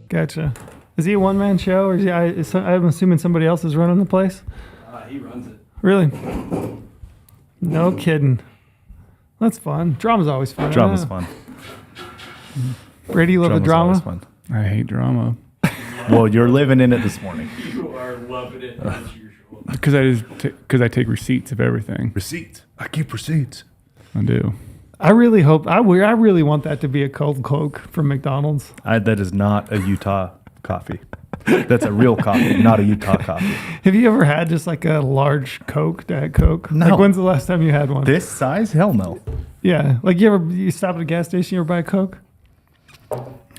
Gotcha. Is he a one-man show, or I'm assuming somebody else is running the place? He runs it. Really? No kidding. That's fun. Drama's always fun. Drama's fun. Brady, you love the drama? Always fun. I hate drama. Well, you're living in it this morning. You are loving it as usual. Because I take receipts of everything. Receipts. I keep receipts. I do. I really hope. I really want that to be a cold Coke from McDonald's. That is not a Utah coffee. That's a real coffee, not a Utah coffee. Have you ever had just like a large Coke, Diet Coke? No. Like, when's the last time you had one? This size? Hell no. Yeah. Like, you stop at a gas station, you ever buy a Coke?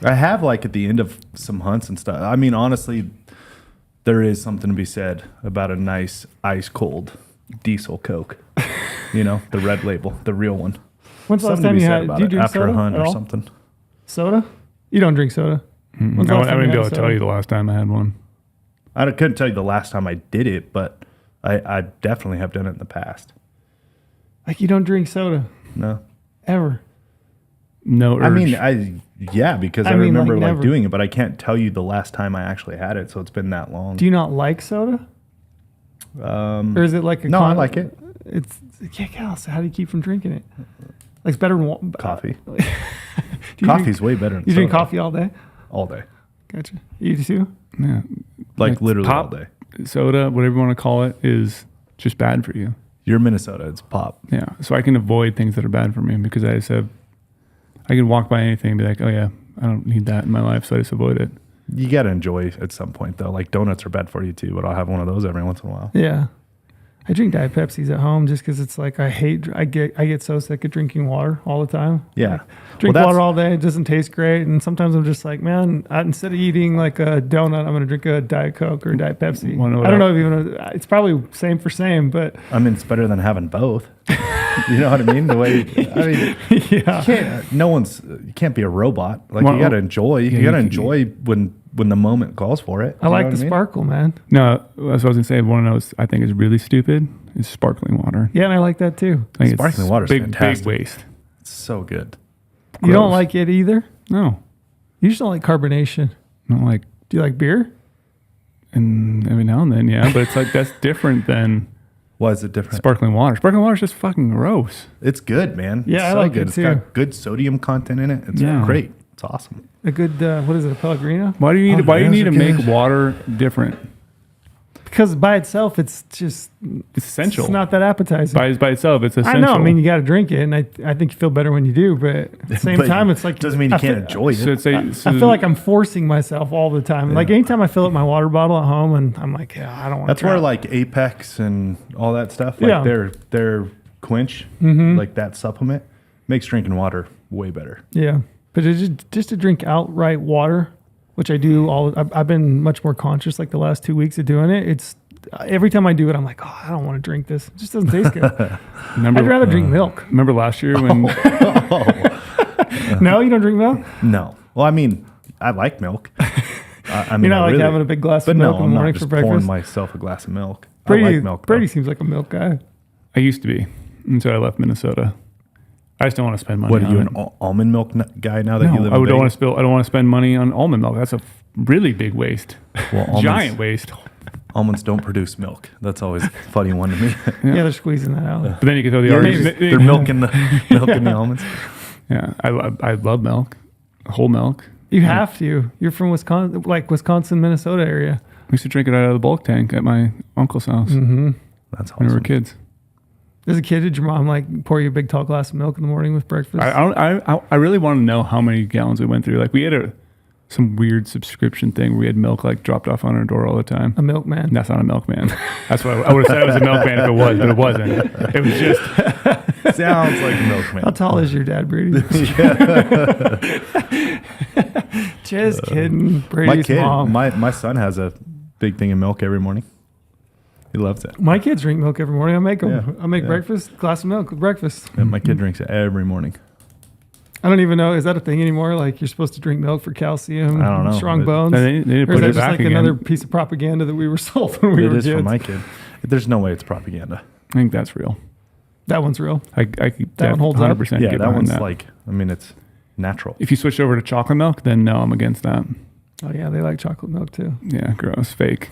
I have, like, at the end of some hunts and stuff. I mean, honestly, there is something to be said about a nice ice cold diesel Coke. You know, the red label, the real one. When's the last time you had? Do you drink after soda a hunt at or all? something? Soda? You don't drink soda. I wouldn't be able to tell you the last time I had one. I couldn't tell you the last time I did it, but I definitely have done it in the past. Like, you don't drink soda No. ever? No urge. I mean, because I mean, remember like, never. doing it, but I can't tell you the last time I actually had it, so it's been that long. Do you not like soda? Or is it like a No, I like it. It's so how do you keep from drinking it? Like, it's better than Coffee. Do Coffee's way better than You drink soda. coffee all day? All day. Gotcha. You too? Yeah. Like literally pop, all day. Soda, whatever you want to call it, is just bad for you. You're Minnesota. It's pop. Yeah. So I can avoid things that are bad for me because I can walk by anything and be like, oh yeah, I don't need that in my life, so I just avoid it. You got to enjoy at some point, though. Like, donuts are bad for you, too, but I'll have one of those every once in a while. Yeah. I drink Diet Pepsis at home just because it's like I get so sick of drinking water all the time. Yeah. Like, drink water all day. It doesn't taste great. And sometimes I'm just like, man, instead of eating like a donut, I'm going to drink a Diet Coke or a Diet Pepsi. I don't know if even it's probably same for same, but I mean, it's better than having both. You know what I mean? The way, I mean, yeah. You can't be a robot. Like, you got to enjoy. You got to enjoy when the moment calls for it. I like the sparkle, man. No, that's what I was going to say. One of those I think is really stupid is sparkling water. Yeah, and I like that too. I think Sparkling water is fantastic. Big waste. It's so good. You don't like it either? No. You just don't like carbonation. I don't like. Do you like beer? And every now and then, yeah. But it's like that's different than. Why is it different? Sparkling water. Sparkling water is just fucking gross. It's good, man. Yeah, it's I so like good. it It's too. got good sodium content in it. It's great. It's awesome. A good, what is it, a Pellegrino? Why do you need? Why do you need to those are make water different? Because by itself, it's just It's essential. It's not that appetizing. By itself, it's essential. I know. I mean, you got to drink it, and I think you feel better when you do. But at the same But time, it's like doesn't mean you can't enjoy it. So it's I feel like I'm forcing myself all the time. Like anytime I fill up my water bottle at home, and I'm like, yeah, I don't want. That's where like Apex and all that stuff, like their quench, like that supplement, makes drinking water way better. Yeah, but just to drink outright water, which I do I've been much more conscious like the last 2 weeks of doing it. It's every time I do it, I'm like, oh, I don't want to drink this. It just doesn't taste good. I'd rather drink milk. Remember last year when? No, you don't drink milk? No. Well, I mean, I like milk. I mean, you're not like having a big glass of milk in the morning for breakfast? Pouring myself a glass of milk. Brady, I like milk. Brady seems like a milk guy. I used to be until I left Minnesota. I just don't want to spend money. What are you, on an almond milk guy now that you live in I don't Vegas? want to spill. I don't want to spend money on almond milk. That's a really big waste. Well, Giant waste. Almonds don't produce milk. That's always a funny one to me. Yeah, they're squeezing that out. But then you can throw the They're milking the almonds. Yeah, I love milk, whole milk. You have to. You're from Wisconsin, Wisconsin, Minnesota area. We used to drink it out of the bulk tank at my uncle's house That's awesome. when we were kids. As a kid, did your mom like pour you a big tall glass of milk in the morning with breakfast? I really want to know how many gallons we went through. Like we had some weird subscription thing where we had milk like dropped off on our door all the time. A milkman. That's not a milkman. That's what I would have said it was a milkman if it was, but it wasn't. It was just sounds like a milkman. How tall is your dad, Brady? Just kidding. Brady's mom. My son has a big thing of milk every morning. He loves it. My kids drink milk every morning. I make them. Yeah. I make breakfast, glass of milk with breakfast. And my kid drinks it every morning. I don't even know. Is that a thing anymore? Like you're supposed to drink milk for calcium, I don't know, strong bones? They need to or is put that it just back like again. another piece of propaganda that we were sold when we were kids? It is for my kid. There's no way it's propaganda. I think that's real. That one's real. I could that one holds up. 100% Yeah, get that behind one's that. like, I mean, it's natural. If you switch over to chocolate milk, then no, I'm against that. Oh yeah, they like chocolate milk too. Yeah, gross, fake.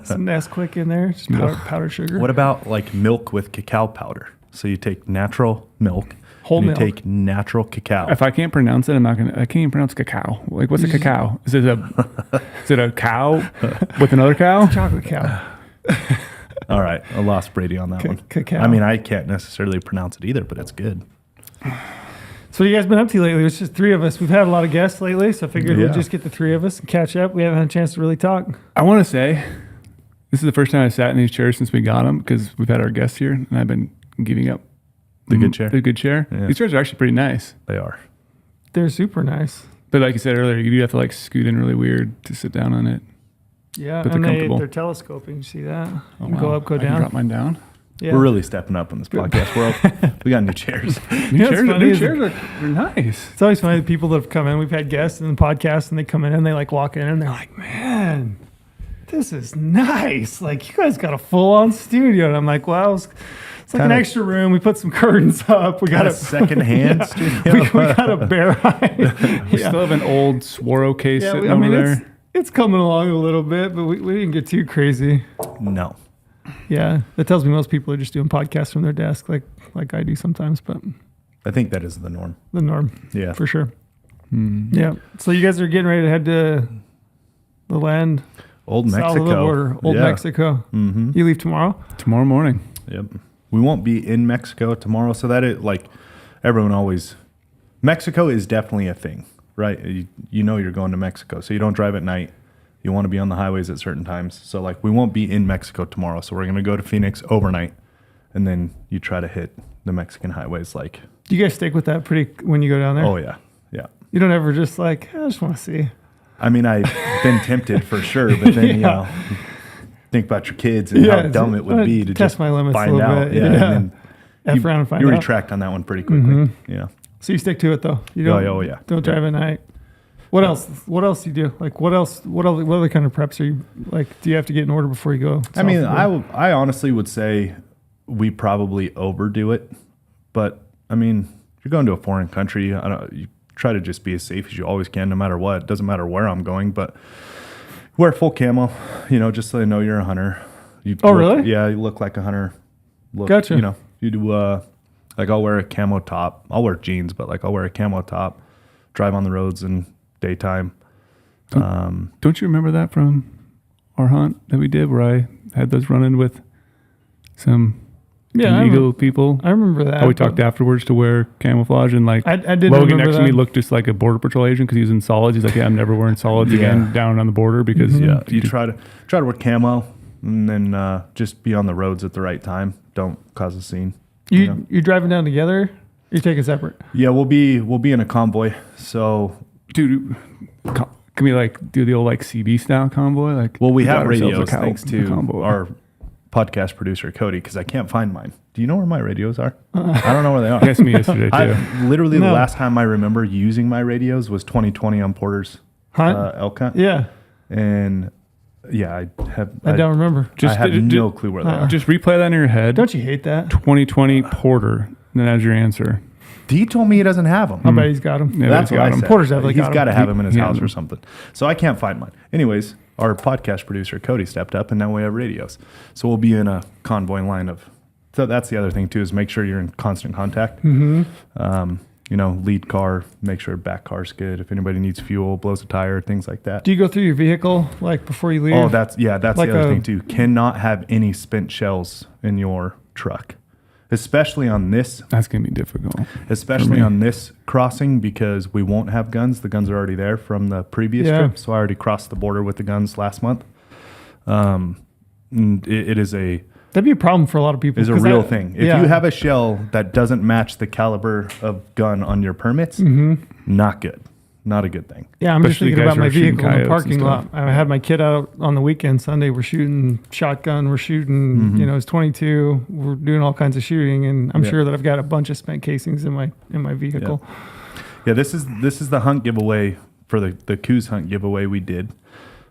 Some Nesquik in there, just powdered sugar. What about like milk with cacao powder? So you take natural milk, Whole and you milk. take natural cacao. If I can't pronounce it, I can't even pronounce cacao. Like, what's a cacao? Is it a cow with another cow? Chocolate cow. All right, I lost Brady on that one. Cacao. I mean, I can't necessarily pronounce it either, but it's good. So what have you guys been up to lately? It's just three of us. We've had a lot of guests lately, so I figured Yeah. we'd just get the three of us and catch up. We haven't had a chance to really talk. I want to say this is the first time I sat in these chairs since we got them because we've had our guests here, and I've been giving up The good chair? The good chair. Yeah. These chairs are actually pretty nice, They are. They're super nice. but like you said earlier, you do have to like scoot in really weird to sit down on it. Yeah, But and they're comfortable. they're telescoping. You see that? Oh, You can go wow. up, go I can down. drop mine down. Yeah. We're really stepping up on this podcast. We got new chairs. You know what's funny New is chairs are nice. It's always funny the people that have come in. We've had guests in the podcast, and they come in and they like walk in and they're like, "Man, this is nice! Like you guys got a full-on studio." And I'm like, "Well, it's like an Kinda- extra room. We put some curtains up. We got Got a a secondhand studio. we got a bear hide. We still have an old Swaro case Yeah, sitting I mean, over there. it's coming along a little bit, but we didn't get too crazy. No. Yeah, that tells me most people are just doing podcasts from their desk, like I do sometimes. But I think that is the norm. the norm, Yeah. for sure. Hmm. Yeah. So you guys are getting ready to head to the land Old south Mexico. of the border, Old Yeah. Mexico. Mm-hmm. You leave tomorrow. Tomorrow morning. Yep. We won't be in Mexico tomorrow, so that it like everyone always. Mexico is definitely a thing, right? You know you're going to Mexico, so you don't drive at night. You want to be on the highways at certain times. So like we won't be in Mexico tomorrow, so we're gonna go to Phoenix overnight, and then you try to hit the Mexican highways. Like, Do you guys stick with that pretty when you go down there? oh yeah, yeah. You don't ever just like, I just want to see. I mean, I've been tempted for sure, but then you Yeah. know, think about your kids and how dumb it would be to test just my limits a find little out. bit. Yeah, Yeah. and F then around and find you out. retract on that one pretty quickly. Mhm. Yeah. So you stick to it though. You don't. Oh, yeah. Don't drive at night. What else? What else do you do? Like what else? What other kind of preps are you like? Do you have to get in order before you go? I mean, south of the- I honestly would say we probably overdo it, but I mean, if you're going to a foreign country, you try to just be as safe as you always can, no matter what. It doesn't matter where I'm going, but wear full camo, just so they know you're a hunter. Really? Yeah, you look like a hunter. Gotcha. You do like I'll wear a camo top. I'll wear jeans, but like I'll wear a camo top, drive on the roads in daytime. Don't you remember that from our hunt that we did where I had those run-in with some Yeah, illegal people? I remember that. How we talked afterwards to wear camouflage, and like I did Logan remember next that. to me looked just like a border patrol agent because he was in solids. He's like, yeah, I'm never wearing solids Yeah. again down on the border because Yeah, you try to wear camo and then just be on the roads at the right time. Don't cause a scene. You're driving down together. You're taking separate. Yeah, we'll be in a convoy. So, dude, can we like do the old like CB style convoy? Like, well, we have got ourselves a radios thanks a to convoy. our podcast producer Cody because I can't find mine. Do you know where my radios are? I don't know where they are. He asked me yesterday too. Literally, No. the last time I remember using my radios was 2020 on Porter's Hunt. elk hunt. Yeah, And yeah, I don't remember. I have no clue where they are. Just replay that in your head. Don't you hate that? 2020 Porter. And then as your answer. D told me he doesn't have them. I bet he's got him. Yeah, That's he's what got I them. said. Porter's definitely He's got got to 'em. have them in his He house has or them. something. So I can't find mine. Anyways, our podcast producer Cody stepped up, and now we have radios. So we'll be in a convoy line of. So that's the other thing too is make sure you're in constant contact. Mm-hmm. Lead car, make sure back car's good. If anybody needs fuel, blows a tire, things like that. Do you go through your vehicle like before you leave? Oh, that's Like the other a- thing too. Cannot have any spent shells in your truck, especially on this That's going to be difficult. especially me. on this crossing because we won't have guns. The guns are already there from the previous Yeah. trip. So I already crossed the border with the guns last month. And it is a That'd be a problem for a lot of people. 'cause real that- thing. If yeah. you have a shell that doesn't match the caliber of gun on your permits, not good. Not a good thing. Yeah, I'm just Especially thinking guys about who my are shooting vehicle in the coyotes parking and lot. stuff. I had my kid out on the weekend. Sunday, we're shooting shotgun. We're shooting, it's 22. We're doing all kinds of shooting, and I'm Yeah. sure that I've got a bunch of spent casings in my vehicle. Yeah, this is the hunt giveaway for the Coos hunt giveaway we did.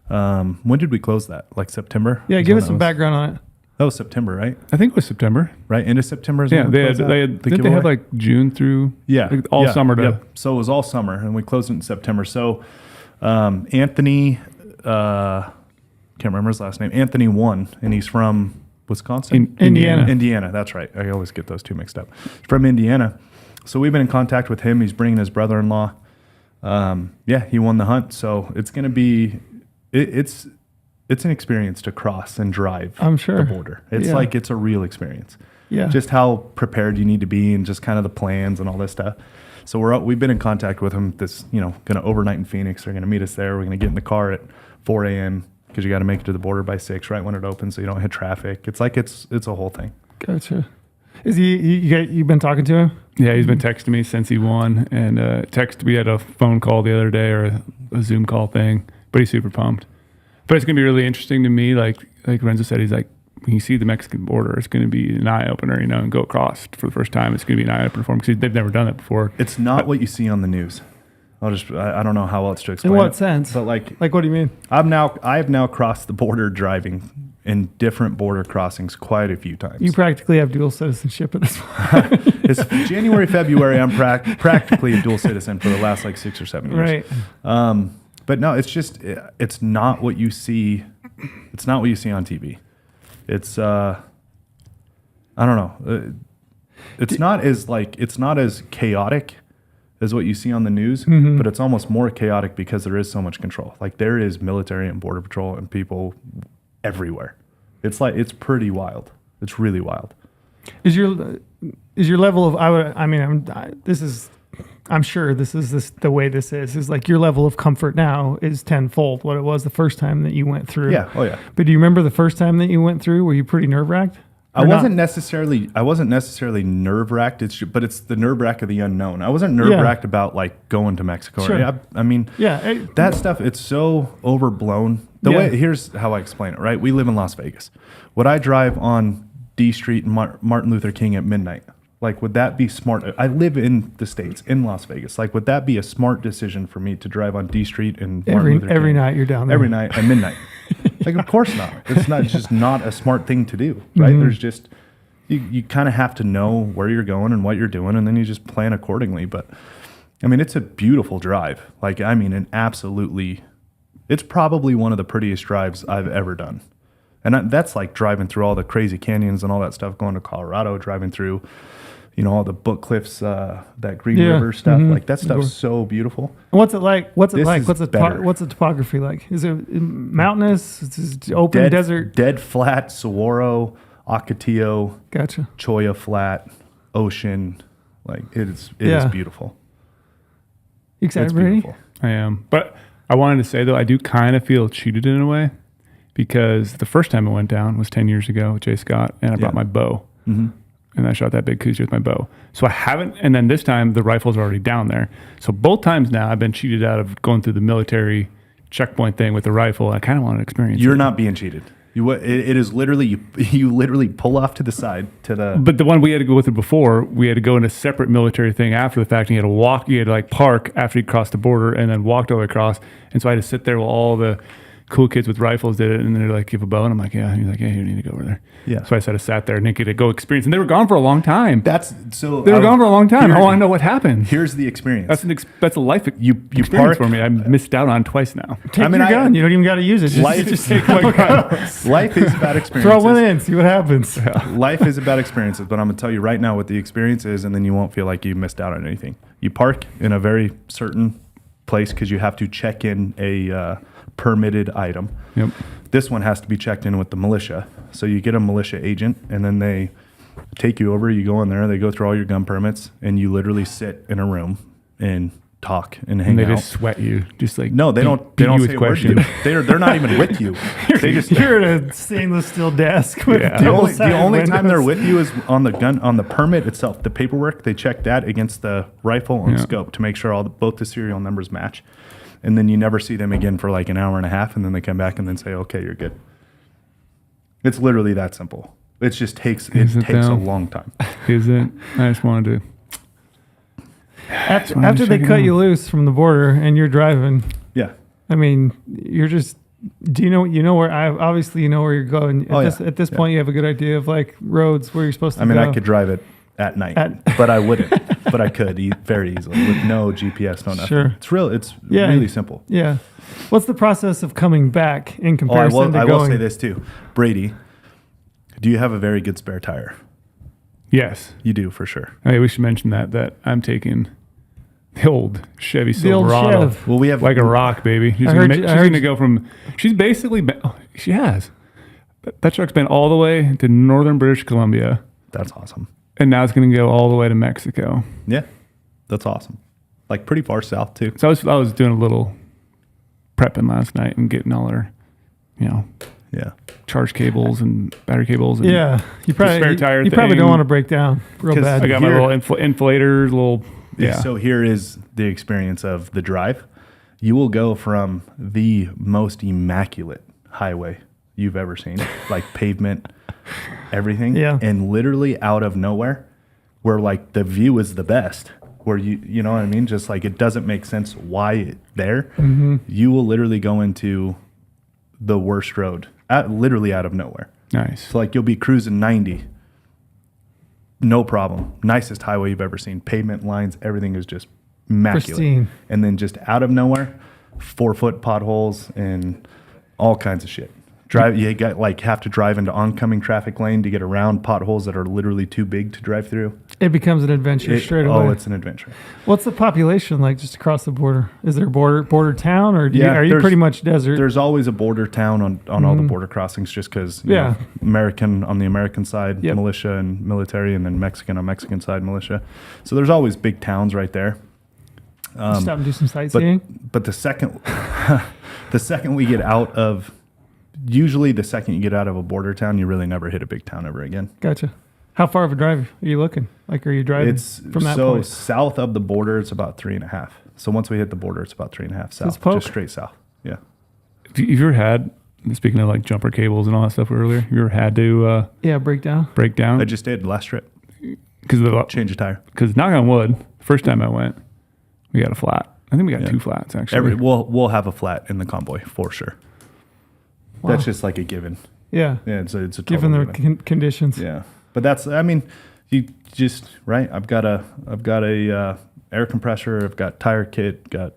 When did we close that? Like September? Yeah, Is give when us some that was? background on it. That was September, right? I think it was September. Right? End of September is Yeah, when we they closed had, that? they had, The didn't they have giveaway? like June through Yeah, like all yeah, summer to yep. So it was all summer, and we closed it in September. So Anthony, can't remember his last name. Anthony won, and he's from Wisconsin? Indiana. Indiana, that's right. I always get those two mixed up. He's from Indiana. So we've been in contact with him. He's bringing his brother-in-law. He won the hunt. So it's going to be, it's an experience to cross and drive I'm sure. the border. It's Yeah. like, it's a real experience. Yeah. Just how prepared you need to be and just kind of the plans and all this stuff. So we've been in contact with him going to overnight in Phoenix. They're going to meet us there. We're going to get in the car at 4 a.m. because you got to make it to the border by 6 right when it opens so you don't hit traffic. It's like it's a whole thing. Gotcha. Is you've been talking to him? Yeah, he's been texting me since he won, and we had a phone call the other day or a Zoom call thing, but he's super pumped. But it's gonna be really interesting to me, like Lorenzo said, he's like, when you see the Mexican border, it's gonna be an eye opener, and go across for the first time. It's gonna be an eye opener for him because they've never done it before. It's not what you see on the news. I don't know how else to explain In what it, sense? but like what do you mean? I have now crossed the border driving in different border crossings quite a few times. You practically have dual citizenship at this point. It's January, February. I'm practically a dual citizen for the last like 6 or 7 years. Right. But no, it's not what you see. It's not what you see on TV. It's I don't know. It's not as chaotic as what you see on the news, but it's almost more chaotic because there is so much control. Like there is military and border patrol and people everywhere. It's pretty wild. It's really wild. Is your level of I'm sure this is the way this is like your level of comfort now is tenfold what it was the first time that you went through. Yeah. Oh yeah. But do you remember the first time that you went through? Were you pretty nerve-wracked? I wasn't necessarily nerve-wracked. But it's the nerve-wrack of the unknown. I wasn't nerve-wracked about like going to Mexico. Sure. That stuff, it's so overblown. Here's how I explain it, right? We live in Las Vegas. Would I drive on D Street and Martin Luther King at midnight? Like, would that be smart? I live in the States, in Las Vegas. Like, would that be a smart decision for me to drive on D Street and Martin Luther King? Every night you're down there. Every night at midnight. Like, of course not. It's not just not a smart thing to do, right? There's just, you kind of have to know where you're going and what you're doing, and then you just plan accordingly. But, I mean, it's a beautiful drive. Like, I mean, it's probably one of the prettiest drives I've ever done. And that's like driving through all the crazy canyons and all that stuff, going to Colorado, driving through, all the Book Cliffs, that Green River stuff. Like that stuff's so beautiful. And what's it like? What's This is better. What's the topography like? Is it mountainous? Is it open desert? Dead flat, Saguaro, Ocotillo, Gotcha. Cholla Flat, ocean. Like it is beautiful. You excited, It's Brady? beautiful. I am, but I wanted to say though, I do kind of feel cheated in a way because the first time it went down was 10 years ago with Jay Scott, and I brought my bow. Mm-hmm. And I shot that big Coues with my bow. So I haven't, and then this time the rifle's already down there. So both times now I've been cheated out of going through the military checkpoint thing with the rifle. I kind of want to experience You're it. not being cheated. It is literally, you literally pull off to the side to the. But the one we had to go through before, we had to go in a separate military thing after the fact. And you had to like park after you crossed the border and then walked all the way across. And so I had to sit there while all the cool kids with rifles did it, and they're like, give a bow, and I'm like, yeah. And he's like, yeah, you need to go over there. Yeah. So I sat there and get to go experience, and they were gone for a long time. They were I gone for a long time. I want to know what happened. Here's the experience. That's a life experience park for me. I missed out on twice now. Take your gun. You don't even got to use it. Just take my gun. Life is about experiences. Throw one in. See what happens. Life is about experiences, but I'm going to tell you right now what the experience is, and then you won't feel like you missed out on anything. You park in a very certain place because you have to check in a permitted item. Yep. This one has to be checked in with the militia. So you get a militia agent, and then they take you over. You go in there, they go through all your gun permits, and you literally sit in a room and talk and hang And they out. just sweat you, just like No, they don't. They don't say a word to you. They're not even with you. You're at a stainless steel desk. With The only time they're with you is on the gun, on the permit itself, the paperwork. They check that against the rifle and scope to make sure both the serial numbers match. And then you never see them again for like an hour and a half, and then they come back and then say, "Okay, you're good." It's literally that simple. It just takes a long time. Is it? I just wanted to. After they cut you loose from the border and you're driving, Yeah. I mean, you're just. Do you know where? Obviously, you know where you're going. At this point, you have a good idea of like roads where you're supposed to go. I mean, I could drive it at night, but I wouldn't. but I could very easily with no GPS, no nothing. Sure. It's really simple. Yeah. What's the process of coming back in Oh, comparison to I going? will say this too. Brady, do you have a very good spare tire? Yes. You do, for sure. Hey, we should mention that I'm taking the old Chevy The old Silverado. Chev. Well, we have Like a rock, baby. She's I going heard to you- go from, she's basically, she has. That truck's been all the way to northern British Columbia, That's awesome. and now it's going to go all the way to Mexico. Yeah, that's awesome. Like pretty far south too. So I was doing a little prepping last night and getting all her, Yeah. charge cables and battery cables. And Yeah. You probably, spare tire you probably thing. don't want to break down real 'Cause bad. I got my Here- little inflator, little, yeah. So here is the experience of the drive. You will go from the most immaculate highway you've ever seen, like pavement, everything, Yeah. and literally out of nowhere, where like the view is the best, where you know what I mean? Just like it doesn't make sense why it's there. Mm-hmm. You will literally go into the worst road, literally out of nowhere. Nice. So like you'll be cruising 90, no problem. Nicest highway you've ever seen. Pavement lines, everything is just immaculate. Pristine. And then just out of nowhere, 4-foot potholes and all kinds of shit. You got have to drive into oncoming traffic lane to get around potholes that are literally too big to drive through. It becomes an adventure straight away. Oh, it's an adventure. What's the population like just across the border? Is there a border town, or are you there's- pretty much desert? There's always a border town on all the border crossings, just because American on the American side, Yep. militia and military, and then Mexican on Mexican side, militia. So there's always big towns right there. Stop and do some sightseeing. But the second we get out of, usually the second you get out of a border town, you really never hit a big town ever again. Gotcha. How far of a drive are you looking? Like, are you driving It's from that so point? south of the border, it's about 3.5. So once we hit the border, it's about 3.5 south, it's poke. just straight south. Yeah. Have you ever had, speaking of like jumper cables and all that stuff earlier, you ever had to Yeah, breakdown. break down? I just did last trip. Because Change a tire. knock on wood, first time I went, we got a flat. I think we got 2 flats actually. We'll have a flat in the convoy for sure. Wow. That's just like a given. Yeah. Yeah, it's a total Given the given. conditions. Yeah, but that's, I mean, you just right. I've got a air compressor. I've got tire kit. Got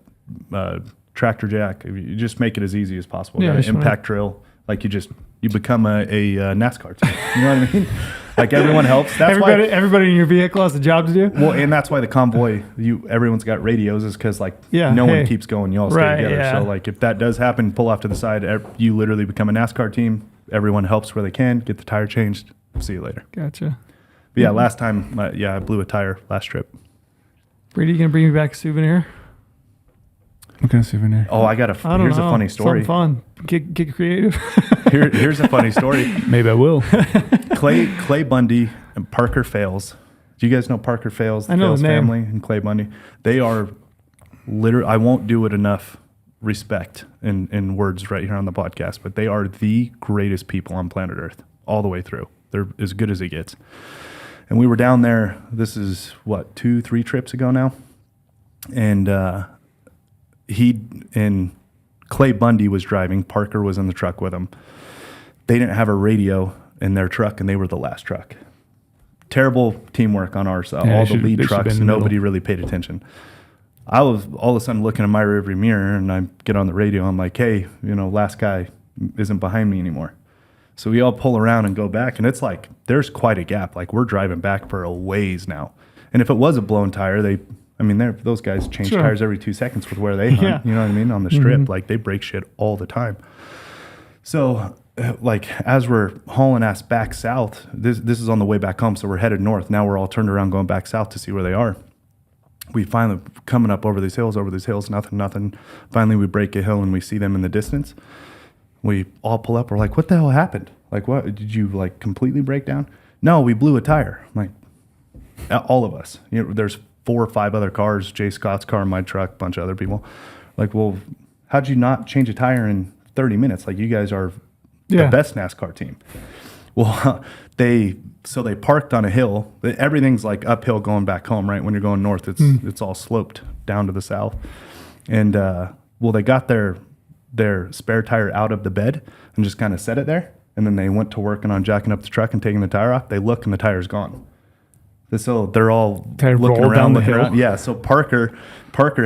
tractor jack. You just make it as easy as possible. Yeah, Got an just wanna- impact drill. Like you become a NASCAR team. You know what I mean? Like everyone helps. That's why. Everybody in your vehicle has a job to do. Well, and that's why the convoy, everyone's got radios, is because no one keeps going. You all stay Right, together. yeah. So if that does happen, pull off to the side. You literally become a NASCAR team. Everyone helps where they can. Get the tire changed. See you later. Gotcha. But yeah, last time, I blew a tire last trip. Brady, you gonna bring me back a souvenir? What kind of souvenir? Oh, I got I don't here's know. a funny story. Something fun. Get creative. Here's a funny story. Maybe I will. Clay Bundy and Parker Fales. Do you guys know Parker Fales? The I know Fales the name. family and Clay Bundy. They are literally, I won't do it enough respect in words right here on the podcast, but they are the greatest people on planet Earth all the way through. They're as good as it gets. And we were down there, this is 2-3 trips ago now. And Clay Bundy was driving. Parker was in the truck with him. They didn't have a radio in their truck, and they were the last truck. Terrible teamwork on our side. Yeah, All they the should- lead they should trucks, be in the nobody middle. really paid attention. I was all of a sudden looking in my rearview mirror, and I get on the radio. I'm like, hey, last guy isn't behind me anymore. So we all pull around and go back, and it's like there's quite a gap. Like we're driving back for a ways now. And if it was a blown tire, those guys change Sure. tires every 2 seconds with where they hunt. Yeah. You know what I mean? On the strip, like they break shit all the time. So, as we're hauling ass back south, this is on the way back home. So we're headed north. Now we're all turned around going back south to see where they are. We finally coming up over these hills, nothing. Finally, we break a hill and we see them in the distance. We all pull up. We're like, what the hell happened? Like, what? Did you completely break down? No, we blew a tire. I'm like, all of us. There's 4 or 5 other cars, Jay Scott's car, my truck, a bunch of other people. Like, well, how'd you not change a tire in 30 minutes? Like, you guys are the best NASCAR team. Well, they parked on a hill. Everything's uphill going back home, right? When you're going north, it's all sloped down to the south. And, they got their spare tire out of the bed and just kind of set it there. And then they went to working on jacking up the truck and taking the tire off. They look and the tire's gone. So they're all Tire looking roll around, down the looking hill. around. Yeah. So Parker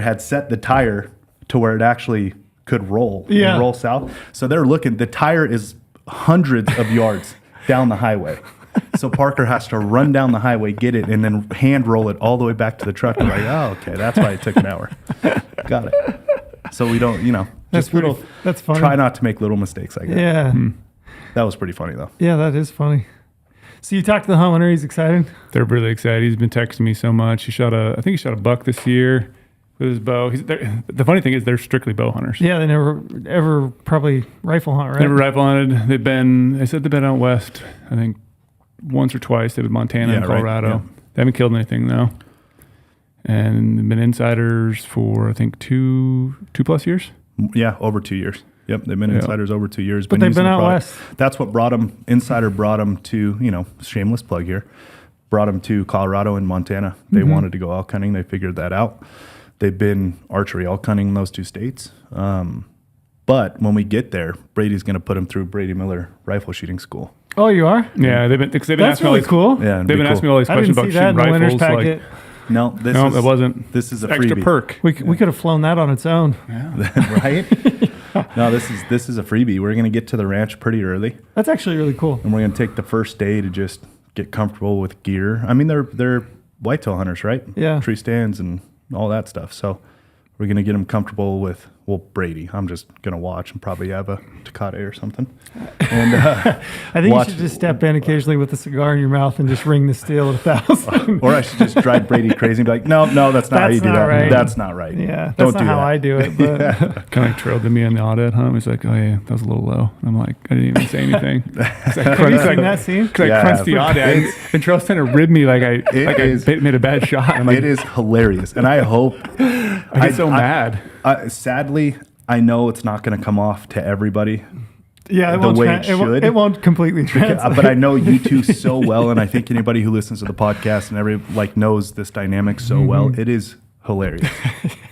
had set the tire to where it actually could roll. Yeah. And roll south. So they're looking. The tire is hundreds of yards down the highway. So Parker has to run down the highway, get it, and then hand roll it all the way back to the truck. I'm like, oh, okay, that's why it took an hour. Got it. So we don't, That's pretty. That's funny. try not to make little mistakes like that. Yeah. That was pretty funny though. Yeah, that is funny. So you talked to the hunter. He's excited. They're really excited. He's been texting me so much. I think he shot a buck this year with his bow. The funny thing is they're strictly bow hunters. Yeah, they never ever probably rifle hunt, right? Never rifle hunted. They said they've been out west, I think once or twice. They've been Montana and Yeah, right. Colorado. Yeah. They haven't killed anything though. And they've been insiders for I think 2+ years. Yeah, over 2 years. Yep, they've been insiders over 2 years. But they've using been the out product. west. That's what brought them. Insider brought them to, shameless plug here, brought them to Colorado and Montana. They wanted to go elk hunting. They figured that out. They've been archery elk hunting in those two states. But when we get there, Brady's going to put them through Brady Miller rifle shooting school. Oh, you are? Yeah, they've been That's asking me all really these, cool. Yeah, They've been asking me all these I questions didn't see about that shooting in the winner's rifles. packet. No, It wasn't. This is a Extra freebie. perk. We could have flown that on its own. Right? No, this is a freebie. We're going to get to the ranch pretty early, That's actually really cool. and we're going to take the first day to just get comfortable with gear. I mean, they're whitetail hunters, right? Yeah. Tree stands and all that stuff. So we're going to get them comfortable with, Brady. I'm just going to watch and probably have a Tecate or something. And I think watch- you should just step in occasionally with a cigar in your mouth and just ring the steel at 1,000. or I should just drive Brady crazy and be like, no, that's not how That's you do not that. right. That's not right. Yeah, that's Don't not do how that. I do it. But Kind of trailed to me on the audit hunt. He's like, oh yeah, that was a little low. And I'm like, I didn't even say anything. have you seen that scene? Because Yeah. I crunched the audit, and Trail's trying to rib me like I made a bad shot. I'm like, It is hilarious. And I hope. I get so mad. Sadly, I know it's not going to come off to everybody. Yeah, The way it should. it won't completely translate. But I know you two so well, and I think anybody who listens to the podcast and knows this dynamic so well. It is hilarious.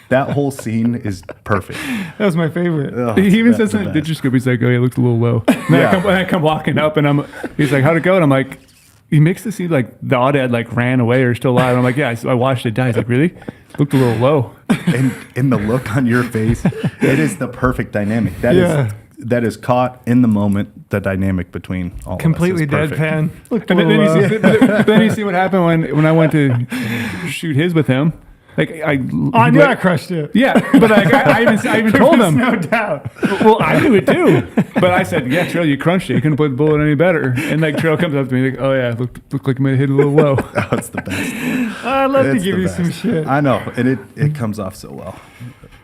That whole scene is perfect. That was my favorite. Oh, He even that's says the in the best. digit scope, he's like, oh, yeah, it looks a little low. And then I come walking up, and he's like, how'd it go? And I'm like, he makes it seem like the audit ran away or still alive. And I'm like, yeah, I watched it die. He's like, really? Looked a little low. And in the look on your face, it is the perfect dynamic. That is caught in the moment. The dynamic between all Completely of us is perfect. deadpan. Looked a And then, little, then you see what happened when I went to shoot his with him. I knew I crushed it. Yeah, but I even told him. No doubt. Well, I knew it too. But I said, yeah, Trail, you crunched it. You couldn't put the bullet any better. And Trail comes up to me like, oh yeah, looked like you might have hit it a little low. Oh, it's the best. I'd love to It's give the you some best. shit. I know, and it comes off so well.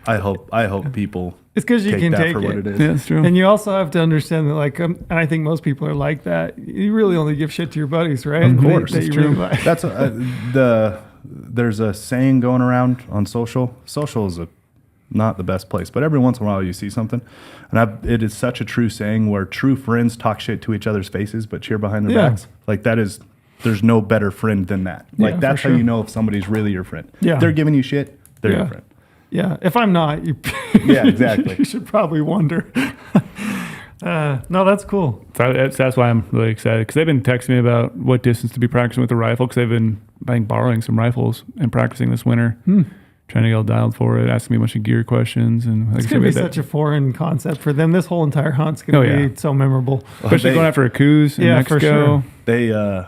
I hope people It's because you take can that take for what it. it is. Yeah, that's true. And you also have to understand that, and I think most people are like that. You really only give shit to your buddies, right? Of course, that it's you really true. like. That's there's a saying going around on social. Social is not the best place, but every once in a while you see something, and it is such a true saying where true friends talk shit to each other's faces but cheer behind their Yeah. backs. There's no better friend than that. Yeah, That's for how sure. You know if somebody's really your friend. Yeah. If they're giving you shit, they're Yeah. your friend. Yeah, if I'm not, you Yeah, exactly. you should probably wonder. No, that's cool. That's why I'm really excited, because they've been texting me about what distance to be practicing with the rifle, because they've been, I think, borrowing some rifles and practicing this winter, trying to get all dialed for it, asking me a bunch of gear questions. And It's going to be such a foreign concept for them. This whole entire hunt's going to Oh, be so memorable. especially They- going after a coos in Yeah, Mexico. for sure.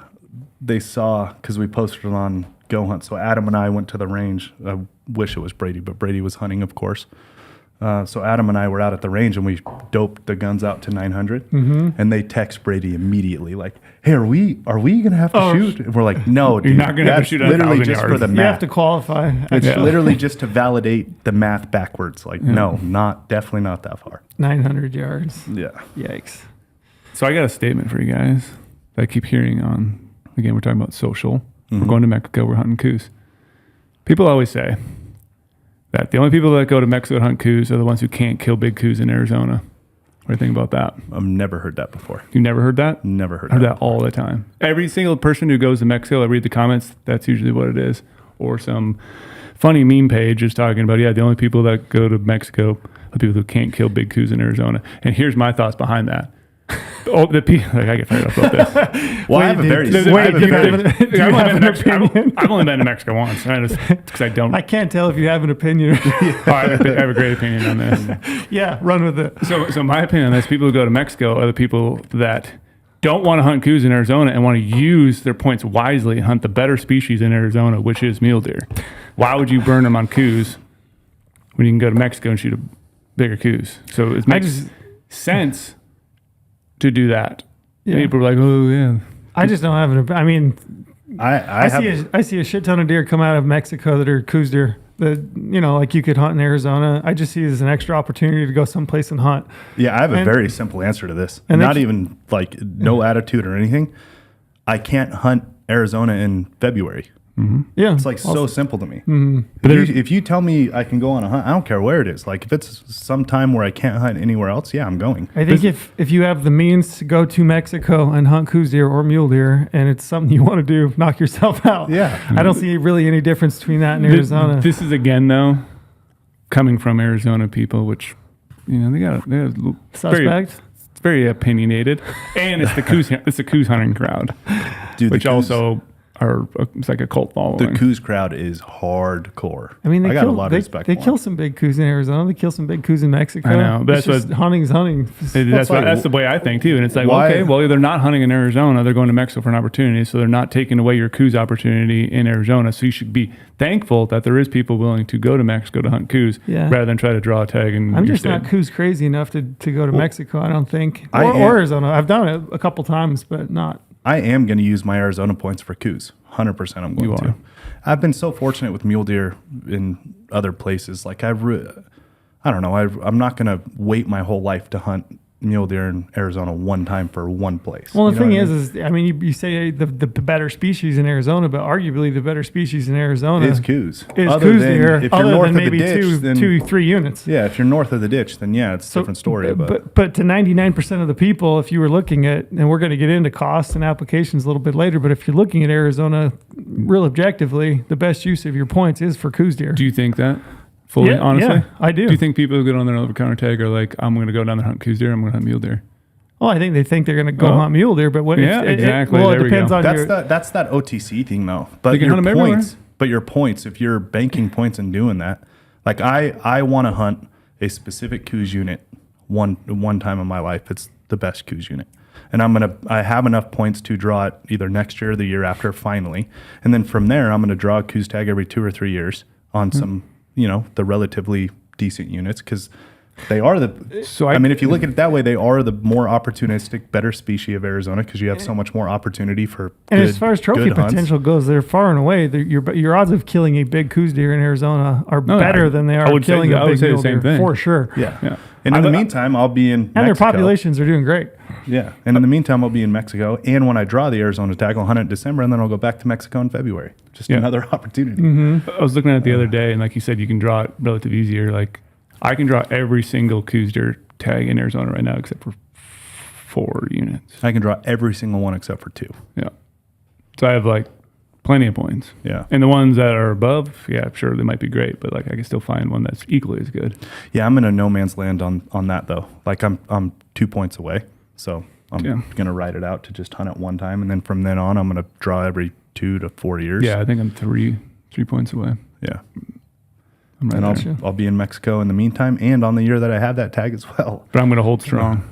They saw, because we posted on GOHUNT. So Adam and I went to the range. I wish it was Brady, but Brady was hunting, of course. So Adam and I were out at the range, and we doped the guns out to 900. And they text Brady immediately, like, "Hey, are we gonna have to shoot?" And we're like, "No, dude, not gonna have to that's shoot at literally 1,000 just for yards." the You have math. to qualify. It's Yeah. literally just to validate the math backwards. Like, no, definitely not that far. 900 yards. Yeah, Yikes. So I got a statement for you guys that I keep hearing on. Again, we're talking about social. We're going to Mexico. We're hunting coos. People always say that the only people that go to Mexico to hunt coos are the ones who can't kill big coos in Arizona. What do you think about that? I've never heard that before. You never heard that? Never heard I heard that. that all the time. Every single person who goes to Mexico, I read the comments, that's usually what it is. Or some funny meme page is talking about, the only people that go to Mexico are people who can't kill big coos in Arizona. And here's my thoughts behind that. the people, like, I get fired up about this. Well, I have a very. Wait, I have a do you have very- an- do you have an opinion? I've only been to Mexico once, because I don't. I can't tell if you have an opinion. I have a great opinion on this. Yeah, run with it. So my opinion on this: people who go to Mexico are the people that don't want to hunt coos in Arizona and want to use their points wisely and hunt the better species in Arizona, which is mule deer. Why would you burn them on coos when you can go to Mexico and shoot a bigger coos? So it makes sense to do that. Yeah. People are like, oh yeah. I just don't have an. I mean, I have. I see a shit ton of deer come out of Mexico that are coos deer. That like you could hunt in Arizona. I just see it as an extra opportunity to go someplace and hunt. Yeah, I have a very simple answer to this. and Not they- even like no attitude or anything. I can't hunt Arizona in February. Yeah, It's like so simple to me. But If you tell me I can go on a hunt, I don't care where it is. Like if it's some time where I can't hunt anywhere else, yeah, I'm going. I think if you have the means to go to Mexico and hunt coos deer or mule deer, and it's something you want to do, knock yourself out. Yeah. I don't see really any difference between that and Arizona. This is again though, coming from Arizona people, which they got Suspect. It's very opinionated, and it's the coos hunting crowd, Dude, which the Coos- also it's like a cult the following. Coos crowd is hardcore. I mean, they got kill, a lot of they, respect. they for kill them. some big coos in Arizona. They kill some big coos in Mexico. I know, but It's that's just hunting's hunting. That's like- the way I think too, and it's like, Why- okay, well, they're not hunting in Arizona; they're going to Mexico for an opportunity, so they're not taking away your coos opportunity in Arizona. So you should be thankful that there is people willing to go to Mexico to hunt coos, Yeah. rather than try to draw a tag. And I'm just not coos crazy enough to go to Mexico. I don't think, I or am- Arizona. I've done it a couple times, but not. I am going to use my Arizona points for coos. 100% I'm going You to. are. I've been so fortunate with mule deer in other places. Like I don't know. I'm not going to wait my whole life to hunt mule deer in Arizona one time for one place. Well, the You know thing what I mean? is I mean, you say the better species in Arizona, but arguably the better species in Arizona is coos. is Other coos than- deer, if you're other north than of the maybe ditch, then- 2-3 units. Yeah, if you're north of the ditch, then yeah, it's a different story. But to 99% of the people, if you were looking at, and we're going to get into costs and applications a little bit later, but if you're looking at Arizona, real objectively, the best use of your points is for coos deer. Do you think that fully? Yeah, Honestly, yeah, I do. Do you think people who get on their over-counter tag are like, I'm going to go down there and hunt coos deer, I'm going to hunt mule deer? Well, I think they think they're going to go Oh. hunt mule deer, but what? Yeah, exactly. Well, it There we depends go. on your. that's that OTC thing though. But They can your hunt 'em everywhere. points, but your points, if you're banking points and doing that, like I want to hunt a specific coos unit one time in my life. It's the best coos unit. And I have enough points to draw it either next year or the year after finally. And then from there, I'm going to draw a coos tag every 2 or 3 years on some, the relatively decent units. Cause they are So I mean, if you look at it that way, they are the more opportunistic, better species of Arizona because you have so much more opportunity for. And good, as far as trophy good hunts. potential goes, they're far and away. Your odds of killing a big coos deer in Arizona are No, better I- than they I are would say- killing I a would big say the mule same deer thing. for sure. Yeah. Yeah. And in the meantime, I'll be in Mexico. And their populations are doing great. Yeah. And in the meantime, I'll be in Mexico. And when I draw the Arizona tag, I'll hunt it in December, and then I'll go back to Mexico in February. Just Yeah. another opportunity. I was looking at it the other day, and like you said, you can draw it relatively easier. Like I can draw every single coos deer tag in Arizona right now except for 4 units. I can draw every single one except for 2. Yeah. So I have like plenty of points. Yeah. And the ones that are above, yeah, sure, they might be great, but like I can still find one that's equally as good. Yeah, I'm in a no man's land on that though. Like I'm 2 points away, so I'm gonna ride it out to just hunt it one time, and then from then on, I'm gonna draw every 2 to 4 years. Yeah, I think I'm 3 points away. Yeah. I'm right And there. I'll be in Mexico in the meantime, and on the year that I have that tag as well. But I'm going to hold strong.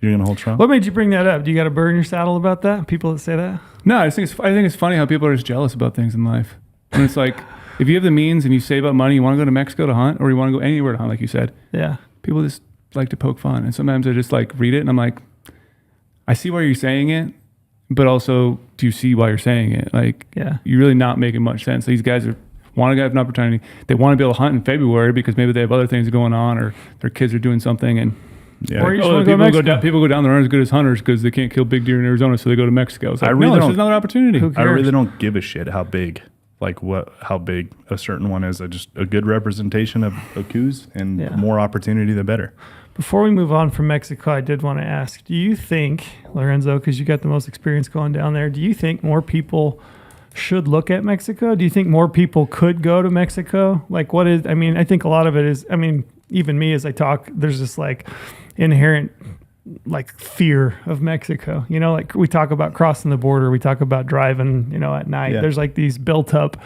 You're gonna hold strong. What made you bring that up? Do you got a burr in your saddle about that? People that say that? No, I think it's funny how people are just jealous about things in life. And it's like, if you have the means and you save up money, you want to go to Mexico to hunt, or you want to go anywhere to hunt, like you said, Yeah. people just like to poke fun. And sometimes I just like read it and I'm like, I see why you're saying it, but also, do you see why you're saying it? Like, Yeah. you're really not making much sense. These guys want to have an opportunity. They want to be able to hunt in February because maybe they have other things going on, or their kids are doing something. And Yeah. Or you just wanna go to Mexico. people go down there aren't as good as hunters because they can't kill big deer in Arizona, so they go to Mexico. It's like, I really no, this don't- is another opportunity. Who I really cares? don't give a shit how big, how big a certain one is. Just a good representation of a coos, and Yeah. the more opportunity, the better. Before we move on from Mexico, I did want to ask, do you think, Lorenzo, because you got the most experience going down there, do you think more people should look at Mexico? Do you think more people could go to Mexico? Like what is, I mean, I think a lot of it is, I mean, even me as I talk, there's this like inherent like fear of Mexico. You know, like we talk about crossing the border, we talk about driving, you know, at night. Yeah. There's like these built up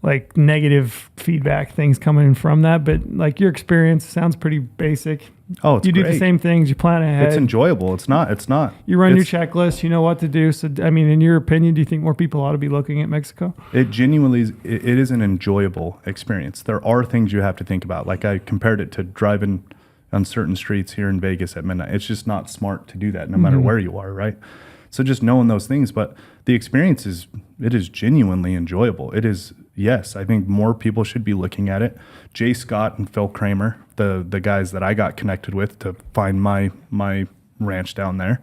like negative feedback things coming from that. But like your experience sounds pretty basic. Oh, it's you do the great. same things, you plan ahead. It's enjoyable. It's not. You run your It's- checklist, you know what to do. So, I mean, in your opinion, do you think more people ought to be looking at Mexico? It genuinely is, it is an enjoyable experience. There are things you have to think about. Like I compared it to driving on certain streets here in Vegas at midnight. It's just not smart to do that no matter where you are, right? So just knowing those things, but the experience is genuinely enjoyable. It is, yes, I think more people should be looking at it. Jay Scott and Phil Kramer, the guys that I got connected with to find my ranch down there.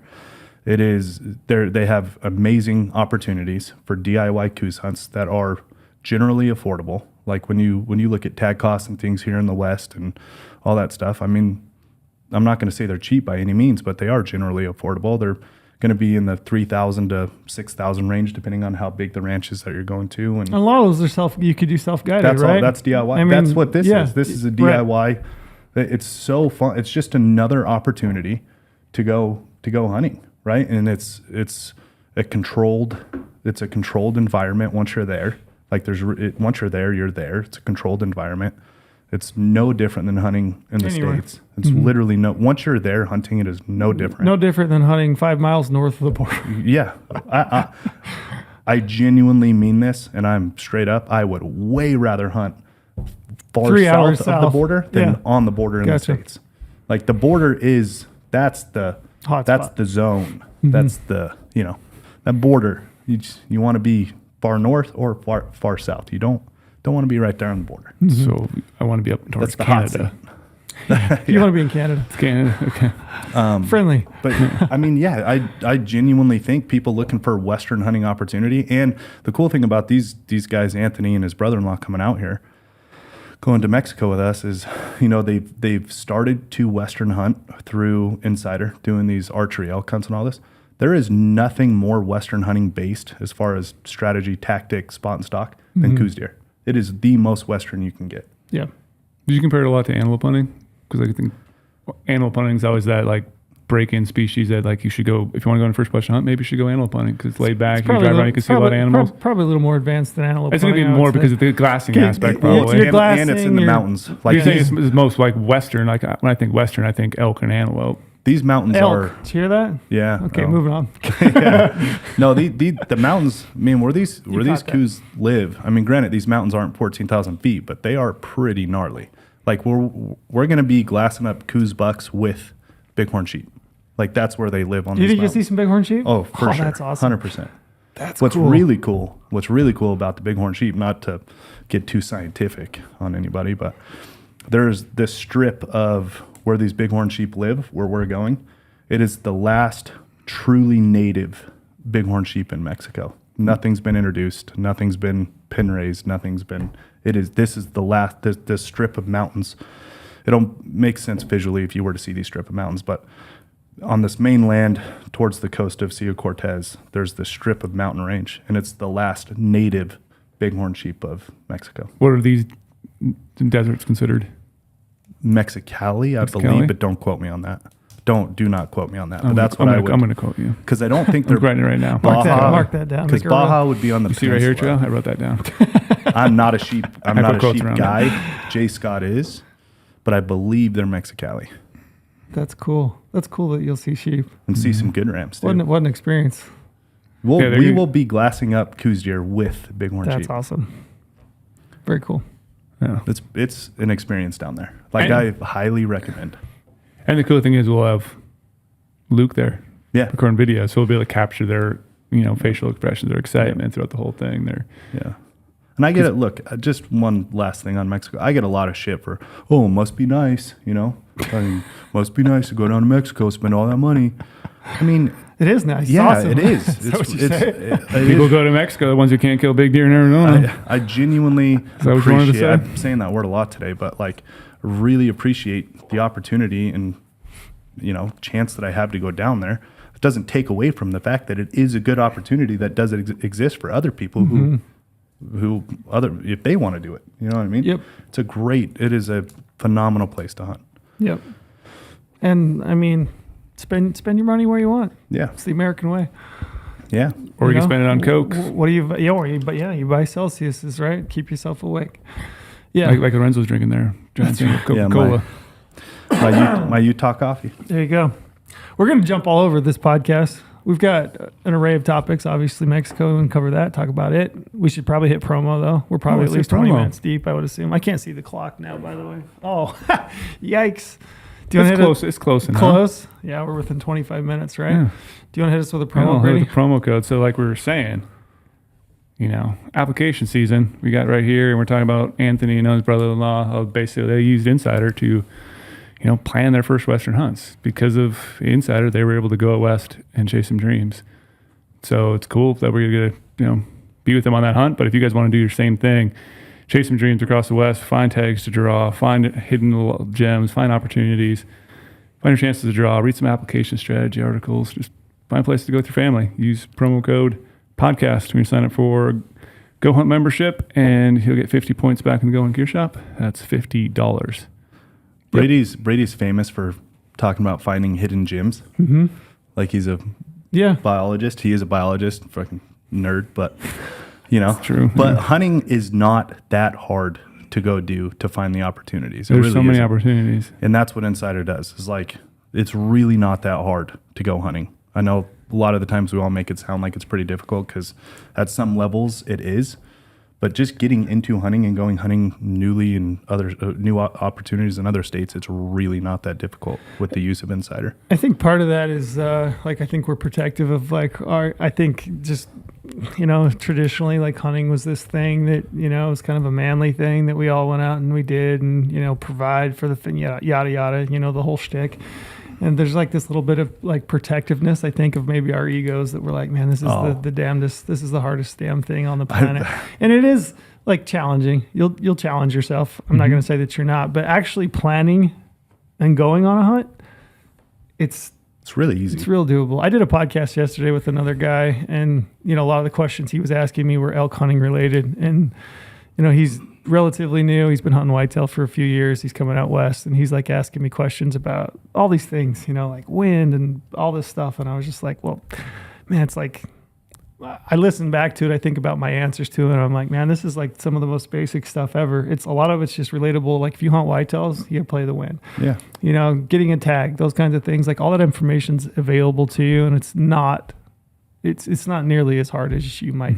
They have amazing opportunities for DIY coos hunts that are generally affordable. Like when you look at tag costs and things here in the West and all that stuff, I mean, I'm not going to say they're cheap by any means, but they are generally affordable. They're going to be in the 3,000 to 6,000 range, depending on how big the ranch is that you're going to. And A lot of those are you could do self-guided, that's right? all. That's DIY. I mean, that's what this yeah, is. This is a right. DIY. It's so fun. It's just another opportunity to go hunting, right? And it's a controlled environment once you're there. Like once you're there, you're there. It's a controlled environment. It's no different than hunting in the Anywhere. States. It's literally once you're there hunting, it is no different. No different than hunting 5 miles north of the border. Yeah. I genuinely mean this, and I'm straight up. I would way rather hunt far 3 hours south of the south. border than Yeah. on the border in Gotcha. the States. Like the border that's the Hot that's spot. the zone. That's the, that border. You want to be far north or far south. You don't want to be right there on the border. So I want to be up towards That's the hot Canada. You want to be in Canada. It's Canada. Okay. Friendly. But I mean, yeah, I genuinely think people looking for Western hunting opportunity. And the cool thing about these guys, Anthony and his brother-in-law coming out here, going to Mexico with us is, they've started to Western hunt through Insider, doing these archery elk hunts and all this. There is nothing more Western hunting based as far as strategy, tactic, spot and stock than coos deer. It is the most Western you can get. Yeah. Did you compare it a lot to antelope hunting? Because I think antelope hunting is always that like break-in species that like you should go, if you want to go on a first Western hunt, maybe you should go antelope hunting because it's laid back. You drive around, you can see a lot of animals. Probably a little more advanced than antelope. It's going to be hunting, I more would because say. of the glassing Okay, aspect, well, probably. you're And glassing, it's in the you're- mountains. Do Like you think these, it's most like Western? Like when I think Western, I think elk and antelope. these mountains elk. are, Did you hear that? yeah. Okay, oh. moving on. No, the mountains. I mean, where these caught that. coos live. I mean, granted, these mountains aren't 14,000 feet, but they are pretty gnarly. Like we're gonna be glassing up coos bucks with bighorn sheep. Like that's where they live on Did these you just see mountains. some bighorn sheep? Oh, for sure, That's awesome. 100%. That's What's cool. really cool about the bighorn sheep, not to get too scientific on anybody, but there's this strip of where these bighorn sheep live, where we're going. It is the last truly native bighorn sheep in Mexico. Nothing's been introduced. Nothing's been pin raised. This is the last, this strip of mountains. It'll make sense visually if you were to see these strip of mountains, but on this mainland towards the coast of Sea Cortez, there's this strip of mountain range, and it's the last native bighorn sheep of Mexico. What are these deserts considered? MexiCoues, I Mexicali? believe, but don't quote me on that. Do not quote me on that. But I'm that's gonna, what I'm I would, going to quote you. because I don't think I'm they're writing it right now. Mark that down. because Make it real. Baja would be on the You see right here, peninsula. Joe? I wrote that down. I'm not a sheep. I'm I not put a quotes sheep around guy. Jay Scott is, but I believe they're MexiCoues That's cool. That's cool that you'll see sheep. and see some good rams too. What an experience. Yeah, they're We good. will be glassing up coos deer with bighorn That's sheep. awesome. Very cool. Yeah. It's an experience down there. Like And- I highly recommend. And the cool thing is we'll have Luke there Yeah, recording video, so we'll be able to capture their, facial expressions, their excitement throughout the whole thing. yeah. And I get it. Look, just one last thing on Mexico. I get a lot of shit for, must be nice, I mean, must be nice to go down to Mexico, spend all that money. I mean, It is nice. It's yeah, awesome. it is. Is that what you say? it People is. go to Mexico, the ones who can't kill big deer in Arizona. I genuinely that what you wanted to appreciate. say? I'm saying that word a lot today, but like, really appreciate the opportunity and chance that I have to go down there. It doesn't take away from the fact that it is a good opportunity that does exist for other people who if they want to do it. You know what I mean? Yep. It is a phenomenal place to hunt. Yep. And I mean, spend your money where you want. Yeah. It's the American way. Yeah. Or you know? can spend it on Coke. What do you? Yeah, you buy Celsius's, right? Keep yourself awake. Yeah, Like Lorenzo's drinking there. Giant thing of Coca-Cola. My Utah coffee. there you go. We're gonna jump all over this podcast. We've got an array of topics. Obviously, Mexico, and cover that. Talk about it. We should probably hit promo though. We're probably at let's least hit 20 promo. minutes deep. I would assume. I can't see the clock now. By the way. Oh, yikes! Do It's close. It's close enough. Close. Yeah, we're within 25 minutes, right? Yeah. Do you want to hit us with a Yeah, promo, we'll hit Brady? with the promo code. So like we were saying, application season, we got right here, and we're talking about Anthony and his brother-in-law, how basically they used Insider to, plan their first Western hunts. Because of Insider, they were able to go out west and chase some dreams. So it's cool that we're going to, be with them on that hunt. But if you guys want to do your same thing, chase some dreams across the west, find tags to draw, find hidden little gems, find opportunities, find your chances to draw, read some application strategy articles, just find a place to go with your family. Use promo code podcast when you sign up for Go Hunt membership, and you'll get 50 points back in the Go Hunt Gear Shop. That's $50. Brady's famous for talking about finding hidden gems. Mm-hmm. Like he's a Yeah. biologist. He is a biologist, fucking nerd, but True. But hunting is not that hard to go do to find the opportunities. It There's really so many isn't. opportunities. And that's what Insider does. Is like it's really not that hard to go hunting. I know a lot of the times we all make it sound like it's pretty difficult because at some levels it is. But just getting into hunting and going hunting newly in other new opportunities in other states, it's really not that difficult with the use of Insider. I think part of that is I think we're protective of I think just traditionally like hunting was this thing that it was kind of a manly thing that we all went out and we did and provide for the thing, yada yada, the whole shtick. And there's like this little bit of like protectiveness, I think, of maybe our egos that we're like, man, this is the damnedest, this is the hardest damn thing on the planet. And it is like challenging. You'll challenge yourself. I'm not going to say that you're not, but actually planning and going on a hunt, it's really easy. It's real doable. I did a podcast yesterday with another guy, and a lot of the questions he was asking me were elk hunting related. And he's relatively new. He's been hunting whitetail for a few years. He's coming out west, and he's like asking me questions about all these things, like wind and all this stuff. And I was just like, well, man, it's like I listen back to it. I think about my answers to it, and I'm like, man, this is like some of the most basic stuff ever. It's a lot of it's just relatable. Like if you hunt whitetails, you play the wind. Yeah. Getting a tag, those kinds of things. Like all that information's available to you, and it's not nearly as hard as you might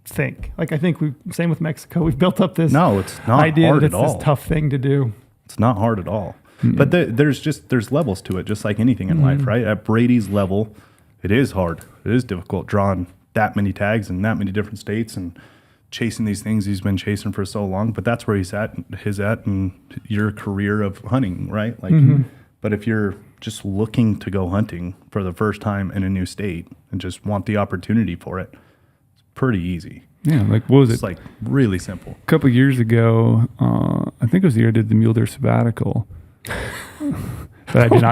think. Like I think same with Mexico. We've built up this it's not idea hard that it's at all. this tough thing to do. It's not hard at all. But there's levels to it, just like anything in life, right? At Brady's level, it is hard. It is difficult drawing that many tags in that many different states and chasing these things he's been chasing for so long. But that's where he's at in your career of hunting, right? Like, but if you're just looking to go hunting for the first time in a new state and just want the opportunity for it, it's pretty easy. Yeah, like what was It's it? like really simple. A couple of years ago, I think it was the year I did the mule deer sabbatical. That I did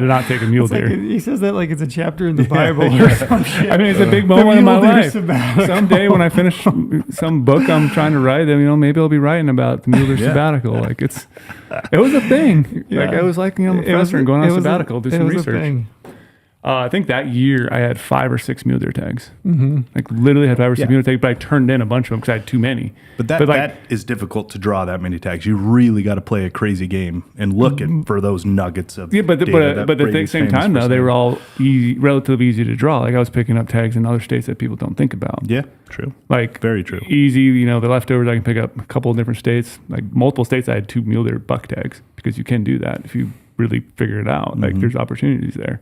not take a mule It's like deer. he says that like it's a chapter in the Bible or some shit. I mean, it's a big moment in my mule deer life. sabbatical. Someday when I finish some book I'm trying to write, then maybe I'll be writing about the mule deer sabbatical. Like it was a thing. Yeah. Like I was like I'm a professor and going on sabbatical, do some research. I think that year I had 5 or 6 mule deer tags. Like literally had 5 or 6 mule deer tags, but I turned in a bunch of them because I had too many. But that is difficult to draw that many tags. You really got to play a crazy game and look for those nuggets of but at the same time though, they were all relatively easy to draw. Like I was picking up tags in other states that people don't think about. Yeah, true. Like very true. Easy, the leftovers I can pick up a couple of different states. Like multiple states I had 2 mule deer buck tags because you can do that if you really figure it out. Like there's opportunities there.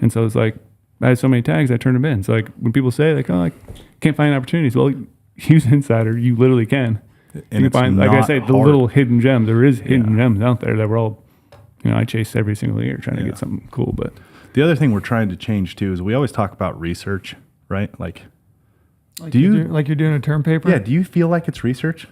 And so it's like, I had so many tags, I turned them in. So like when people say like, oh, I can't find opportunities. Well, use Insider. You literally can. And you can find, like I say, the hard. little hidden gems. There is hidden gems out there that we're all, I chase every single year trying to get something cool. But the other thing we're trying to change too is we always talk about research, right? Like you're doing a term paper? Yeah. Do you feel like it's research?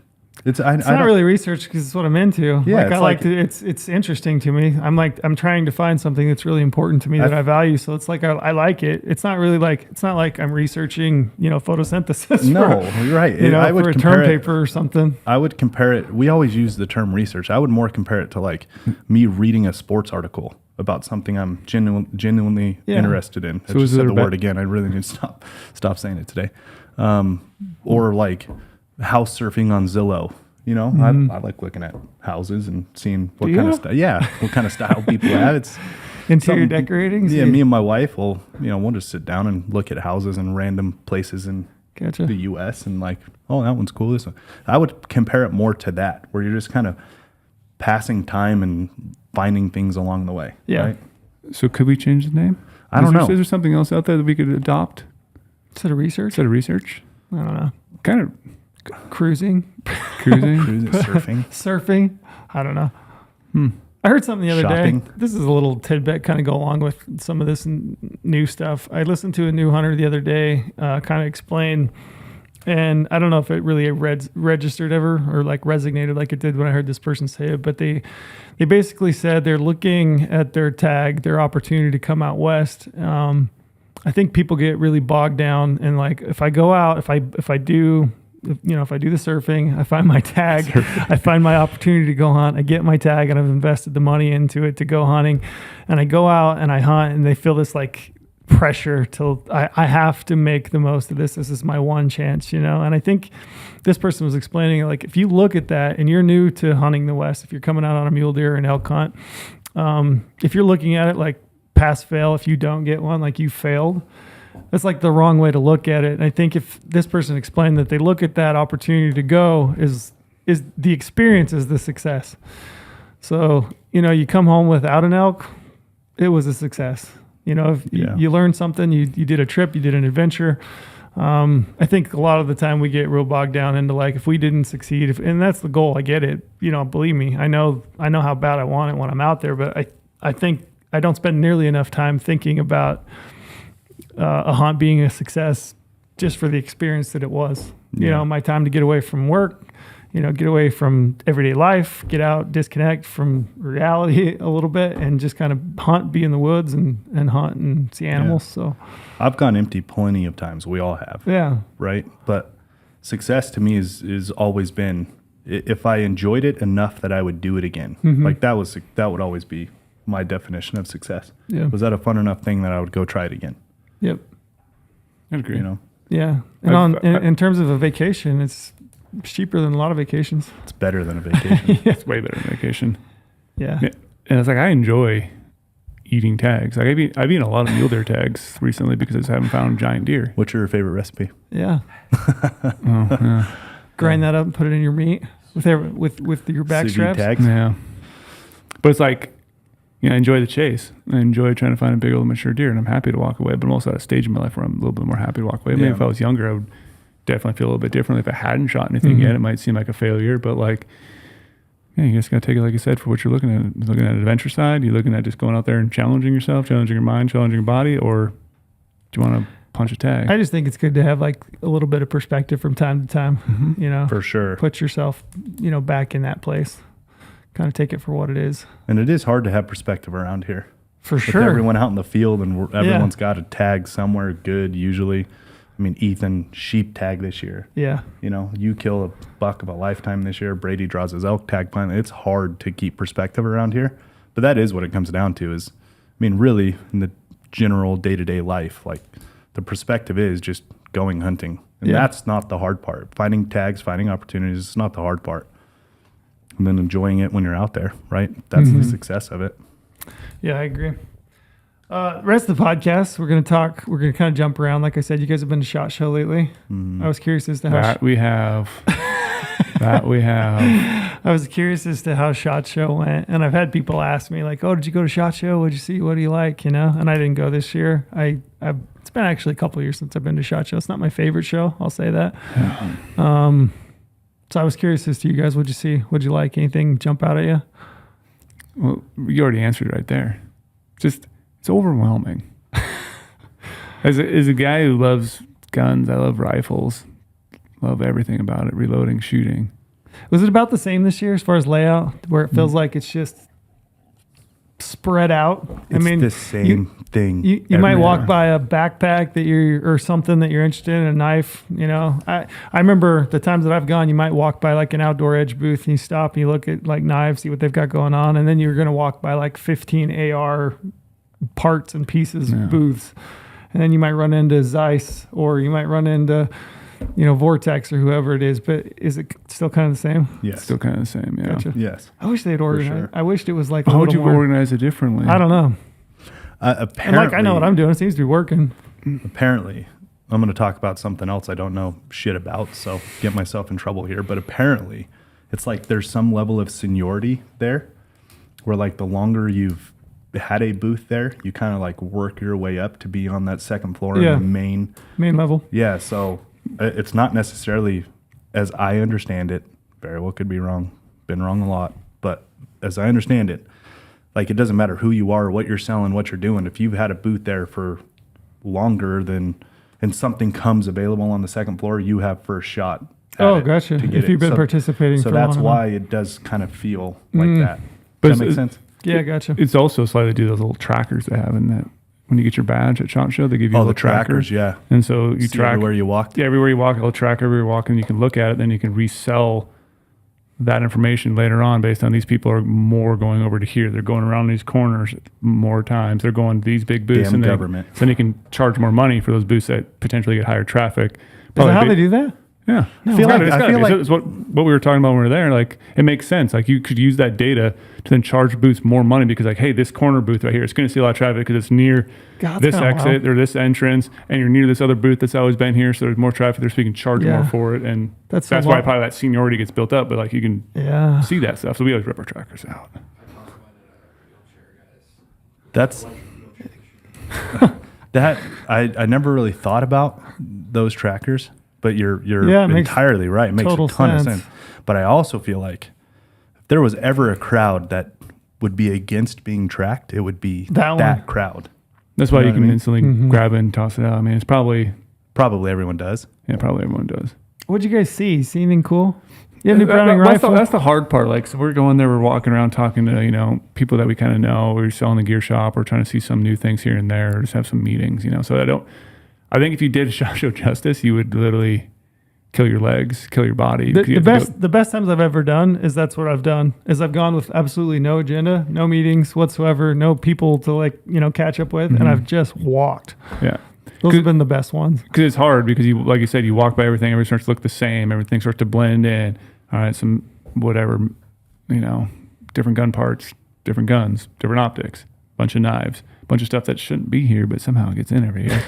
It's not really research because it's what I'm into. Yeah, it's interesting to me. I'm trying to find something that's really important to me that I value. So it's like I like it. It's not like I'm researching, photosynthesis. No, you're right. I would for a term paper or something. I would compare it. We always use the term research. I would more compare it to like me reading a sports article about something I'm genuinely interested in. I So just is said it the about- word again. I really need to stop saying it today. Or like house surfing on Zillow. You know, I like looking at houses and seeing what Do kind of you? style. Yeah, what kind of style people have. It's Interior something- decorating. Yeah, me and my wife will, we'll just sit down and look at houses in random places in Gotcha. the U.S. and like, oh, that one's cool. This one. I would compare it more to that, where you're just kind of passing time and finding things along the way. Yeah. Right? So could we change the name? I don't know. Is there something else out there that we could adopt Instead of research. instead of research? I don't know. Kind of Cruising, cruising. Surfing. surfing. I don't know. I heard something the other Shopping. day. This is a little tidbit, kind of go along with some of this new stuff. I listened to a new hunter the other day, kind of explain, and I don't know if it really registered ever or like resonated like it did when I heard this person say it, but they basically said they're looking at their tag, their opportunity to come out west. I think people get really bogged down and like, if I go out, if I do the surfing, I find my tag, I find my opportunity to go hunt, I get my tag and I've invested the money into it to go hunting, and I go out and I hunt and they feel this like pressure till I have to make the most of this. This is my one chance, And I think this person was explaining, like, if you look at that and you're new to hunting the West, if you're coming out on a mule deer or an elk hunt, if you're looking at it like pass fail, if you don't get one, like you failed, that's like the wrong way to look at it. And I think if this person explained that they look at that opportunity to go is the experience is the success. So, you come home without an elk, it was a success. If you learned something, you did a trip, you did an adventure. I think a lot of the time we get real bogged down into like, if we didn't succeed, and that's the goal, I get it. Believe me, I know how bad I want it when I'm out there, but I think I don't spend nearly enough time thinking about a hunt being a success just for the experience that it was. My time to get away from work, get away from everyday life, get out, disconnect from reality a little bit, and just kind of hunt, be in the woods and hunt and see animals. So I've gone empty plenty of times. We all have. yeah, Right. But success to me is always been, if I enjoyed it enough that I would do it again. Like that would always be my definition of success. Yeah. Was that a fun enough thing that I would go try it again? yep, I agree. yeah. And in terms of a vacation, it's cheaper than a lot of vacations. It's better than a vacation. It's way better than vacation. Yeah. And it's like, I enjoy eating tags. Like I've eaten a lot of mule deer tags recently because I just haven't found giant deer. What's your favorite recipe? Yeah. Grind that up and put it in your meat with your back Sous vide straps. tags? Yeah. But it's like, I enjoy the chase. I enjoy trying to find a big old mature deer, and I'm happy to walk away. But I'm also at a stage in my life where I'm a little bit more happy to walk away. Maybe if I was younger, I would definitely feel a little bit differently. If I hadn't shot anything yet, it might seem like a failure. But like, you just got to take it, like you said, for what you're looking at. You're looking at an adventure side. You're looking at just going out there and challenging yourself, challenging your mind, challenging your body, or do you want to punch a tag? I just think it's good to have like a little bit of perspective from time to time, For sure. put yourself, back in that place, kind of take it for what it is. And it is hard to have perspective around here. For With sure. everyone out in the field and everyone's got a tag somewhere good usually. I mean, Ethan sheep tag this year. Yeah. You kill a buck of a lifetime this year. Brady draws his elk tag finally. It's hard to keep perspective around here. But that is what it comes down to is, really in the general day-to-day life, like the perspective is just going hunting. And that's not the hard part. Finding tags, finding opportunities is not the hard part. And then enjoying it when you're out there, right? That's the success of it. Yeah, I agree. Rest of the podcast, we're going to kind of jump around. Like I said, you guys have been to SHOT Show lately. I was curious as to how That we have. I was curious as to how SHOT Show went, and I've had people ask me like, "Oh, did you go to SHOT Show? What'd you see? What do you like?" And I didn't go this year. It's been actually a couple of years since I've been to SHOT Show. It's not my favorite show, I'll say that. So I was curious as to you guys. What'd you see? What'd you like? Anything jump out at you? Well, you already answered right there. It's overwhelming. As a guy who loves guns, I love rifles, love everything about it, reloading, shooting. Was it about the same this year as far as layout, where it feels like it's just spread out. It's the same thing. You might walk everywhere. by a backpack or something that you're interested in, a knife. I remember the times that I've gone. You might walk by like an outdoor edge booth and you stop and you look at like knives, see what they've got going on, and then you're gonna walk by like 15 AR parts and pieces booths, and then you might run into Zeiss or you might run into Vortex or whoever it is. But is it still kind of the same? Yes. Still kind of the same. Yeah. Gotcha. Yes. I wish they'd organize. sure. I wished it was like. How would you more, organize it differently? I don't know. Apparently, And like I know what I'm doing. It seems to be working. Apparently, I'm going to talk about something else I don't know shit about, so get myself in trouble here. But apparently, it's like there's some level of seniority there, where like the longer you've had a booth there, you kind of like work your way up to be on that second floor in the main level. Yeah, so it's not necessarily, as I understand it, very well could be wrong, been wrong a lot, but as I understand it, like it doesn't matter who you are, what you're selling, what you're doing. If you've had a booth there for longer than, and something comes available on the second floor, you have first shot. Oh, gotcha. to get If you've been participating so for that's long why it does kind of feel like that. But Does that make sense? Yeah, gotcha. It's also slightly do those little trackers they have in that. When you get your badge at SHOT Show, they give you a Oh, little the trackers, yeah. And so you See track everywhere you walk. Yeah, everywhere you walk, it'll track everywhere you walk, and you can look at it. Then you can resell that information later on based on these people are more going over to here. They're going around these corners more times. They're going to these big booths. Damn And government. So then you can charge more money for those booths that potentially get higher traffic. Is that how they do that? Yeah. I feel like it's what we were talking about when we were there. Like, it makes sense. Like, you could use that data to then charge booths more money because, like, hey, this corner booth right here, it's going to see a lot of traffic because it's near this exit or this entrance, and you're near this other booth that's always been here, so there's more traffic there, so you can charge more for it. And that's why probably that seniority gets built up, but, like, you can see that stuff. So we always rip our trackers out. That's that I never really thought about those trackers, but you're entirely right. It makes a ton of sense. But I also feel like if there was ever a crowd that would be against being tracked, it would be that crowd. That's why you can instantly grab it and toss it out. I mean, it's probably everyone does. Yeah, probably everyone does. What'd you guys see? See anything cool? You have any Browning rifle? That's the hard part. Like, so we're going there, we're walking around talking to, people that we kind of know. We're selling the gear shop. We're trying to see some new things here and there, or just have some meetings, So I think if you did SHOT Show justice, you would literally kill your legs, kill your body. The best times I've ever done is that's what I've done is I've gone with absolutely no agenda, no meetings whatsoever, no people to catch up with, and I've just walked. Yeah. Those have been the best ones. Because it's hard because like you said, you walk by everything starts to look the same. Everything starts to blend in. All right, some whatever, different gun parts, different guns, different optics, bunch of knives, bunch of stuff that shouldn't be here, but somehow it gets in every year.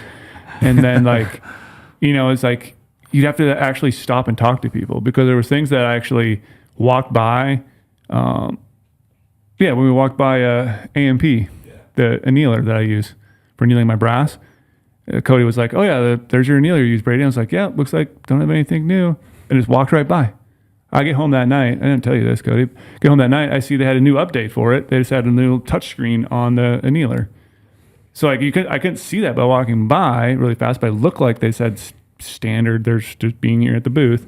And then it's like you'd have to actually stop and talk to people because there was things that I actually walked by. When we walked by AMP, the annealer that I use for annealing my brass. Cody was like, "Oh yeah, there's your annealer you use, Brady." I was like, "Yeah, looks like don't have anything new," and just walked right by. I get home that night. I didn't tell you this, Cody. Get home that night. I see they had a new update for it. They just had a new touchscreen on the annealer. So I couldn't see that by walking by really fast, but it looked like they said standard. There's just being here at the booth,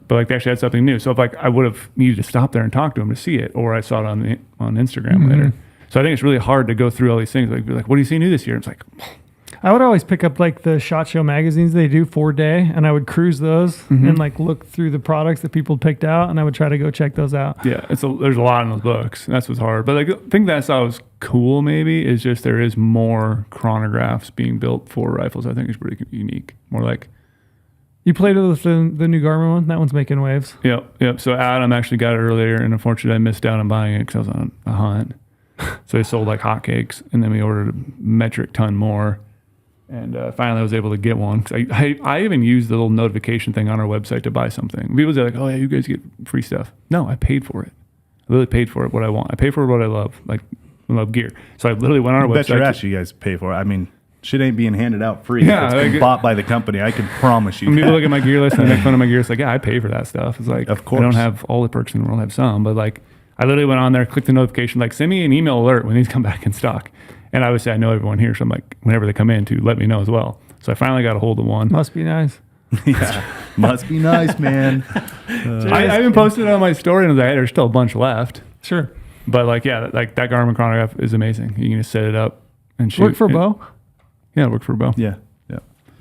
but they actually had something new. So if I would have needed to stop there and talk to them to see it, or I saw it on Instagram later. So I think it's really hard to go through all these things. Be like, what do you see new this year? It's like. I would always pick up the SHOT Show magazines they do 4-day, and I would cruise those and look through the products that people picked out, and I would try to go check those out. Yeah, there's a lot in those books. That's what's hard. But the thing that I saw was cool maybe is just there is more chronographs being built for rifles. I think is pretty unique. More like you played with the new Garmin one. That one's making waves. Yep. So Adam actually got it earlier, and unfortunately I missed out on buying it because I was on a hunt. So they sold like hotcakes, and then we ordered a metric ton more. And finally, I was able to get one. 'Cause I even used the little notification thing on our website to buy something. People say like, "Oh yeah, you guys get free stuff." No, I paid for it. I literally paid for it. What I want, I pay for what I love. Like I love gear, so I literally went on our website. Bet your ass you guys pay for it. I mean, shit ain't being handed out free. Yeah, it's been bought by the company. I can promise you. People look at my gear list and they make fun of my gear. It's like, yeah, I pay for that stuff. It's like, of course, I don't have all the perks in the world. I have some, but like, I literally went on there, clicked the notification, like send me an email alert when these come back in stock. And obviously, I know everyone here, so I'm like, whenever they come in, to let me know as well. So I finally got a hold of one. Must be nice. Yeah, must be nice, man. I even posted it on my story, and I was like, hey, there's still a bunch left. Sure. But like, yeah, like that Garmin chronograph is amazing. You can just set it up and shoot. Work for a bow? Yeah, it worked for a bow. Yeah.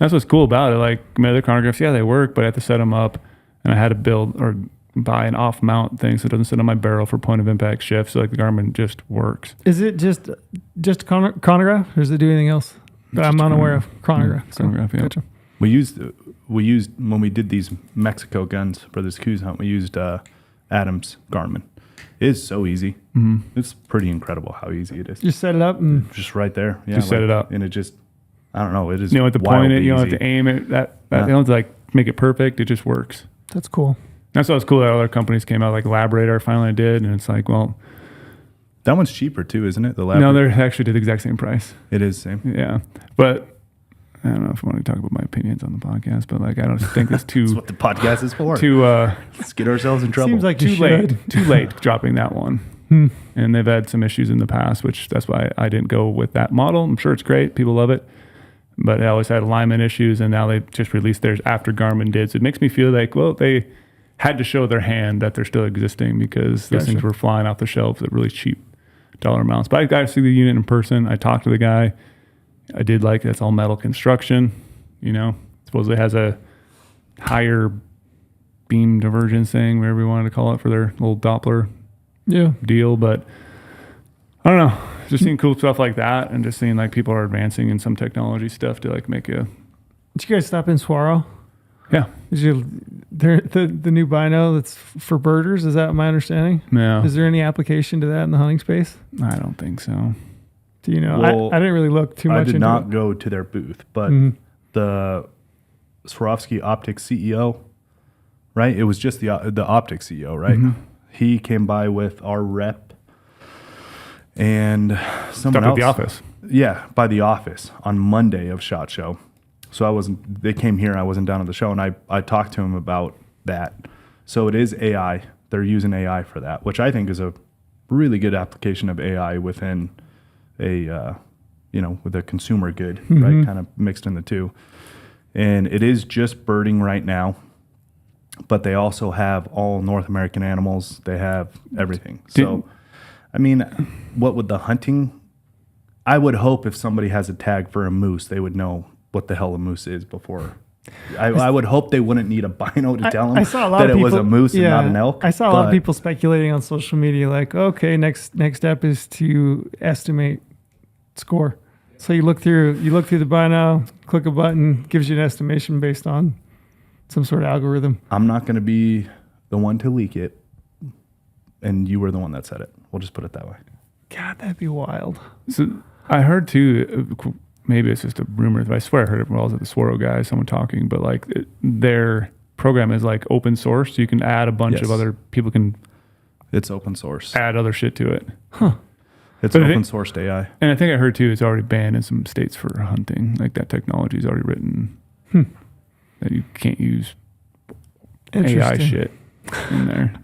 That's what's cool about it. Like my other chronographs, yeah, they work, but I have to set them up, and I had to build or buy an off mount thing so it doesn't sit on my barrel for point of impact shift. So like the Garmin just works. Is it just chronograph, or does it do anything else? But I'm unaware of chronograph. Chronograph, yeah. Gotcha. We used when we did these Mexico guns for this Coues hunt. We used Adam's Garmin. It is so easy. Mm-hmm. It's pretty incredible how easy it is. Just set it up and Just right there. Yeah, Just set it up. and it just I don't know. It is. You don't have to point it. wildly You don't have easy. to aim it. That Yeah. you don't have to like make it perfect. It just works. that's cool. That's what's cool that other companies came out, like Labrador finally did, and it's like, well, That one's cheaper too, isn't it? The lab. no, they're actually did the exact same price. It is same. Yeah, but I don't know if I want to talk about my opinions on the podcast, but like I don't think it's That's too what the podcast is for. Let's get ourselves in trouble. Seems like you too late. should. Too late dropping that one. And they've had some issues in the past, which that's why I didn't go with that model. I'm sure it's great. People love it. But they always had alignment issues, and now they've just released theirs after Garmin did. So it makes me feel like, well, they had to show their hand that they're still existing because those Gotcha. things were flying off the shelves at really cheap dollar amounts. But I got to see the unit in person. I talked to the guy. I did like it's all metal construction. You know, supposedly has a higher beam divergence thing, whatever you wanted to call it, for their little Doppler Yeah. deal. But I don't know. Just seeing cool stuff like that, and just seeing like people are advancing in some technology stuff to like make a Did you guys stop in Saguaro? yeah. Did you the new bino that's for birders? Is that my understanding? No, Is there any application to that in the hunting space? I don't think so. Do you know? Well, I didn't really look too much I did into not it. go to their booth, but Mhm. the Swarovski Optics CEO, right? It was just the Optics CEO, right? Mhm. He came by with our rep and someone Stuck else. at the office. Yeah, by the office on Monday of SHOT Show. So I wasn't. They came here. I wasn't down at the show, and I talked to him about that. So it is AI. They're using AI for that, which I think is a really good application of AI within a with a consumer good, right? Kind of mixed in the two. And it is just birding right now, but they also have all North American animals. They have everything. So, I mean, what would the hunting? I would hope if somebody has a tag for a moose, they would know what the hell a moose is before. I would hope they wouldn't need a bino to tell them I saw a lot that of it was people, a moose and not an elk. I saw a lot of but people speculating on social media, like, okay, next step is to estimate score. So you look through the bino, click a button, gives you an estimation based on some sort of algorithm. I'm not going to be the one to leak it, and you were the one that said it. We'll just put it that way. God, that'd be wild. So I heard too. Maybe it's just a rumor, but I swear I heard it while I was at the Swaro guy, someone talking. But like their program is like open source, so you can add a bunch Yes. of other people can It's open source. add other shit to it. It's But I open think- sourced AI. And I think I heard too, it's already banned in some states for hunting. Like that technology is already written that you can't use AI Interesting. shit in there.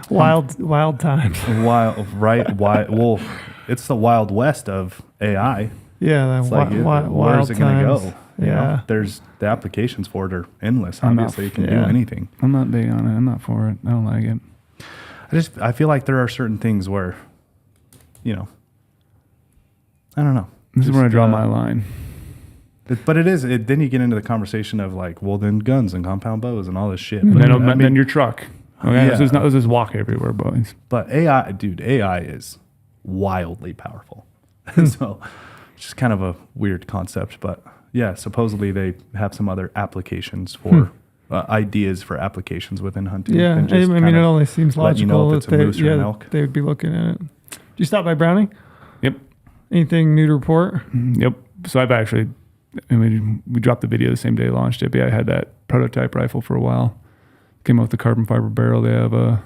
Wild times. Wild, right? Well, it's the Wild West of AI. Yeah, that It's like, wild where's it going to times. go? You Yeah. know, there's the applications for it are endless. I'm not- Obviously, you can do yeah. anything. I'm not big on it. I'm not for it. I don't like it. I feel like there are certain things where, I don't know. This is where I Just, draw my line. But it is. Then you get into the conversation of like, well, then guns and compound bows and all this shit. And But, then your truck. Okay, Yeah. this is walk everywhere, boys. but AI is wildly powerful. So it's just kind of a weird concept. But yeah, supposedly they have some other applications for ideas for applications within hunting. Yeah, than just I mean, kind it of only seems letting you know logical if that it's a moose or an elk. they would be looking at it. Did you stop by Browning? Yep. Anything new to report? Yep. So I've actually, we dropped the video the same day I launched it. But yeah, I had that prototype rifle for a while. Came out with the carbon fiber barrel. They have a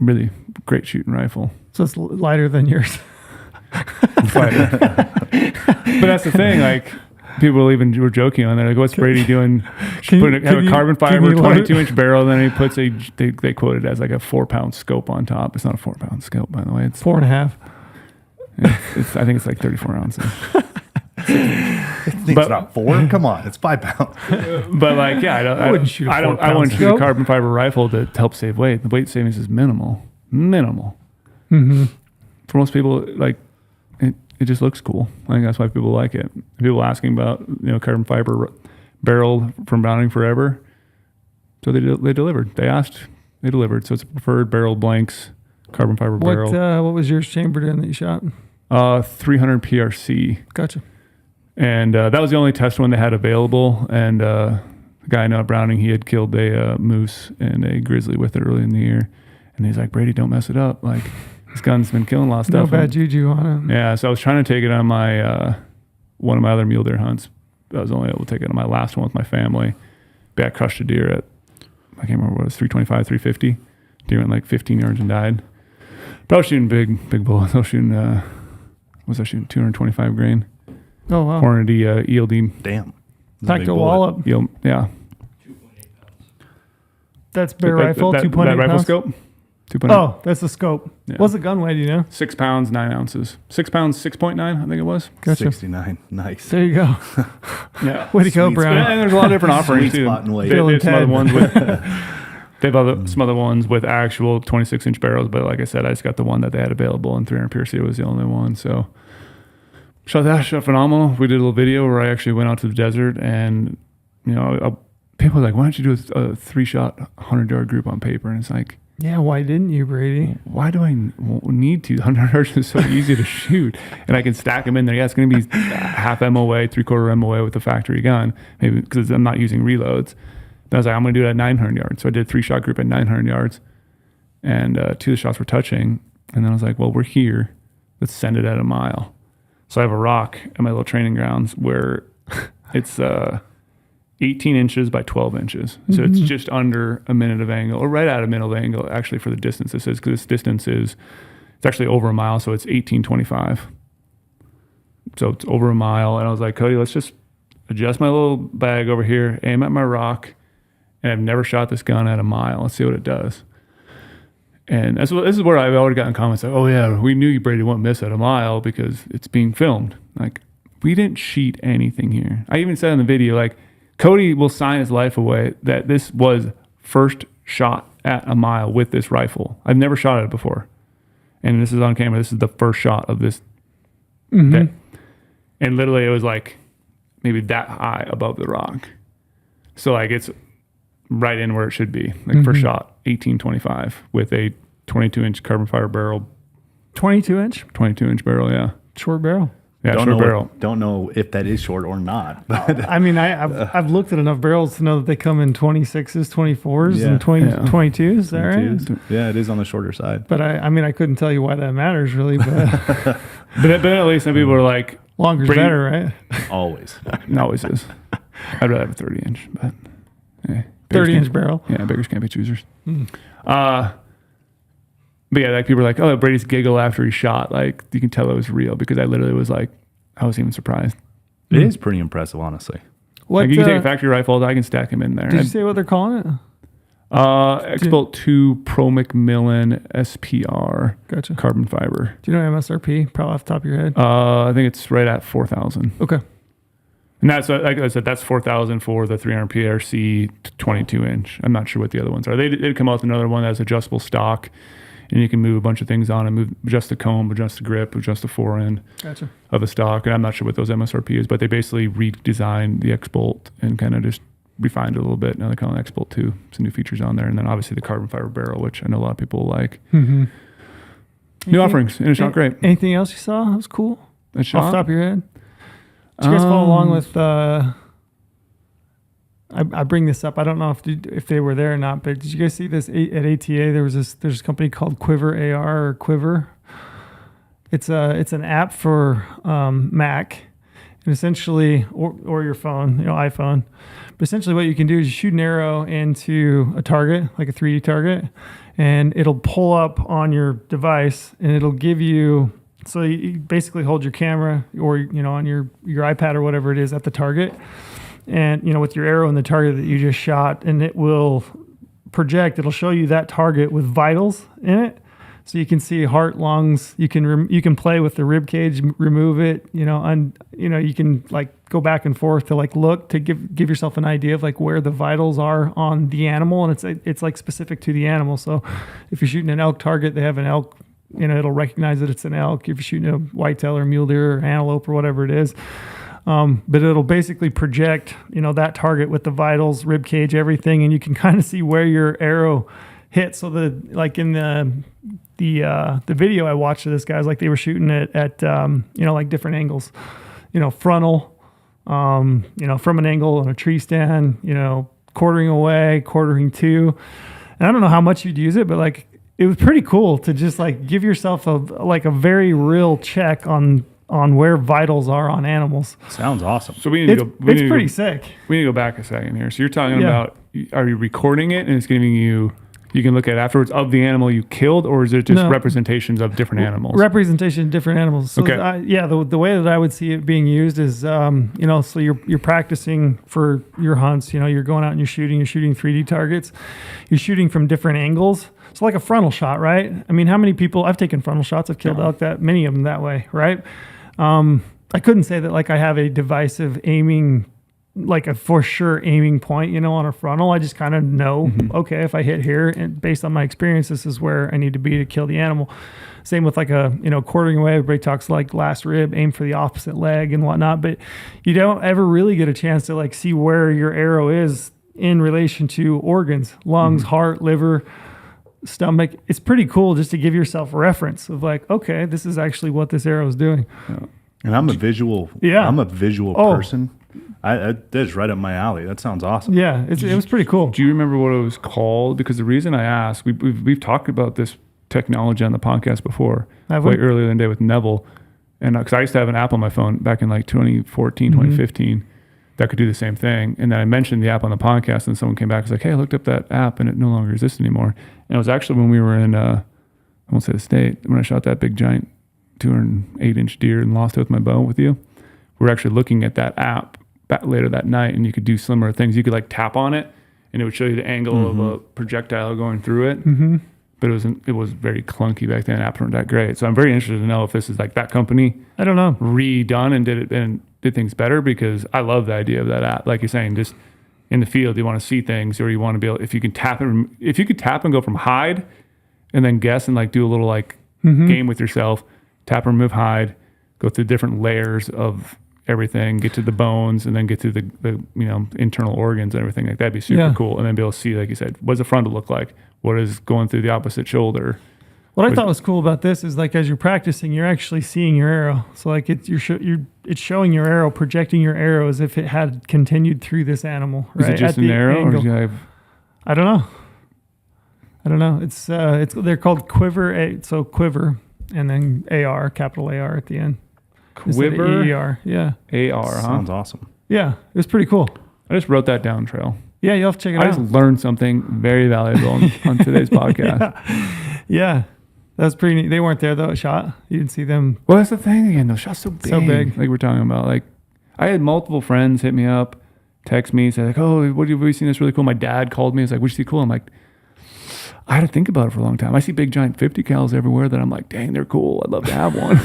really great shooting rifle. So it's lighter than yours. But that's the thing. Like people even were joking on there. Like, what's Brady doing? Can Have a you- carbon can fiber you load it? 22-inch barrel. Then he puts they quote it as like a 4-pound scope on top. It's not a 4-pound scope, by the way. It's 4.5. I think it's like 34 ounces. It's But- not 4. Come on, it's 5 pounds. But like, yeah, I wouldn't shoot a I 4-pound wouldn't shoot a scope. carbon fiber rifle to help save weight. The weight savings is minimal. Mm-hmm. For most people, like it just looks cool. I think that's why people like it. People asking about carbon fiber barrel from Browning Forever. So they delivered. They asked, they delivered. So it's a preferred barrel blanks carbon fiber barrel. What was yours chambered in that you shot? 300 PRC. Gotcha. And that was the only test one they had available. And the guy I know at Browning, he had killed a moose and a grizzly with it early in the year. And he's like, Brady, don't mess it up. Like, this gun's been killing a lot of No stuff. bad juju on it. Yeah, so I was trying to take it on my one of my other mule deer hunts. I was only able to take it on my last one with my family. But I crushed a deer at, I can't remember what it was, 325, 350. Deer went like 15 yards and died. But I was shooting big bullets. I was shooting, 225 grain. Oh, wow. Hornady ELD. Damn. Packed a wallop. Yeah. 2.8 pounds. That's bear rifle, 2.8 that rifle pounds? scope? 2.8. Oh, that's the scope. Yeah. What's the gun weigh, do you know? 6 pounds, 9 ounces. 6 pounds, 6.9, I think it was. Gotcha. 69. Nice. There you go. Yeah. Way to go, Sweet Brown. And there's a lot of different offerings Sweet too. spot and weight. They Bill have and some other Ted. ones with they have some other ones with actual 26-inch barrels, but like I said, I just got the one that they had available, and 300 PRC was the only one. So shot phenomenal. We did a little video where I actually went out to the desert, and people were like, "Why don't you do a 3-shot 100-yard group on paper?" And it's like, Yeah, why didn't you, Brady? why do I need to? 100 yards is so easy to shoot, and I can stack them in there. Yeah, it's going to be half MOA, 3/4 MOA with the factory gun, maybe because I'm not using reloads. But I was like, I'm going to do it at 900 yards. So I did a 3-shot group at 900 yards, and 2 of the shots were touching. And then I was like, well, we're here. Let's send it at a mile. So I have a rock at my little training grounds where it's 18 inches by 12 inches. So it's just under a minute of angle, or right at a minute of angle, actually, for the distance this is, because this distance it's actually over a mile, so it's 1825. So it's over a mile. And I was like, Cody, let's just adjust my little bag over here, aim at my rock, and I've never shot this gun at a mile. Let's see what it does. And this is where I've already gotten comments like, oh yeah, we knew Brady won't miss at a mile because it's being filmed. Like, we didn't cheat anything here. I even said in the video, like, Cody will sign his life away that this was first shot at a mile with this rifle. I've never shot it before. And this is on camera. This is the first shot of this thing. And literally it was like maybe that high above the rock. So like it's right in where it should be. Like first shot, 1825 with a 22-inch carbon fiber barrel. 22-inch? 22-inch barrel, yeah. Short barrel. Yeah, Don't short know barrel. Don't know if that is short or not. But I mean, I've looked at enough barrels to know that they come in 26s, 24s, Yeah. and 22s. Is that right? 22s. Yeah, it is on the shorter side. But I mean, I couldn't tell you why that matters really, but But at least some people are like, longer's Brady- better, right? Always. it always is. I'd rather have a 30-inch, but yeah. 30-inch barrel. Yeah, beggars can't be choosers. But yeah, like people are like, oh, Brady's giggle after he shot. Like, you can tell it was real because I literally was like, I was even surprised. It is pretty impressive, honestly. What, Like, you can take a factory rifle, I can stack him in there. did you say what they're calling it? X-Bolt 2 Pro McMillan SPR Gotcha. carbon fiber. Do you know MSRP? Probably off the top of your head. I think it's right at 4,000. Okay. And that's, like I said, that's 4,000 for the 300 PRC 22-inch. I'm not sure what the other ones are. They'd come out with another one that has adjustable stock, and you can move a bunch of things on it, adjust the comb, adjust the grip, adjust the forend Gotcha. of a stock. And I'm not sure what those MSRP is, but they basically redesigned the X-Bolt and kind of just refined it a little bit. Now they're calling it X-Bolt 2. Some new features on there. And then obviously the carbon fiber barrel, which I know a lot of people like. Mm-hmm. New offerings, and it shot great. Anything else you saw? That was cool. It Off shot. the top of your head? Did you guys follow along with I bring this up. I don't know if they were there or not, but did you guys see this at ATA? There's a company called Quiver AR or Quiver. It's an app for Mac, and essentially or your phone, iPhone. But essentially, what you can do is you shoot an arrow into a target, like a 3D target, and it'll pull up on your device, and it'll give you. So you basically hold your camera or on your iPad or whatever it is at the target, and with your arrow in the target that you just shot, and it will project. It'll show you that target with vitals in it, so you can see heart, lungs. You can play with the rib cage, remove it. You can like go back and forth to like look to give yourself an idea of like where the vitals are on the animal, and it's like specific to the animal. So if you're shooting an elk target, they have an elk it'll recognize that it's an elk if you're shooting a whitetail or mule deer or antelope or whatever it is. But it'll basically project, that target with the vitals, rib cage, everything, and you can kind of see where your arrow hits. So like in the video I watched of this guy's, like they were shooting it at like different angles, frontal, from an angle on a tree stand, quartering away, quartering to. And I don't know how much you'd use it, but like it was pretty cool to just like give yourself a very real check on where vitals are on animals. Sounds awesome. So we need to go. It's pretty sick. We need to go back a second here. So you're talking about, are you recording it and it's giving you can look at it afterwards of the animal you killed, or is it just representations of different animals? Representation of different animals. So okay. The way that I would see it being used is, so you're practicing for your hunts. You're going out and you're shooting 3D targets. You're shooting from different angles. So like a frontal shot, right? I mean, how many people, I've taken frontal shots, I've killed elk, many of them that way, right? I couldn't say that like I have a divisive aiming, like a for sure aiming point, on a frontal. I just kind of know, okay, if I hit here and based on my experience, this is where I need to be to kill the animal. Same with like a, quartering away. Everybody talks like last rib, aim for the opposite leg and whatnot, but you don't ever really get a chance to like see where your arrow is in relation to organs, lungs, heart, liver, stomach. It's pretty cool just to give yourself a reference of like, okay, this is actually what this arrow is doing. And I'm a visual person. That's right up my alley. That sounds awesome. Yeah, it was pretty cool. Do you remember what it was called? Because the reason I asked, we've talked about this technology on the podcast before, way earlier in the day with Neville, and because I used to have an app on my phone back in like 2014, 2015, that could do the same thing. And then I mentioned the app on the podcast, and someone came back and was like, "Hey, I looked up that app, and it no longer exists anymore." And it was actually when we were in, I won't say the state, when I shot that big giant 208-inch deer and lost it with my bow with you. We were actually looking at that app back later that night, and you could do similar things. You could like tap on it, and it would show you the angle of a projectile going through it. But it was very clunky back then. Apps weren't that great. So I'm very interested to know if this is like that company. I don't know. Redone and did things better, because I love the idea of that app. Like you're saying, just in the field, you want to see things, or you want to be able, if you could tap and go from hide and then guess and like do a little like game with yourself, tap and remove hide, go through different layers of everything, get to the bones, and then get to the internal organs and everything. Like that'd be super cool. And then be able to see, like you said, what does the frontal look like? What is going through the opposite shoulder? What I thought was cool about this is like as you're practicing, you're actually seeing your arrow. So like it's showing your arrow, projecting your arrow as if it had continued through this animal. Right? Is it just an arrow, or do you have? I don't know. It's they're called quiver. So quiver, and then AR, capital AR at the end. Quiver. AR, yeah. AR, huh? Sounds awesome. Yeah, it was pretty cool. I just wrote that down, Trail. Yeah, you'll have to check it out. I just learned something very valuable on today's podcast. Yeah. That was pretty neat. They weren't there though, shot. You didn't see them. Well, that's the thing again. Those shots so big. Like we're talking about. Like I had multiple friends hit me up, text me, say like, "Oh, what have you seen? This really cool." My dad called me. He's like, "What'd you see cool?" I'm like, I had to think about it for a long time. I see big giant 50 cals everywhere that I'm like, dang, they're cool. I'd love to have one.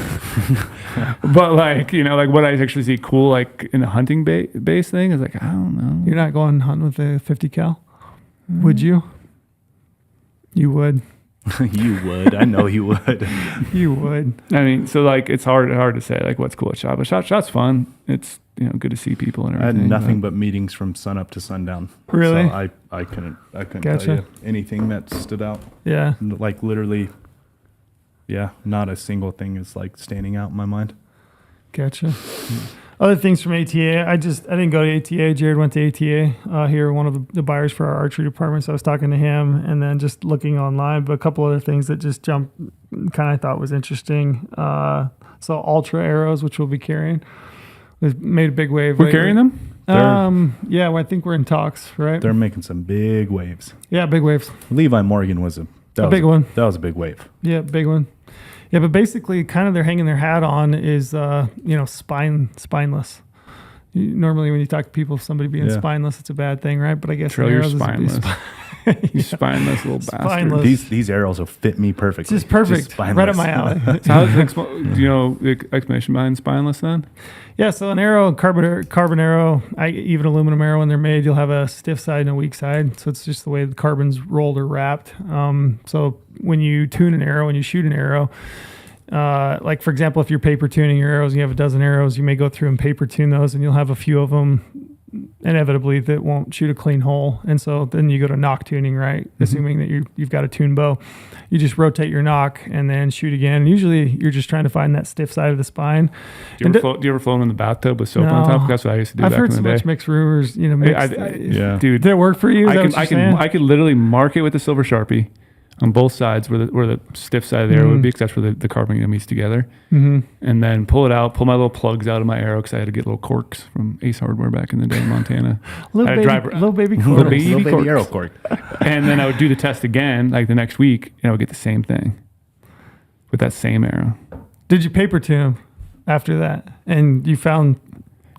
But like, like what I actually see cool, like in a hunting base thing is like, I don't know. You're not going hunting with a 50 cal? Would you? You would. You would. I know you would. You would. I mean, so like, it's hard to say like what's cool at shot, but shot's fun. It's, good to see people and everything. I had nothing but meetings from sun up to sundown. Really? So I couldn't Gotcha. tell you anything that stood out. Yeah. Like literally, not a single thing is like standing out in my mind. Gotcha. Other things from ATA. I didn't go to ATA. Jared went to ATA here, one of the buyers for our archery department. So I was talking to him and then just looking online, but a couple other things that just jumped, kind of thought was interesting. So Ultra arrows, which we'll be carrying. We've made a big wave. We're carrying them? Yeah, well, I think we're in talks, right? They're making some big waves. Yeah, big waves. Levi Morgan was a big one. That was a big wave. Yeah, big one. Yeah, but basically, kind of they're hanging their hat on is, spineless. Normally, when you talk to people, somebody being spineless, it's a bad thing, right? But I guess Trail, you're spineless. You spineless little bastard. Spineless. These arrows will fit me perfectly. Just perfect. spineless. Right up my alley. So how's do you know the explanation behind spineless then? Yeah, so an arrow, carbon arrow, even aluminum arrow when they're made, you'll have a stiff side and a weak side. So it's just the way the carbon's rolled or wrapped. So when you tune an arrow, when you shoot an arrow, like for example, if you're paper tuning your arrows, you have a dozen arrows, you may go through and paper tune those, and you'll have a few of them inevitably that won't shoot a clean hole. And so then you go to knock tuning, right? Mm-hmm. Assuming that you've got a tuned bow. You just rotate your knock and then shoot again. And usually you're just trying to find that stiff side of the spine. Do you ever float in the bathtub with soap on top? That's what I used to do I've back heard in the so day. much mixed rumors, mixed. Yeah. Dude, did it work for you? I could literally mark it with a silver Sharpie on both sides where the stiff side of the arrow would be, because that's where the carbon meets together. Mm-hmm. And then pull it out, pull my little plugs out of my arrow, because I had to get little corks from Ace Hardware back in the day in Montana. little baby corks. Little baby arrow cork. And then I would do the test again, like the next week, and I would get the same thing with that same arrow. Did you paper tune them after that? And you found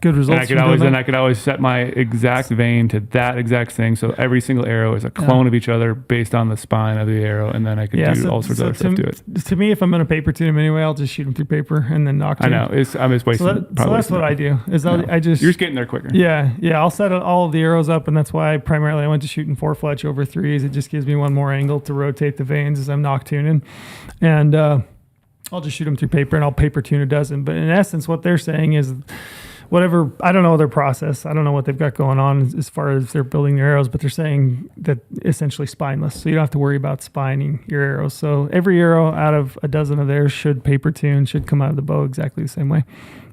good results? And I could always set my exact vein to that exact thing. So every single arrow is a clone of each other based on the spine of the arrow. And then I could do all sorts of other stuff to it. To me, if I'm going to paper tune them anyway, I'll just shoot them through paper and then knock. I know. I'm just wasting. So that's what I do. You're just getting there quicker. Yeah. I'll set all of the arrows up, and that's why primarily I went to shooting 4-fletch over 3s. It just gives me one more angle to rotate the vanes as I'm knock tuning. And I'll just shoot them through paper, and I'll paper tune a dozen. But in essence, what they're saying is, whatever, I don't know their process. I don't know what they've got going on as far as they're building their arrows, but they're saying that essentially spineless. So you don't have to worry about spining your arrows. So every arrow out of a dozen of theirs should paper tune, should come out of the bow exactly the same way.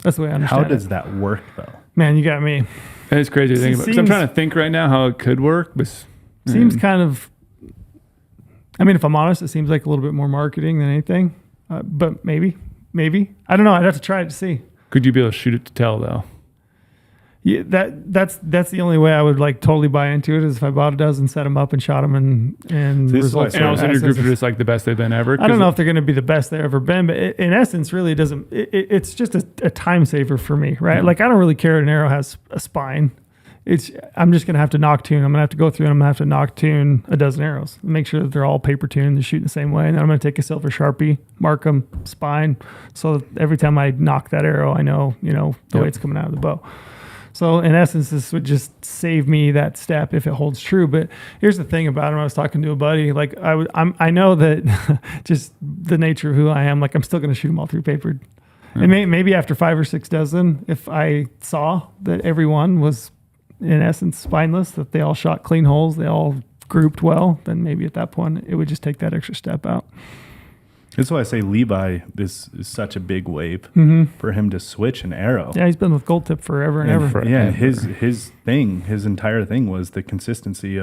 That's the way I understand it. How does that work though? Man, you got me. It's crazy to think about. 'Cause I'm trying to think right now how it could work. But seems kind of, I mean, if I'm honest, it seems like a little bit more marketing than anything. But maybe. I don't know. I'd have to try it to see. Could you be able to shoot it to tell though? Yeah, that's the only way I would like totally buy into it, is if I bought a dozen, set them up, and shot them, and results. And also your groups are just like the best they've been ever. I don't know if they're going to be the best they've ever been, but in essence, really, it doesn't. It's just a time saver for me, right? Mm-hmm. Like I don't really care if an arrow has a spine. I'm just going to have to knock tune. I'm going to have to go through and I'm going to have to knock tune a dozen arrows, make sure that they're all paper tuned, they're shooting the same way. And then I'm going to take a silver Sharpie, mark them spine, so that every time I knock that arrow, I know the way it's coming out of the bow. So in essence, this would just save me that step if it holds true. But here's the thing about it. When I was talking to a buddy, like I know that just the nature of who I am, like I'm still going to shoot them all through paper. And maybe after 5 or 6 dozen, if I saw that everyone was in essence spineless, that they all shot clean holes, they all grouped well, then maybe at that point it would just take that extra step out. That's why I say Levi is such a big wave for him to switch an arrow. Yeah, he's been with Gold Tip forever and ever. His entire thing was the consistency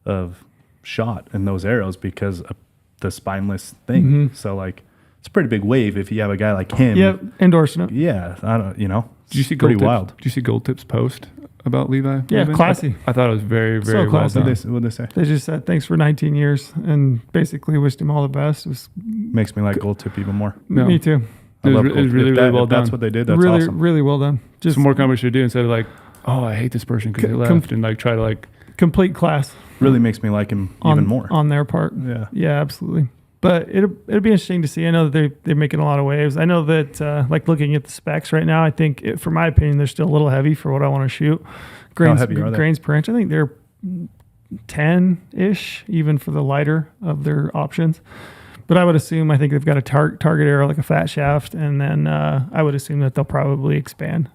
of shot in those arrows because of the spineless thing. So like it's a pretty big wave if you have a guy like him. Yeah, endorsing it. Yeah, I don't. Did you see pretty Gold Tips? wild. Did you see Gold Tips post about Levi? Yeah, classy. I thought it was very, very So well classy. done. What'd they say? They just said thanks for 19 years and basically wished him all the best. It was Makes me like Gold Tip even more. No. me too. I love It was Gold Tip. really, If really well done. That's what they did. That's really, awesome. really well done. Just Some more companies should do instead of like, oh, I hate this person because they left, and like try to like complete class Really makes me like him even more. on their part. Yeah, absolutely. But it'll be interesting to see. I know that they're making a lot of waves. I know that like looking at the specs right now, I think for my opinion, they're still a little heavy for what I want to shoot. How heavy are they? Grains per inch. I think they're 10-ish, even for the lighter of their options. But I think they've got a target arrow, like a fat shaft, and then I would assume that they'll probably expand,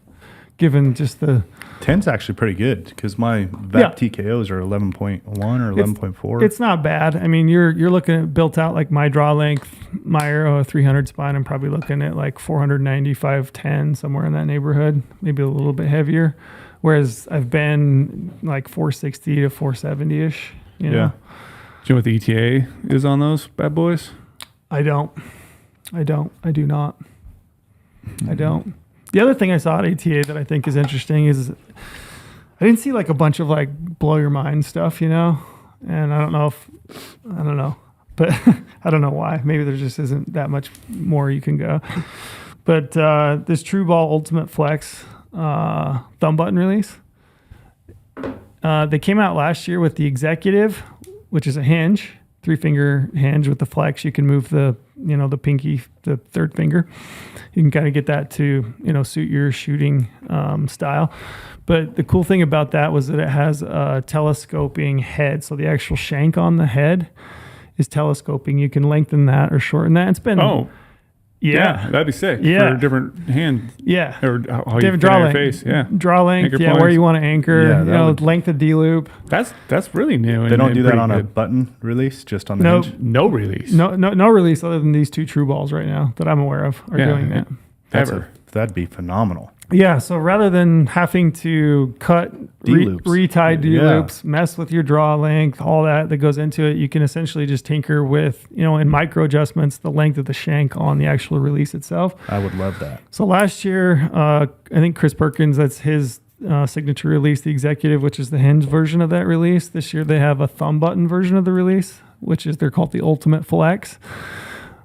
given just the 10's actually pretty good because my VAP TKOs are 11.1 or 11.4. It's not bad. I mean, you're looking at built out like my draw length, my arrow 300 spine. I'm probably looking at like 490, 510, somewhere in that neighborhood, maybe a little bit heavier. Whereas I've been like 460 to 470 ish. You know? Do you know what the ETA is on those bad boys? I do not. I don't. The other thing I saw at ATA that I think is interesting is I didn't see like a bunch of like blow your mind stuff, and I don't know, but I don't know why. Maybe there just isn't that much more you can go. But this True Ball Ultimate Flex thumb button release, they came out last year with the Executive, which is a hinge, 3-finger hinge with the flex. You can move the pinky, the third finger. You can kind of get that to, suit your shooting style. But the cool thing about that was that it has a telescoping head. So the actual shank on the head is telescoping. You can lengthen that or shorten that. It's been... Yeah, that'd be sick. Yeah. For different hand. Yeah. Or how you Different fit draw on your length. face. Yeah. Draw length. Anchor Yeah, where points. you want to anchor. Yeah, that would- length of D-loop. That's really new. They don't and do that pretty on a good. button release, just on the Nope. hinge. No release. No release other than these 2 true balls right now that I'm aware of are doing that. That'd be phenomenal. Yeah, so rather than having to cut, D-loops. retie D-loops, mess with your draw length, all that goes into it, you can essentially just tinker with, in micro adjustments, the length of the shank on the actual release itself. I would love that. So last year, I think Chris Perkins, that's his signature release, the Executive, which is the hinge version of that release. This year they have a thumb button version of the release, they're called the Ultimate Flex.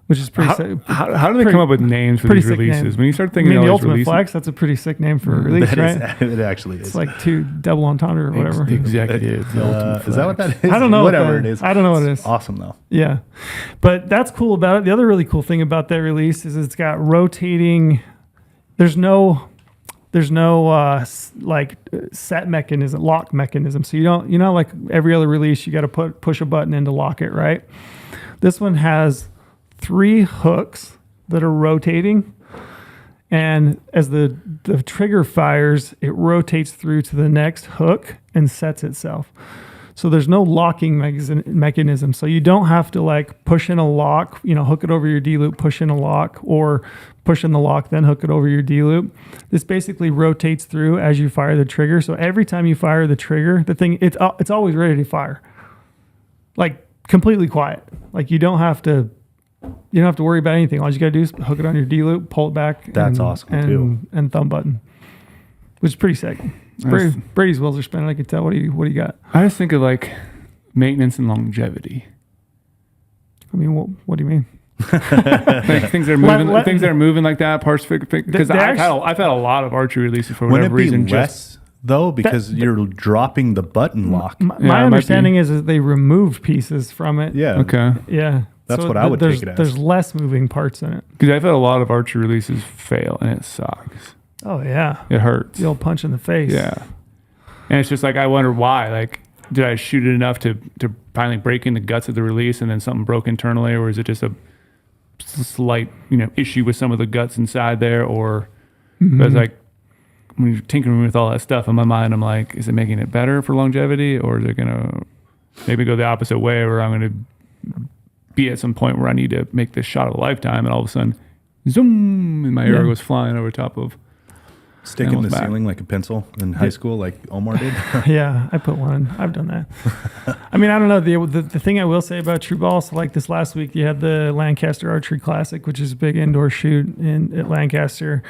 Which is pretty sick. How do they come up with names for pretty these sick releases? name. When you start thinking the of all these Ultimate releases, Flex, that's a pretty sick name for a release, right? It actually is. It's like 2 double entendre or whatever. Executive. the Ultimate Is that what Flex. that is? I don't know. Whatever it is. I don't know what it is. Awesome though. Yeah. But that's cool about it. The other really cool thing about that release is it's got rotating. There's no set mechanism, lock mechanism. So you don't, like every other release, you got to push a button in to lock it, right? This one has 3 hooks that are rotating, and as the trigger fires, it rotates through to the next hook and sets itself. So there's no locking mechanism. So you don't have to push in a lock, hook it over your D-loop, push in a lock, or push in the lock, then hook it over your D-loop. This basically rotates through as you fire the trigger. So every time you fire the trigger, the thing, it's always ready to fire. Completely quiet. You don't have to worry about anything. All you got to do is hook it on your D-loop, pull it back. That's awesome, too. And thumb button, which is pretty sick. Brady's wheels are spinning. I can tell. What do you got? I just think of maintenance and longevity. I mean, what do you mean? Things that are moving like that. Parts because I've had a lot of archery releases for whatever reason. Wouldn't it be less though, because you're dropping the button lock? My understanding is that they removed pieces from it. Yeah. Okay. Yeah. That's what I would take it as. There's less moving parts in it. Because I've had a lot of archery releases fail, and it sucks. Oh yeah. It hurts. The old punch in the face. Yeah. And it's just I wonder why. Did I shoot it enough to finally break in the guts of the release, and then something broke internally, or is it just a slight issue with some of the guts inside there, or but it's when you're tinkering with all that stuff in my mind, I'm like, is it making it better for longevity, or is it gonna maybe go the opposite way, where I'm gonna be at some point where I need to make this shot of a lifetime, and all of a sudden, zoom, and my arrow goes flying over top of. Stick in the ceiling like a pencil in high school, like Omar did. Yeah, I put one. I've done that. I mean, I don't know. The thing I will say about true balls, this last week, you had the Lancaster Archery Classic, which is a big indoor shoot at Lancaster.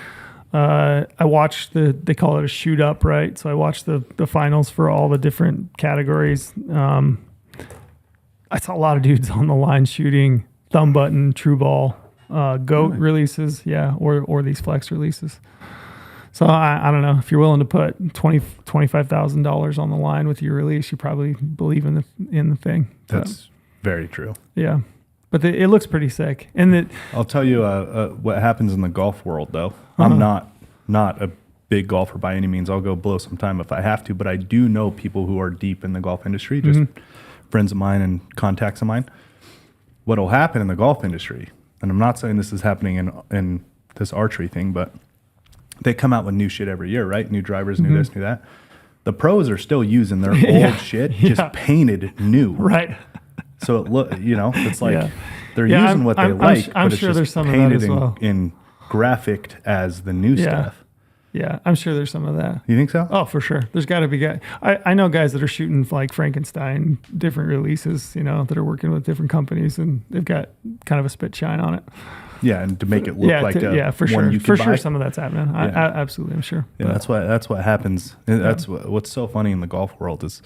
I watched they call it a shoot up, right? So I watched the finals for all the different categories. I saw a lot of dudes on the line shooting thumb button, true ball, goat releases, or these flex releases. So I don't know, if you're willing to put $25,000 on the line with your release, you probably believe in the thing. That's very true. Yeah, but it looks pretty sick. And I'll tell you what happens in the golf world, though. I'm not a big golfer by any means. I'll go blow some time if I have to, but I do know people who are deep in the golf industry, just friends of mine and contacts of mine. What will happen in the golf industry, and I'm not saying this is happening in this archery thing, but they come out with new shit every year, right? New drivers, new this, new that. The pros are still using their old shit, just painted new. Right. So it's like they're Yeah, using what they like, I'm but it's sure just there's some of that painted as well. in graphic as the new stuff. Yeah, I'm sure there's some of that. You think so? Oh, for sure. There's got to be guys. I know guys that are shooting Frankenstein, different releases, that are working with different companies, and they've got kind of a spit shine on it. Yeah, and to make it look like for one sure. you could For buy. sure, some of that's happening. I absolutely, I'm sure. Yeah, that's what happens. That's what's so funny in the golf world is,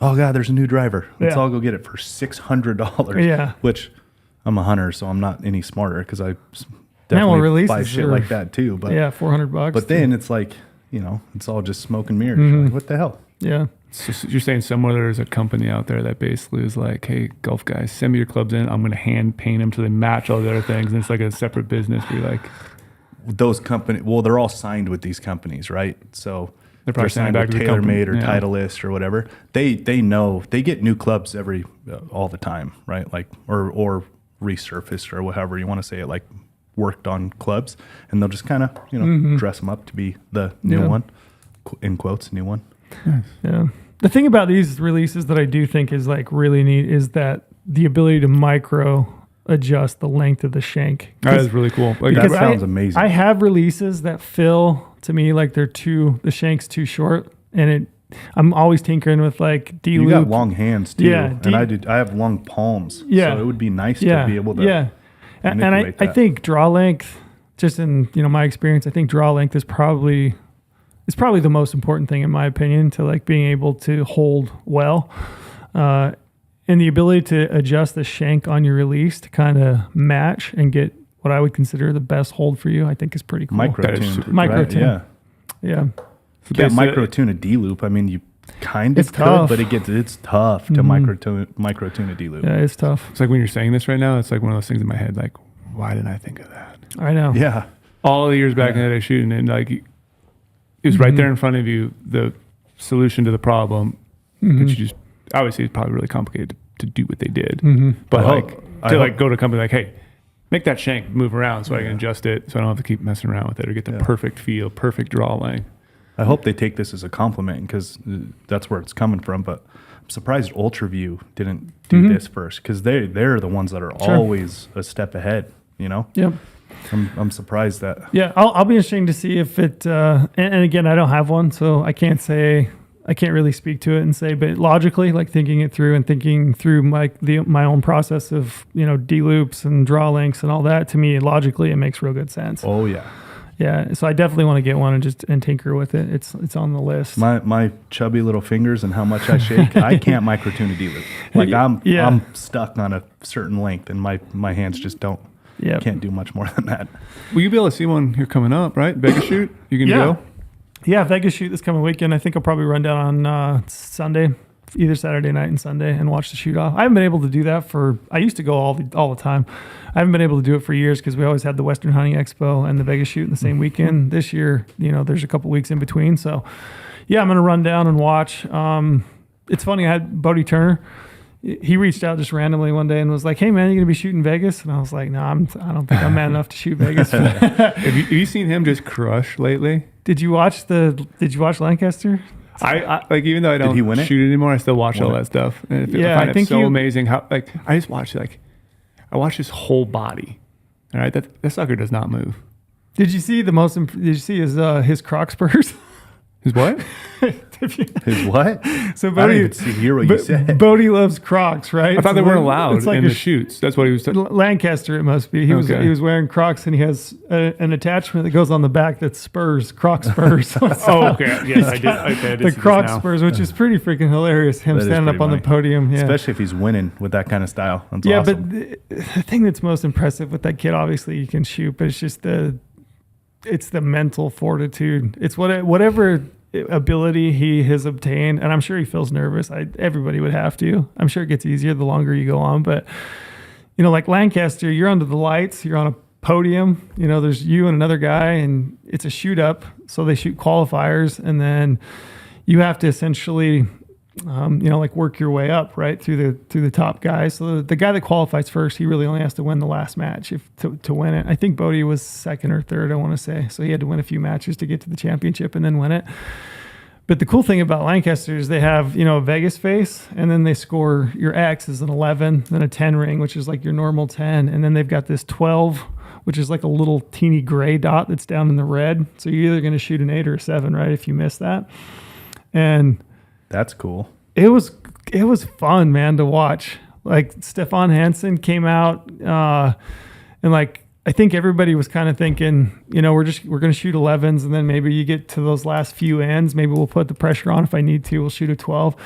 oh God, there's a new driver. Let's all go get it for $600. Yeah. Which I'm a hunter, so I'm not any smarter because I definitely buy shit like that too. But $400. But then it's like, it's all just smoke and mirrors. Like, what the hell? Yeah. So you're saying somewhere there's a company out there that basically is like, hey, golf guys, send me your clubs in. I'm going to hand paint them till they match all the other things. And it's like a separate business where you're like, those companies, well, they're all signed with these companies, right? So They're probably signed signed back with to the company. TaylorMade or Yeah. Titleist or whatever. They know they get new clubs all the time, right? Like or resurfaced or whatever you want to say it, like worked on clubs, and they'll just kind of dress them up to be the new one, in quotes, new one. Yeah. The thing about these releases that I do think is like really neat is that the ability to micro adjust the length of the shank. That is really cool. Like, That Because sounds amazing. I have releases that feel to me like the shank's too short, and I'm always tinkering with like D You loop. got long hands too, Yeah, and I have long palms. Yeah. So it would be nice yeah, to be able to. yeah. And I manipulate that. think draw length, just in my experience, I think draw length is probably the most important thing in my opinion to like being able to hold well. And the ability to adjust the shank on your release to kind of match and get what I would consider the best hold for you, I think is pretty cool. Micro That is tune. super Micro tune. Yeah. Yeah. You can't basically- micro tune a D loop. I mean, you kind It's of could, tough. but it's tough to micro tune a D loop. Yeah, it's tough. It's like when you're saying this right now, it's like one of those things in my head, like, why didn't I think of that? I know. Yeah. All the years back in the day shooting, and like, it was right there in front of you, the solution to the problem, but you just, obviously it's probably really complicated to do what they did. But I like, hope- to I like hope- go to a company like, hey, make that shank move around so I can adjust it so I don't have to keep messing around with it or get the perfect feel, perfect draw length. I hope they take this as a compliment because that's where it's coming from. But I'm surprised UltraView didn't do this first because they're the ones that are always a step ahead. Yep. I'm surprised that. Yeah, I'll be interested to see if it. And again, I don't have one, so I can't really speak to it and say. But logically, like thinking it through and thinking through my own process of D loops and draw lengths and all that, to me, logically, it makes real good sense. Oh yeah. Yeah, so I definitely want to get one and tinker with it. It's on the list. My chubby little fingers and how much I shake, I can't micro tune a D loop. Like I'm stuck on a certain length, and my hands just can't do much more than that. Will you be able to see one here coming up, right? Vegas shoot? You can Yeah. go? Yeah, Vegas shoot this coming weekend. I think I'll probably run down on Sunday, either Saturday night and Sunday, and watch the shoot off. I haven't been able to do that I used to go all the time. I haven't been able to do it for years because we always had the Western Hunting Expo and the Vegas shoot in the same weekend. This year, there's a couple weeks in between. So, yeah, I'm going to run down and watch. It's funny, I had Bodie Turner. He reached out just randomly one day and was like, "Hey man, you gonna be shooting Vegas?" And I was like, "No, I don't think I'm man enough to shoot Vegas." Have you seen him just crush lately? Did you watch Lancaster? I like, even though I don't he win it? shoot anymore, I still watch all that stuff. And Yeah, I find I it think so you- amazing how I just watch I watch his whole body. All right, that sucker does not move. Did you see his Croc spurs? His what? His what? So I didn't even hear what you said. Bodie loves Crocs, right? I thought they weren't allowed It's like in a the shoots. That's what he was. Lancaster, it must be. He was wearing Crocs, and he has an attachment that goes on the back that's spurs, Croc spurs. Oh, okay. Yes, I did. Okay, I did The see Croc this now. spurs, which is pretty freaking hilarious. Him That is standing up pretty on the funny. podium, yeah. Especially if he's winning with that kind of style. That's Yeah, awesome. but the thing that's most impressive with that kid, obviously, you can shoot, but it's just the mental fortitude. It's whatever ability he has obtained, and I'm sure he feels nervous. Everybody would have to. I'm sure it gets easier the longer you go on, but like Lancaster, you're under the lights, you're on a podium. There's you and another guy, and it's a shoot up. So they shoot qualifiers, and then you have to essentially work your way up right through the top guys. So the guy that qualifies first, he really only has to win the last match to win it. I think Bodie was second or third, I want to say. So he had to win a few matches to get to the championship and then win it. But the cool thing about Lancaster is they have, a Vegas face, and then they score your X as an 11, then a 10 ring, which is like your normal 10. And then they've got this 12, which is like a little teeny gray dot that's down in the red. So you're either going to shoot an 8 or a 7, right, if you miss that. And That's cool. it was fun, man, to watch. Like Stefan Hansen came out, and like I think everybody was kind of thinking, we're going to shoot 11s, and then maybe you get to those last few ends, maybe we'll put the pressure on if I need to. We'll shoot a 12.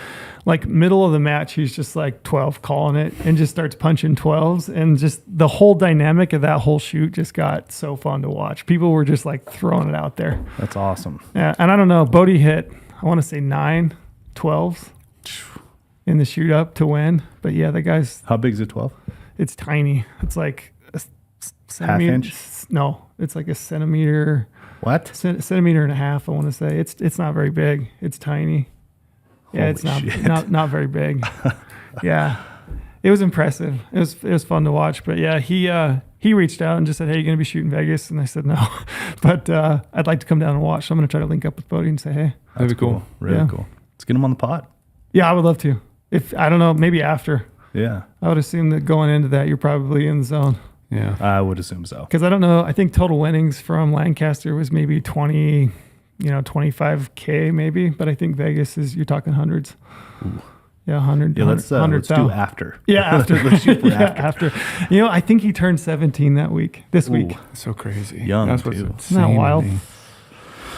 Like middle of the match, he's just like 12 calling it and just starts punching 12s, and just the whole dynamic of that whole shoot just got so fun to watch. People were just like throwing it out there. That's awesome. Yeah, and I don't know, Bodie hit, I want to say 9. 12s in the shoot up to win. But yeah, the guy's, How big is a 12? it's tiny. It's like a Half inch? No, it's like a centimeter, What? centimeter and a half. I want to say it's not very big. It's tiny. Yeah, Holy it's not, shit. not very big. Yeah, it was impressive. It was fun to watch. But yeah, he reached out and just said, "Hey, you gonna be shooting Vegas?" And I said, "No, but I'd like to come down and watch." So I'm gonna try to link up with Bodie and say, "Hey, That'd be cool. Really Yeah. cool. Let's get him on the pod. yeah, I would love to. If I don't know, maybe after. Yeah, I would assume that going into that, you're probably in the zone Yeah. I would assume so. because I don't know. I think total winnings from Lancaster was maybe 20, 25K maybe, but I think Vegas is you're talking hundreds. Yeah, 100. Yeah, let's do 100,000. after. Yeah, after. Let's shoot for Yeah, after. after. I think he turned 17 this week. Ooh, So crazy. Young, That's what's too. insane. Isn't that to wild? me.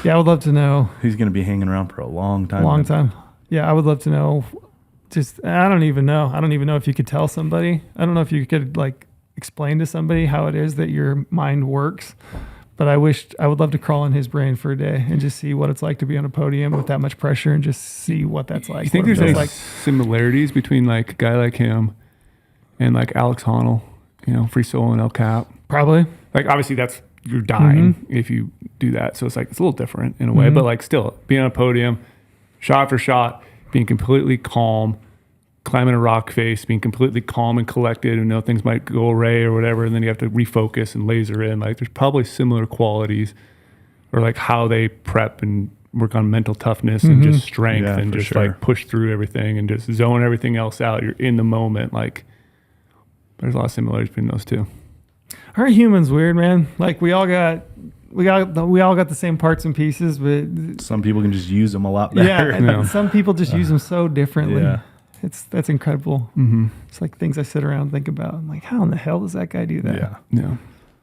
Yeah, I would love to know. he's going to be hanging around for a long time. Long time. Yeah, I would love to know. Just, I don't even know. I don't even know if you could tell somebody. I don't know if you could like explain to somebody how it is that your mind works. But I would love to crawl in his brain for a day and just see what it's like to be on a podium with that much pressure and just see what that's like. You think what it there's any feels like. similarities between like a guy like him and like Alex Honnold, free solo and El Cap? Probably. Like obviously you're dying Mm-hmm. if you do that. So it's like, it's a little different in a way, but like still being on a podium, shot for shot, being completely calm, climbing a rock face, being completely calm and collected and know things might go awry or whatever. And then you have to refocus and laser in. Like there's probably similar qualities or like how they prep and work on mental toughness and just strength Yeah, and for just sure. like push through everything and just zone everything else out. You're in the moment. Like there's a lot of similarities between those two. Aren't humans weird, man? Like we all got the same parts and pieces, but Some people can just use them a lot better. yeah, and Yeah. some people just use them so differently. Yeah. That's incredible. Mm-hmm. It's like things I sit around and think about. I'm like, how in the hell does that guy do that? Yeah. Yeah.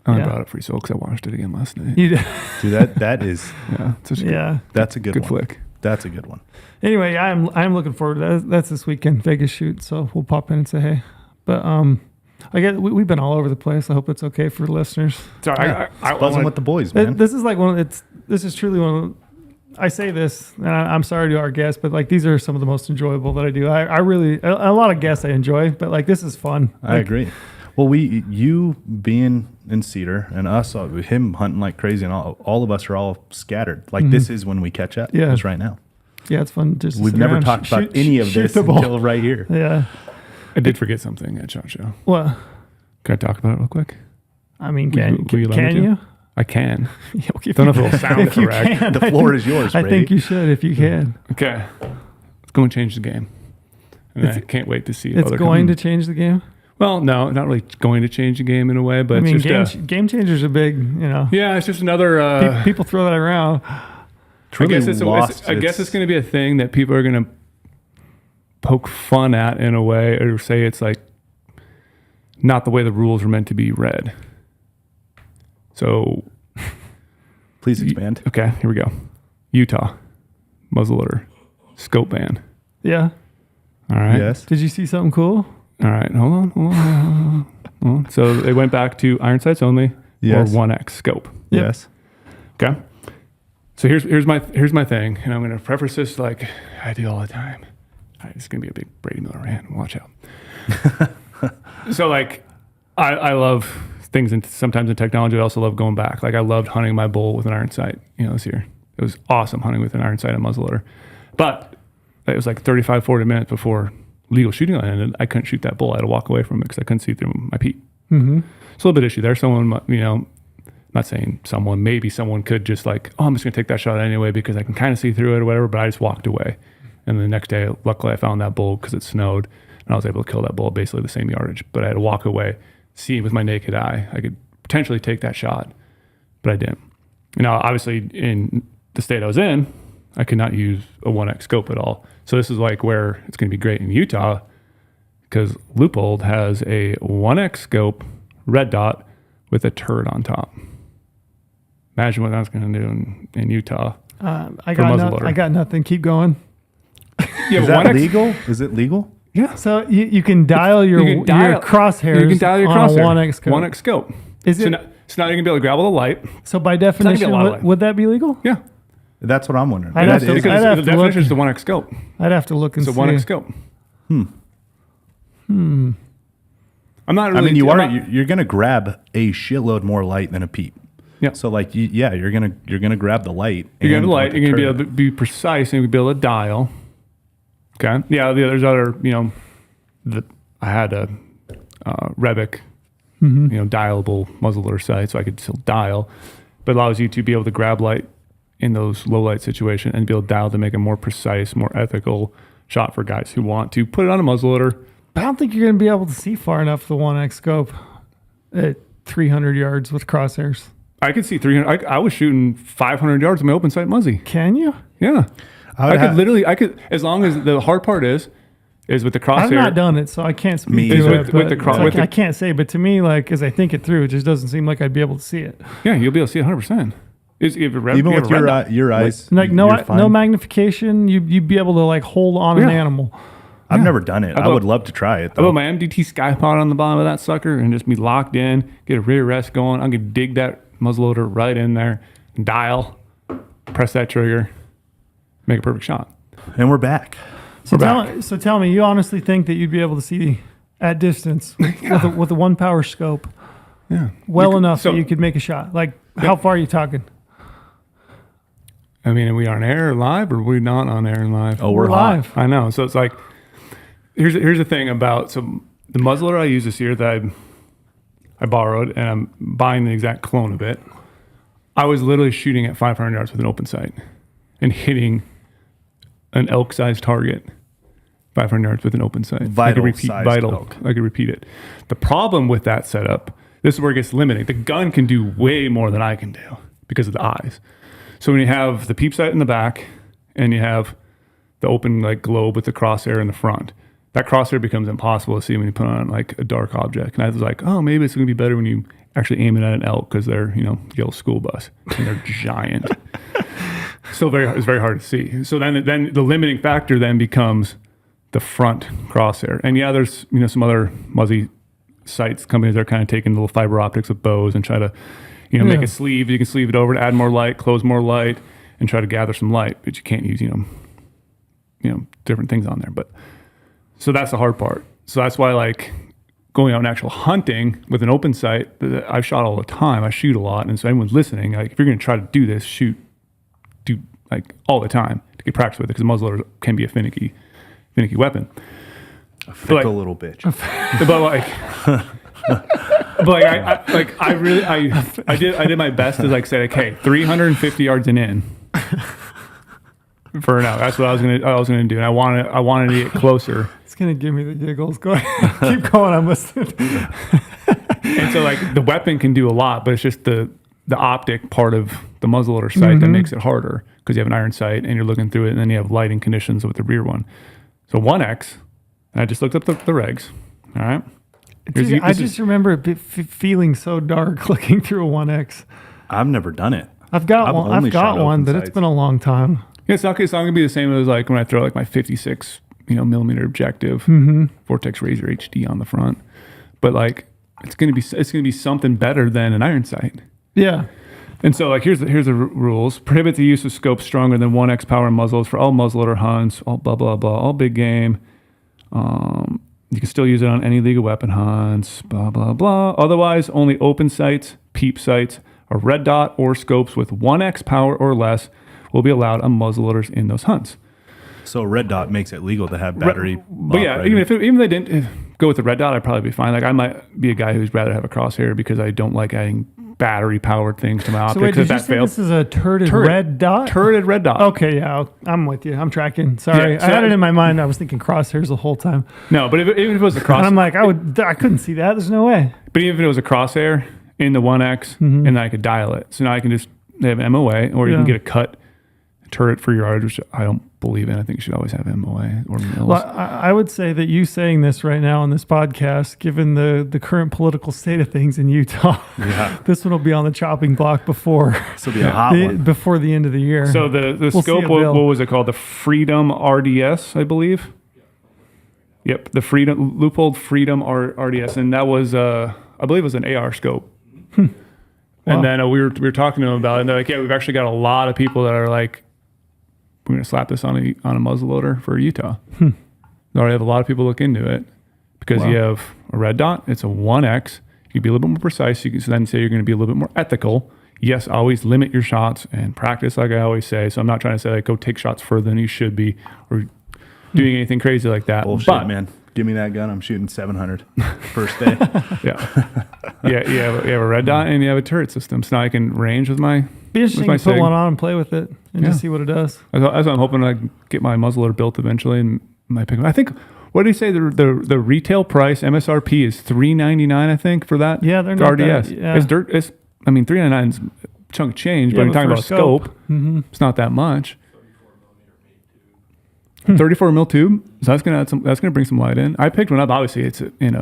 I Yeah. brought up Free Soul because I watched it again last night. You do. Dude, that is, Yeah. Such a Yeah. that's a good good one. flick. That's a good one. Anyway, I'm looking forward to that. That's this weekend Vegas shoot, so we'll pop in and say hey. But I guess we've been all over the place. I hope it's okay for listeners. Sorry, Yeah. I Buzzing wanna- with the boys, man. This is like this is truly one of. I say this, and I'm sorry to our guests, but like these are some of the most enjoyable that I do. I really a lot of guests I enjoy, but like this is fun. I Like, agree. Well, you being in Cedar and us, him hunting like crazy, and all of us are all scattered. Like this is when we catch up. Yeah. It's right now. Yeah, it's fun. Just to We've sit never around, talked about shoot- any of shoot this the ball. until right here. Yeah. I did forget something at SHOT Show. Well, Can I talk about it real quick? I mean, Will you let me can to? you? I can. Yeah, if Don't know if you- it'll sound if you correct. can, The I floor think- is yours, I Brady. think you should if you can. Okay. It's going to change the game. And I can't wait to see It's other going to change the game. Well, no, not really going to change the game in a way, but I mean, it's just game changers are big. yeah, it's just another. People throw that around. I guess it's going to be a thing that people are going to poke fun at in a way, or say it's like not the way the rules are meant to be read. So, Please expand. okay, here we go. Utah, muzzleloader, scope ban. Yeah. All right. Yes. Did you see something cool? All right. Hold on. So they went back to iron sights only Yes. or 1X scope. Yep. Yes. Okay. So here's my thing, and I'm going to preface this like I do all the time. All right, it's going to be a big Brady Miller rant. Watch out. So like, I love things, and sometimes in technology, I also love going back. Like I loved hunting my bull with an iron sight. This year, it was awesome hunting with an iron sight and muzzleloader. But it was like 35, 40 minutes before legal shooting line ended. I couldn't shoot that bull. I had to walk away from it because I couldn't see through my peep. Mm-hmm. It's a little bit issue there. Someone, not saying someone, maybe someone could just like, oh, I'm just going to take that shot anyway because I can kind of see through it or whatever, but I just walked away. And the next day, luckily, I found that bull because it snowed, and I was able to kill that bull at basically the same yardage. But I had to walk away, see with my naked eye. I could potentially take that shot, but I didn't. Now, obviously, in the state I was in, I could not use a 1X scope at all. So this is like where it's going to be great in Utah because Loopold has a 1X scope, red dot, with a turret on top. Imagine what that's going to do in Utah. I For muzzleloader. got nothing. Keep going. Yeah, Is that legal? Is it legal? Yeah. So you can dial your You can dial- your crosshairs. You can dial your on crosshair. a 1X scope. 1X scope. Is so it? Now you're going to be able to grab all the light. So by not gonna definition, be a lot of light. would that be legal? Yeah. That's what I'm wondering. I'd have to- Because I'd have the to definition look. is the 1x scope. I'd have to look and It's a see. 1x scope. I'm not really. I mean, I'm not- you're gonna grab a shitload more light than a peep. Yeah. So like, you're gonna grab the light. You're gonna and be light. You're gonna be turret. able to be precise, and you'll be able to dial. Okay. Yeah. There's other. I had a Rebic, dialable muzzleloader sight, so I could still dial, but it allows you to be able to grab light in those low light situations and be able to dial to make a more precise, more ethical shot for guys who want to put it on a muzzleloader. I don't think you're going to be able to see far enough the 1x scope at 300 yards with crosshairs. I could see 300. I was shooting 500 yards with my open sight muzzy. Can you? Yeah. I would I could have- literally, as long as the hard part is with the crosshair. I've not done it, so I can't speak Me to either. it. With but the it's like, with the- I can't say, but to me, like as I think it through, it just doesn't seem like I'd be able to see it. Yeah, you'll be able to see it 100%. Even with your eyes, Like you're no fine. magnification, you'd be able to like hold on an Yeah. animal. I've never done it. I put- would love to try it I though. put my MDT Skypod on the bottom of that sucker and just be locked in, get a rear rest going. I could dig that muzzleloader right in there, dial, press that trigger, make a perfect shot. And we're back. So back. tell me, you honestly think that you'd be able to see at distance with a 1 power scope Yeah. well enough so- that you could make a shot? Like how far are you talking? I mean, are we on air live or are we not on air and live? Oh, we're hot. live. I know. So it's like, here's the thing about, so the muzzleloader I use this year that I borrowed and I'm buying the exact clone of it. I was literally shooting at 500 yards with an open sight and hitting an elk-sized target 500 yards with an open sight. I could repeat Vital-sized elk. I could repeat it. The problem with that setup, this is where it gets limiting. The gun can do way more than I can do because of the eyes. So when you have the peep sight in the back and you have the open like globe with the crosshair in the front, that crosshair becomes impossible to see when you put on like a dark object. And I was like, oh, maybe it's going to be better when you actually aim it at an elk because they're, yellow school bus and they're giant. It's very hard to see. So then the limiting factor then becomes the front crosshair. And yeah, there's, some other muzzy sights companies that are kind of taking little fiber optics with bows and try to, make a sleeve. You can sleeve it over to add more light, close more light, and try to gather some light. But you can't use, different things on there. But so that's the hard part. So that's why like going out and actual hunting with an open sight, I've shot all the time. I shoot a lot. And so anyone's listening, like if you're going to try to do this, do like all the time to get practice with it because muzzleloader can be a finicky weapon. A fickle like- little bitch. But I did my best to like say, okay, 350 yards and in for now. That's what I was gonna do, and I wanted to get closer. It's gonna give me the giggles. Go ahead. Keep going. I'm listening. And so like the weapon can do a lot, but it's just the optic part of the muzzleloader sight that makes it harder because you have an iron sight and you're looking through it, and then you have lighting conditions with the rear one. So 1X, and I just looked up the regs. All right. I just remember it feeling so dark looking through a 1X. I've never done it. I've got only shot one, open but it's sights. been a long time. Yeah, it's not gonna be the same as like when I throw like my 56, millimeter objective, Vortex Razor HD on the front. But like it's gonna be something better than an iron sight. Yeah. And so like here's the rules: prohibit the use of scopes stronger than 1X power muzzles for all muzzleloader hunts, all blah blah blah, all big game. You can still use it on any legal weapon hunts, blah, blah, blah. Otherwise, only open sights, peep sights, or red dot or scopes with 1X power or less will be allowed on muzzleloaders in those hunts. So red dot makes it legal to have battery. But yeah, even if they didn't go with the red dot, I'd probably be fine. Like I might be a guy who's rather have a crosshair because I don't like adding battery powered things to my optic. So wait, did you that say failed. this is a turreted red dot? Turreted red dot. Okay, yeah, I'm with you. I'm tracking. Sorry, Yeah, so I had that- it in my mind. I was thinking crosshairs the whole time, No, but even if it was a cross, and I'm like, I couldn't see that. There's no way. but even if it was a crosshair in the 1X, and then I could dial it. So now I can just they have MOA, or you can Yeah. get a cut turret for your yard, which I don't believe in. I think you should always have MOA or mills. Well, I would say that you saying this right now on this podcast, given the current political state of things in Utah, Yeah. this one will be on the chopping block before This will be a hot one. before the end of the year. So the We'll see scope, a what bill. was it called? The Freedom RDS, I believe. Yep, the Loophole Freedom RDS, and that was I believe it was an AR scope. Wow. And then we were talking to them about it, and they're like, yeah, we've actually got a lot of people that are like we're going to slap this on a muzzleloader for Utah. I already have a lot of people look into it because you have a red dot. It's a 1X. You can be a little bit more precise. You can then say you're going to be a little bit more ethical. Yes, always limit your shots and practice, like I always say. So I'm not trying to say like go take shots further than you should be or doing anything crazy like that. Bullshit, man. Give me that gun. I'm shooting 700 first day. You have a red dot and you have a turret system. So now I can range with my. Be interesting to put one on and play with it and just see what it does. That's what I'm hoping to get my muzzleloader built eventually and my pick. I think. What did he say? The retail price MSRP is $399. I think for that. Yeah, they're not RDS. That, yeah. It's dirt. $399 is a chunk of change, but when you're talking about scope, it's not that much. 34 mil tube. So that's gonna add some. That's gonna bring some light in. I picked one up. Obviously, it's in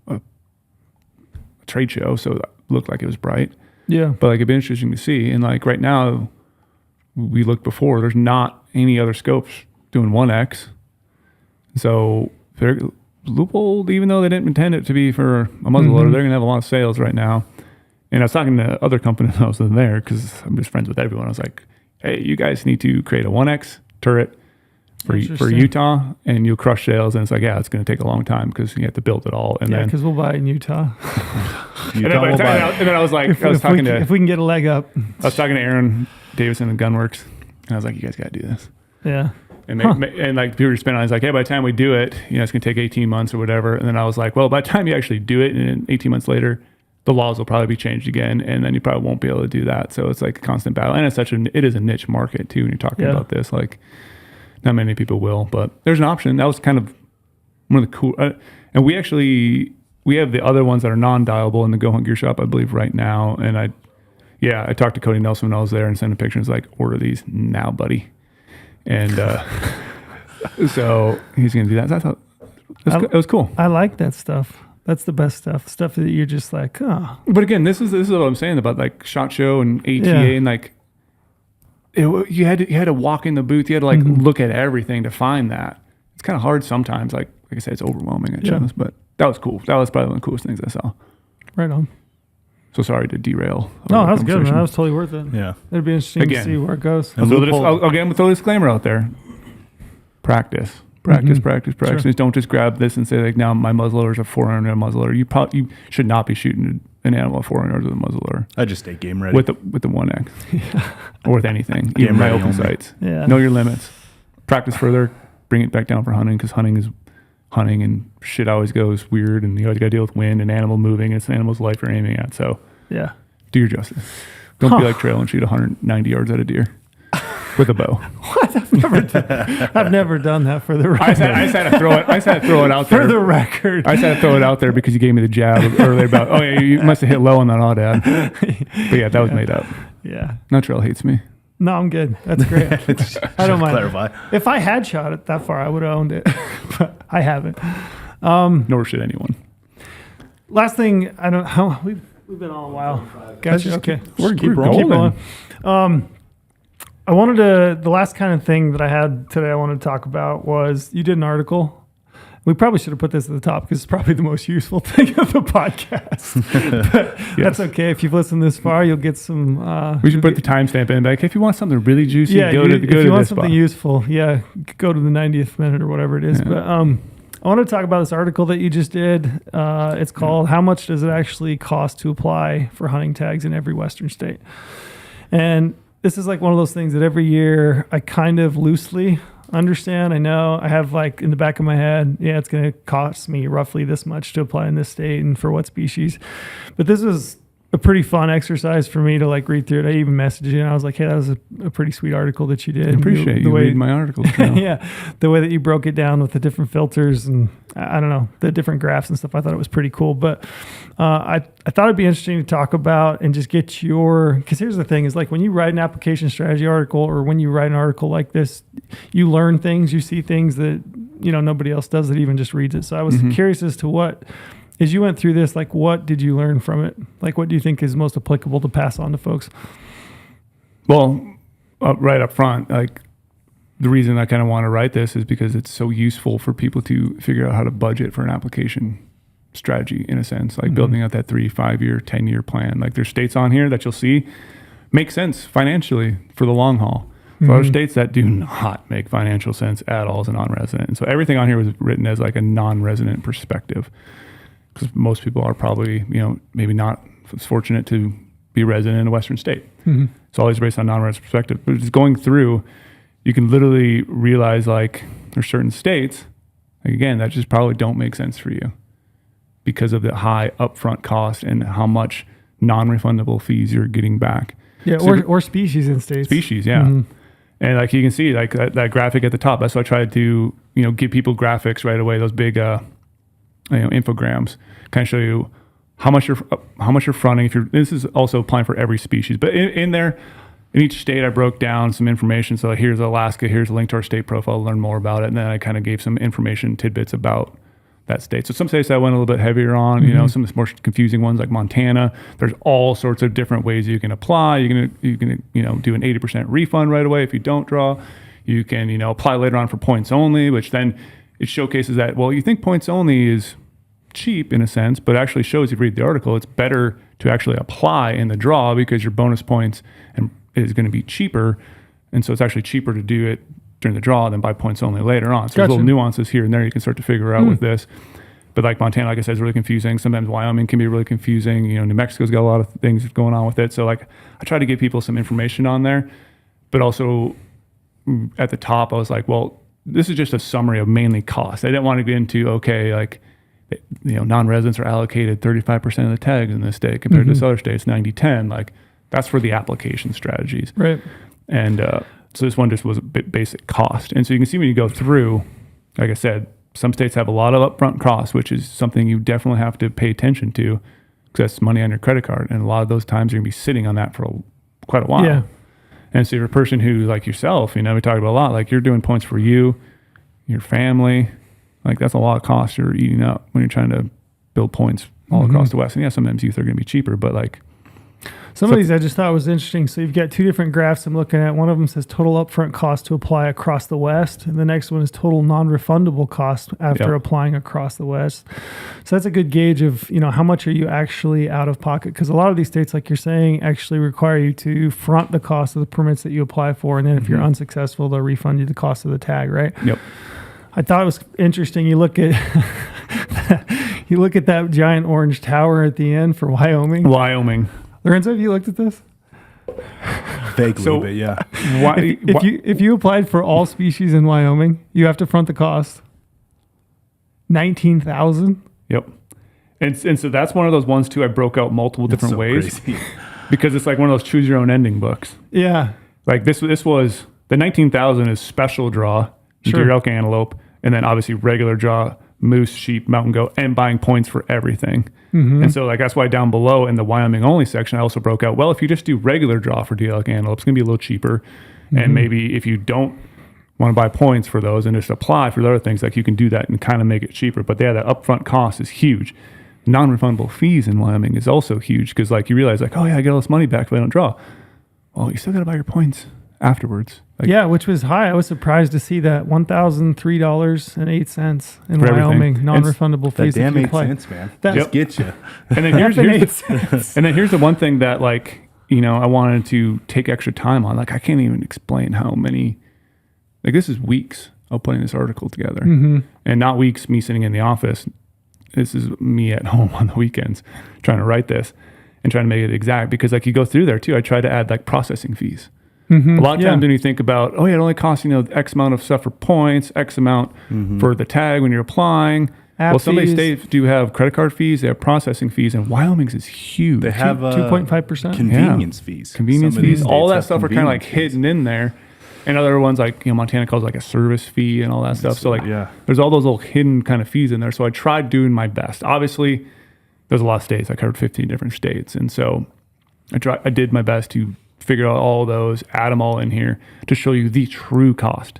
a trade show, so it looked like it was bright. Yeah, but like it'd be interesting to see. And like right now, we looked before. There's not any other scopes doing 1X. So they're loophole, even though they didn't intend it to be for a muzzleloader, they're gonna have a lot of sales right now. And I was talking to other companies I was in there because I'm just friends with everyone. I was like, hey, you guys need to create a 1X turret for Utah and you'll crush sales. And it's like, yeah, it's going to take a long time because you have to build it all. And then because we'll buy it in Utah. And then I was like, if we can get a leg up. I was talking to Aaron Davison and Gunworks and I was like, you guys got to do this. Yeah. And and like people were spending on, it's like, hey, by the time we do it, it's going to take 18 months or whatever. And then I was like, well, by the time you actually do it and then 18 months later, the laws will probably be changed again, and then you probably won't be able to do that. So it's like a constant battle, and it is a niche market too. When you're talking about this, like not many people will, but there's an option. That was kind of one of the cool. And we have the other ones that are non-dialable in the GOHUNT gear shop, I believe, right now. And I talked to Cody Nelson when I was there and sent him pictures like, order these now, buddy. And so he's gonna do that. So I thought it was cool. I like that stuff. That's the best stuff. Stuff that you're just like, oh. But again, this is what I'm saying about like SHOT Show and ATA and like you had to walk in the booth. You had to like look at everything to find that. It's kind of hard sometimes. Like I said, it's overwhelming at shows, but that was cool. That was probably one of the coolest things I saw. Right on. So sorry to derail. No, that was good, man. That was totally worth it. Yeah. It'd be interesting to see where it goes. I'll throw a disclaimer out there. Practice. Sure. Just don't just grab this and say like, now my muzzleloader is a 400 muzzleloader. You should not be shooting an animal at 400 with a muzzleloader. I just stay game ready with the 1X or with anything. Even my open sights. Yeah. Know your limits. Practice further. Bring it back down for hunting because hunting is hunting and shit always goes weird and you always got to deal with wind and animal moving. And it's an animal's life you're aiming at. So do your justice. Don't be like Trail and shoot 190 yards at a deer. With a bow. What? I've never done that for the record. I just had to throw it out there. For the record. I just had to throw it out there because you gave me the jab earlier about, oh yeah, you must have hit low on that audad. But yeah, that was made up. Yeah. No, Trail hates me. No, I'm good. That's great. I don't mind. Clarify. If I had shot it that far, I would have owned it. But I haven't. Nor should anyone. Last thing, I don't know. We've been on a while. Gotcha. Okay. We're keep rolling. I wanted to, the last kind of thing that I had today I wanted to talk about was you did an article. We probably should have put this at the top because it's probably the most useful thing of the podcast. But that's okay. If you've listened this far, you'll get some. We should put the timestamp in back. If you want something really juicy, go to if you want something spot. Useful, go to the 90th minute or whatever it is. Yeah. But I want to talk about this article that you just did. It's called "How Much Does It Actually Cost to Apply for Hunting Tags in Every Western State?" And this is like one of those things that every year I kind of loosely understand. I know I have like in the back of my head, it's going to cost me roughly this much to apply in this state and for what species. But this was a pretty fun exercise for me to like read through it. I even messaged you and I was like, hey, that was a pretty sweet article that you did. I appreciate you reading my articles. Yeah. The way that you broke it down with the different filters and I don't know, the different graphs and stuff. I thought it was pretty cool. But I thought it'd be interesting to talk about and just get because here's the thing is like when you write an application strategy article or when you write an article like this, you learn things, you see things that, nobody else does that even just reads it. So I was curious as to as you went through this, like what did you learn from it? Like what do you think is most applicable to pass on to folks? Well, right up front, like the reason I kind of want to write this is because it's so useful for people to figure out how to budget for an application strategy in a sense, like building out that 3, 5 year, 10-year plan. Like there's states on here that you'll see make sense financially for the long haul. So there are states that do not make financial sense at all as a non-resident. And so everything on here was written as like a non-resident perspective, because most people are probably, maybe not as fortunate to be resident in a Western state. It's always based on non-resident perspective. But just going through, you can literally realize like there's certain states, like again, that just probably don't make sense for you because of the high upfront cost and how much non-refundable fees you're getting back. Yeah, So or species in states. species, yeah. And like you can see like that graphic at the top. That's why I tried to, give people graphics right away, those big infograms, kind of show you how much you're fronting. This is also applying for every species, but in there, in each state, I broke down some information. So here's Alaska, here's a link to our state profile, learn more about it. And then I kind of gave some information tidbits about that state. So some states I went a little bit heavier on, some of the more confusing ones like Montana. There's all sorts of different ways you can apply. You can do an 80% refund right away if you don't draw. You can, apply later on for points only, which then it showcases that, well, you think points only is cheap in a sense, but actually shows, if you read the article, it's better to actually apply in the draw because your bonus points is going to be cheaper. And so it's actually cheaper to do it during the draw than buy points only later on. So there's little nuances here and there you can start to figure out with this. But like Montana, like I said, is really confusing. Sometimes Wyoming can be really confusing. New Mexico's got a lot of things going on with it. So like I try to give people some information on there, but also at the top, I was like, well, this is just a summary of mainly cost. I didn't want to get into, non-residents are allocated 35% of the tags in this state compared to this other states, 90-10. Like that's for the application strategies. Right. And so this one just was a bit basic cost. And so you can see when you go through, like I said, some states have a lot of upfront costs, which is something you definitely have to pay attention to because that's money on your credit card. And a lot of those times you're going to be sitting on that for quite a while. Yeah. And so you're a person who, like yourself, we talked about a lot, like you're doing points for you, your family. Like that's a lot of cost you're eating up when you're trying to build points all across the West. And yeah, sometimes youth are going to be cheaper, but like, some of these I just thought was interesting. So you've got two different graphs I'm looking at. One of them says total upfront cost to apply across the West. And the next one is total non-refundable cost after applying across the West. So that's a good gauge of, how much are you actually out of pocket? Because a lot of these states, like you're saying, actually require you to front the cost of the permits that you apply for. And then if you're unsuccessful, they'll refund you the cost of the tag, right? Yep. I thought it was interesting. You look at that giant orange tower at the end for Wyoming. Lorenzo, have you looked at this? Vaguely, but yeah. If you applied for all species in Wyoming, you have to front the cost. $19,000. Yep. And so that's one of those ones too. I broke out multiple different ways because it's like one of those choose your own ending books. Yeah. Like this was the 19,000 is special draw, deer, elk, antelope, and then obviously regular draw, moose, sheep, mountain goat, and buying points for everything. And so like that's why down below in the Wyoming only section, I also broke out, well, if you just do regular draw for deer, elk, antelope, it's going to be a little cheaper. And maybe if you don't want to buy points for those and just apply for the other things, like you can do that and kind of make it cheaper. But yeah, that upfront cost is huge. Non-refundable fees in Wyoming is also huge because like you realize like, oh yeah, I get all this money back if I don't draw. Well, you still got to buy your points afterwards. Like, yeah, which was high. I was surprised to see that $1,003.08 in Wyoming, non-refundable fees. That damn 8 cents, man. That gets you. And then here's the one thing that like, I wanted to take extra time on. Like I can't even explain how many, like this is weeks of putting this article together and not weeks me sitting in the office. This is me at home on the weekends trying to write this and trying to make it exact because like you go through there too. I try to add like processing fees. A lot of times when you think about, oh yeah, it only costs, X amount of stuff for points, X amount for the tag when you're applying. Well, some of these states do have credit card fees, they have processing fees, and Wyoming's is huge. They have 2.5% convenience fees. Convenience fees, all that stuff are kind of like hidden in there. And other ones like, Montana calls like a service fee and all that stuff. So like there's all those little hidden kind of fees in there. So I tried doing my best. Obviously, there's a lot of states. I covered 15 different states. And so I did my best to figure out all those, add them all in here to show you the true cost.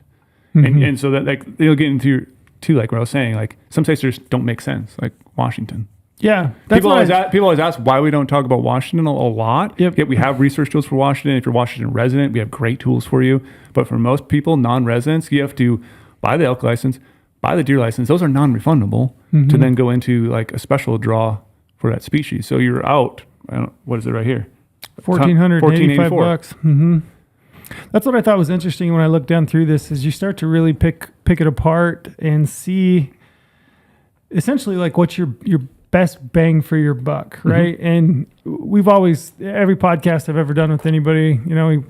And so that like they'll get into too, like what I was saying, like some states just don't make sense, like Washington. Yeah. People always ask why we don't talk about Washington a lot. Yet we have research tools for Washington. If you're a Washington resident, we have great tools for you. But for most people, non-residents, you have to buy the elk license, buy the deer license. Those are non-refundable to then go into like a special draw for that species. So you're out, what is it right here? $1,485. That's what I thought was interesting when I looked down through this, is you start to really pick it apart and see essentially like what's your best bang for your buck, right? Mm-hmm. And we've always, every podcast I've ever done with anybody,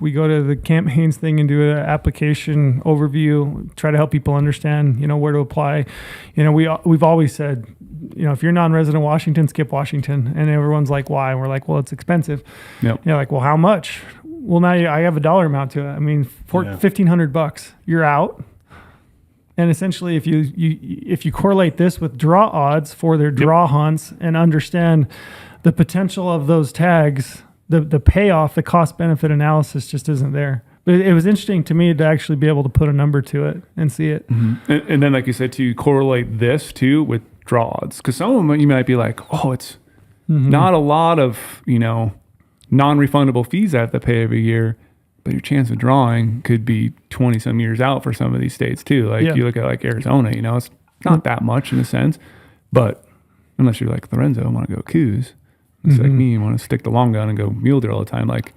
we go to the Camp Haynes thing and do an application overview, try to help people understand, where to apply. We've always said, if you're non-resident Washington, skip Washington. And everyone's like, why? And we're like, well, it's expensive. Yep. Like, well, how much? Well, now I have a dollar amount to it. I mean, $1,500, you're out. And essentially, if you correlate this with draw odds for their draw hunts and understand the potential of those tags, the payoff, the cost benefit analysis just isn't there. But it was interesting to me to actually be able to put a number to it and see it. Mm-hmm. And then, like you said, to correlate this too with draw odds, because some of them you might be like, oh, it's not a lot of non-refundable fees I have to pay every year. But your chance of drawing could be 20 some years out for some of these states too. Like you look at like Arizona, it's not that much in a sense, but unless you're like Lorenzo and want to go coues, it's like me, you want to stick the long gun and go mule deer all the time. Like,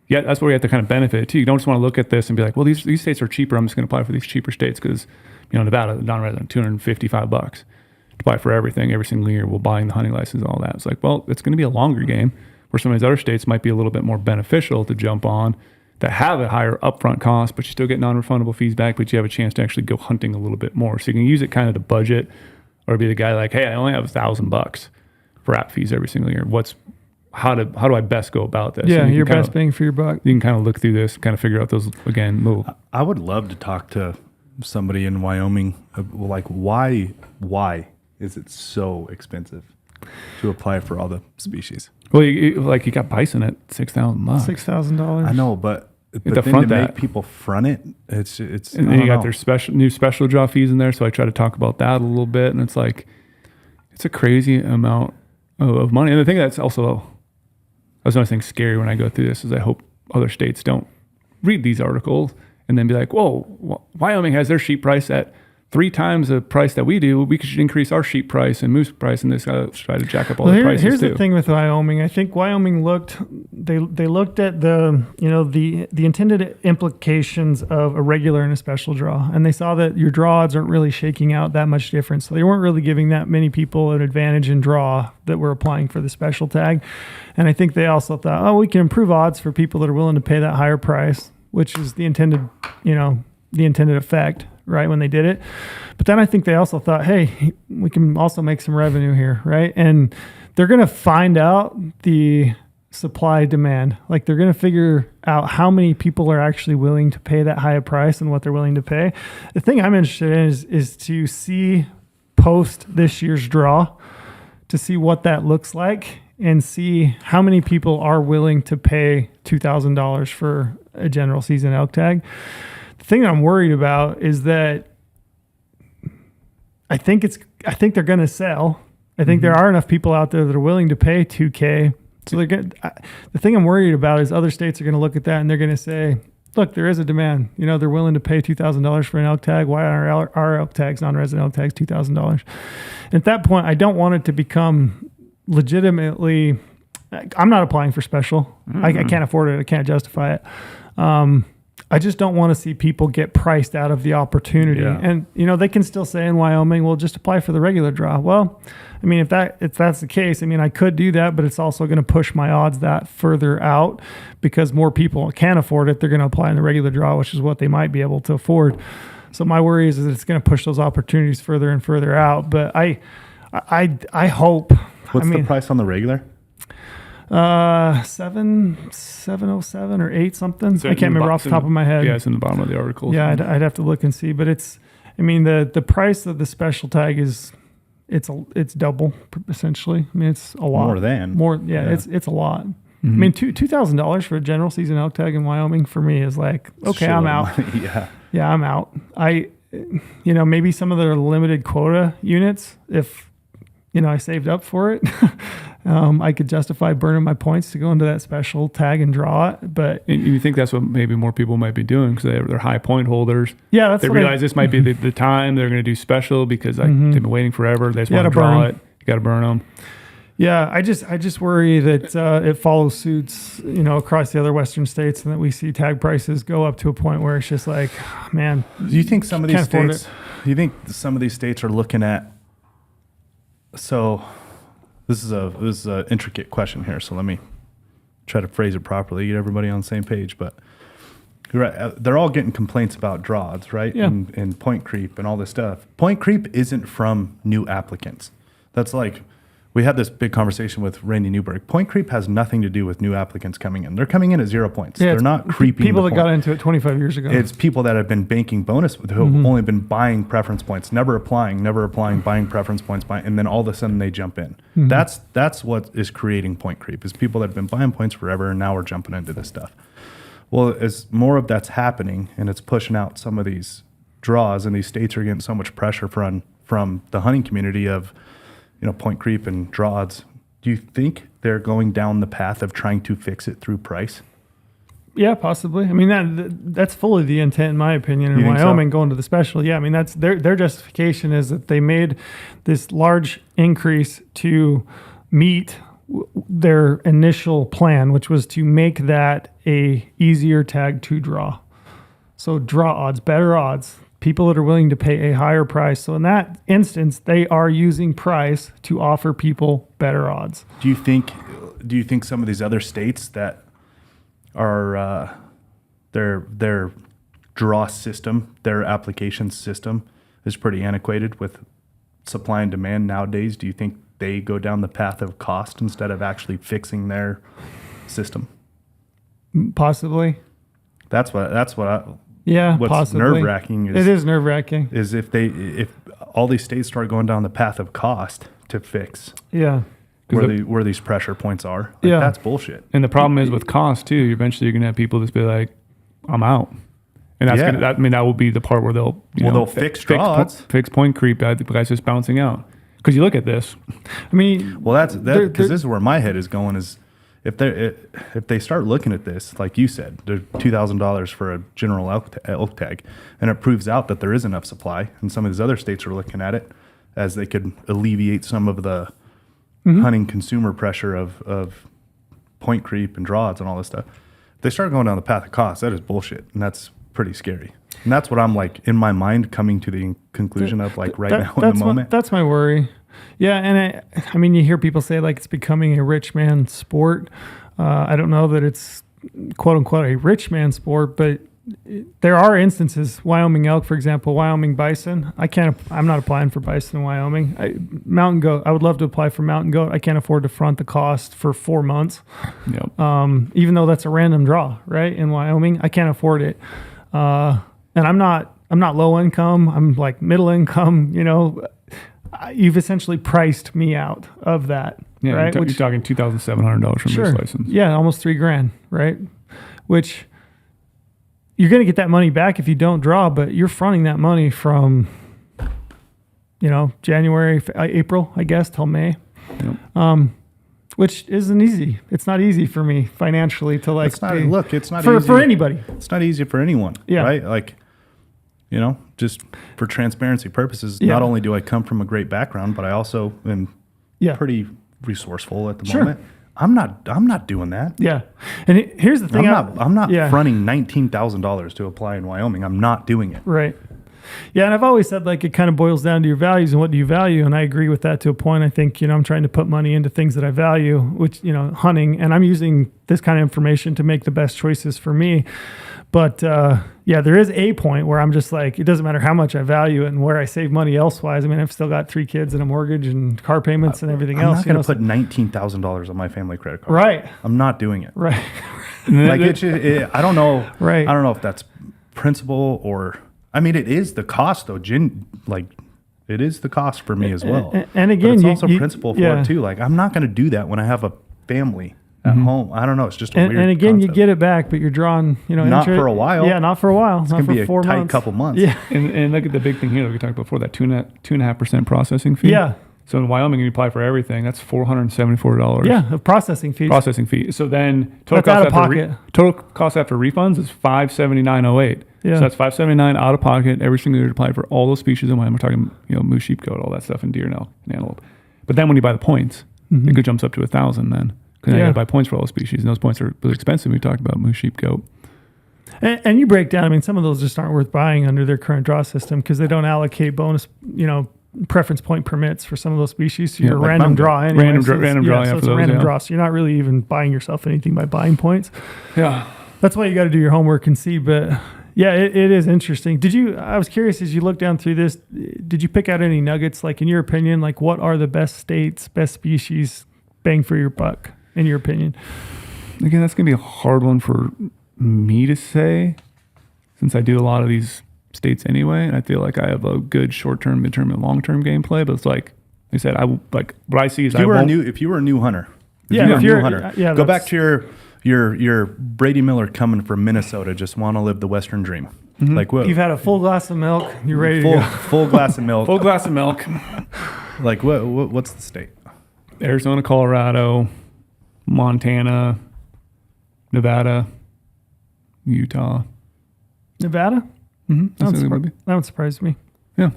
that's where you have to kind of benefit too. You don't just want to look at this and be like, well, these states are cheaper. I'm just going to apply for these cheaper states because, Nevada, non-resident, $255 to apply for everything every single year. We'll buying the hunting license and all that. It's like, well, it's going to be a longer game where some of these other states might be a little bit more beneficial to jump on, that have a higher upfront cost, but you still get non-refundable fees back, but you have a chance to actually go hunting a little bit more. So you can use it kind of to budget, or be the guy like, hey, I only have $1,000 for app fees every single year. How do I best go about this? Yeah, your best bang for your buck. You can kind of look through this, kind of figure out those, again, move. I would love to talk to somebody in Wyoming, like why is it so expensive to apply for all the species? Well, you got bison at $6,000. $6,000. I know, but to make people front it, it's. And then you got their new special draw fees in there. So I try to talk about that a little bit, and it's like, it's a crazy amount of money. And the thing that's also, I was always thinking scary when I go through this is I hope other states don't read these articles and then be like, whoa, Wyoming has their sheep price at 3 times the price that we do. We should increase our sheep price and moose price, and this guy try to jack up all the prices here's too. The thing with Wyoming. I think Wyoming looked at the intended implications of a regular and a special draw, and they saw that your draw odds aren't really shaking out that much difference. So they weren't really giving that many people an advantage in draw that were applying for the special tag. And I think they also thought, we can improve odds for people that are willing to pay that higher price, which is the intended effect, right, when they did it. But then I think they also thought, hey, we can also make some revenue here, right? And they're going to find out the supply demand. Like, they're going to figure out how many people are actually willing to pay that high a price and what they're willing to pay. The thing I'm interested in is to see post this year's draw, to see what that looks like and see how many people are willing to pay $2,000 for a general season elk tag. The thing that I'm worried about is that I think they're going to sell. I think there are enough people out there that are willing to pay $2,000. So the thing I'm worried about is other states are going to look at that and they're going to say, look, there is a demand. They're willing to pay $2,000 for an elk tag. Why are our elk tags, non-resident elk tags, $2,000? And at that point, I don't want it to become legitimately. I'm not applying for special. I can't afford it. I can't justify it. I just don't want to see people get priced out of the opportunity. Yeah. And, they can still say in Wyoming, well, just apply for the regular draw. Well, I mean, if that's the case, I mean, I could do that, but it's also going to push my odds that further out because more people can afford it. They're going to apply in the regular draw, which is what they might be able to afford. So my worry is that it's going to push those opportunities further and further out. But I hope. What's the price on the regular? 707 or 8 something. I can't remember off the top of my head. Yeah, it's in the bottom of the article. Yeah, I'd have to look and see, but the price of the special tag is it's double essentially. I mean, it's a lot more. Yeah. It's a lot. Mm-hmm. I mean, $2,000 for a general season elk tag in Wyoming for me is like, okay, I'm out. Yeah, I'm out. Maybe some of the limited quota units, if I saved up for it, I could justify burning my points to go into that special tag and draw it. But you think that's what maybe more people might be doing because they're high point holders. Yeah, they realize this might be the time they're going to do special because they've been waiting forever. They just want to draw it. You got to burn them. Yeah, I just worry that it follows suits, across the other Western states, and that we see tag prices go up to a point where it's just like, man. Do you think some of these Can't afford states? Do you think some of these states are looking at? So, this is a intricate question here. So let me try to phrase it properly, get everybody on the same page. But you're right, they're all getting complaints about draws, right? Yeah. And point creep and all this stuff. Point creep isn't from new applicants. That's like. We had this big conversation with Randy Newberg. Point creep has nothing to do with new applicants coming in. They're coming in at 0 points. Yeah, they're not creeping. People the that point. got into it 25 years ago. It's people that have been banking bonus who have only been buying preference points, never applying, buying preference points, and then all of a sudden they jump in. That's what is creating point creep, is people that have been buying points forever and now are jumping into this stuff. Well, as more of that's happening and it's pushing out some of these draws, and these states are getting so much pressure from the hunting community of, point creep and draw odds. Do you think they're going down the path of trying to fix it through price? Yeah, possibly. I mean, that's fully the intent, in my opinion, in You think Wyoming so? going to the special. Yeah, I mean, that's their justification is that they made this large increase to meet their initial plan, which was to make that a easier tag to draw. So draw odds, better odds, people that are willing to pay a higher price. So in that instance, they are using price to offer people better odds. Do you think some of these other states that are their draw system, their application system is pretty antiquated with supply and demand nowadays? Do you think they go down the path of cost instead of actually fixing their system? Possibly. That's what Yeah, what's possibly. nerve-wracking It is nerve-wracking. is if all these states start going down the path of cost to fix Yeah. where these pressure points are. Yeah. That's bullshit. And the problem is with cost too. Eventually, you're gonna have people just be like, "I'm out," and that's Yeah. that will be the part where they'll They'll fix draws. fix point creep. The guys just bouncing out. Because you look at this, I mean, Well, that's because this is where my head is going. Is if they start looking at this, like you said, there's $2,000 for a general elk tag, and it proves out that there is enough supply, and some of these other states are looking at it as they could alleviate some of the hunting consumer pressure of point creep and draw odds and all this stuff. If they start going down the path of cost, that is bullshit, and that's pretty scary. And that's what I'm like in my mind coming to the conclusion of like now in the moment. That's my worry. Yeah, and I mean, you hear people say like it's becoming a rich man sport. I don't know that it's quote unquote a rich man sport, but there are instances. Wyoming elk, for example, Wyoming bison. I'm not applying for bison in Wyoming. Mountain goat. I would love to apply for mountain goat. I can't afford to front the cost for 4 months. yep. Even though that's a random draw, right? In Wyoming, I can't afford it. And I'm not low income. I'm like middle income. You've essentially priced me out of that, Yeah, right? you're talking $2,700 from Sure. this license. Yeah, almost $3,000, right? Which you're going to get that money back if you don't draw, but you're fronting that money from, January, April, I guess, till May. Yep. Which isn't easy. It's not easy for me financially to like. It's not for easy anybody. It's not easy for anyone, Yeah. right? Like, just for transparency purposes, Yeah. not only do I come from a great background, but I also am Yeah. pretty resourceful at the Sure. moment. I'm not doing that. Yeah, and here's the thing. I'm not yeah. fronting $19,000 to apply in Wyoming. I'm not doing it. Right. Yeah, and I've always said like it kind of boils down to your values and what do you value, and I agree with that to a point. I think I'm trying to put money into things that I value, which hunting, and I'm using this kind of information to make the best choices for me. But there is a point where I'm just like, it doesn't matter how much I value it and where I save money elsewise. I mean, I've still got 3 kids and a mortgage and car payments and everything I'm else. not going to put $19,000 on my family credit card. Right. I'm not doing it. Right. Like I don't know. Right. I don't know if that's principle or. I mean, it is the cost though. It is the cost for me as well. And again, but it's also principle for yeah. it too. Like I'm not going to do that when I have a family at home. I don't know. It's just a weird. And again, concept. you get it back, but you're drawing, Not for a while. Yeah, not for a while. It's not going to for be a 4 tight months. couple months. Yeah. And look at the big thing here that we talked about before, that 2.5% processing fee. Yeah. So in Wyoming, you apply for everything. That's $474. Yeah, a processing fee. Processing fee. So then total That's out of cost pocket. total cost after refunds is $579.08. Yeah. So that's $579 out of pocket every single year to apply for all those species in Wyoming. We're talking, moose, sheep, goat, all that stuff, and deer and elk and antelope. But then when you buy the points, It jumps up to 1,000 then. Because now you Yeah. got to buy points for all the species, and those points are really expensive. We talked about moose, sheep, goat. And you break down, I mean, some of those just aren't worth buying under their current draw system because they don't allocate bonus, preference point permits for some of those species. So you're a like random mountain draw anyway. Random draw, So for it's a those, random yeah. draw. So you're not really even buying yourself anything by buying points. Yeah. That's why you got to do your homework and see. But yeah, it is interesting. I was curious as you look down through this, did you pick out any nuggets? Like in your opinion, like what are the best states, best species, bang for your buck, in your opinion? Again, that's going to be a hard one for me to say since I do a lot of these states anyway. And I feel like I have a good short-term, mid-term, and long-term gameplay. But it's like I said, what I see is if you were a new hunter, go back to your Brady Miller coming from Minnesota, just want to live the Western dream. Like what? You've had a full glass of milk. You're ready to go. Full glass of milk. full glass of milk. Like what's the state? Arizona, Colorado, Montana, Nevada, Utah. Nevada? Mm-hmm. That would surprise me. Yeah.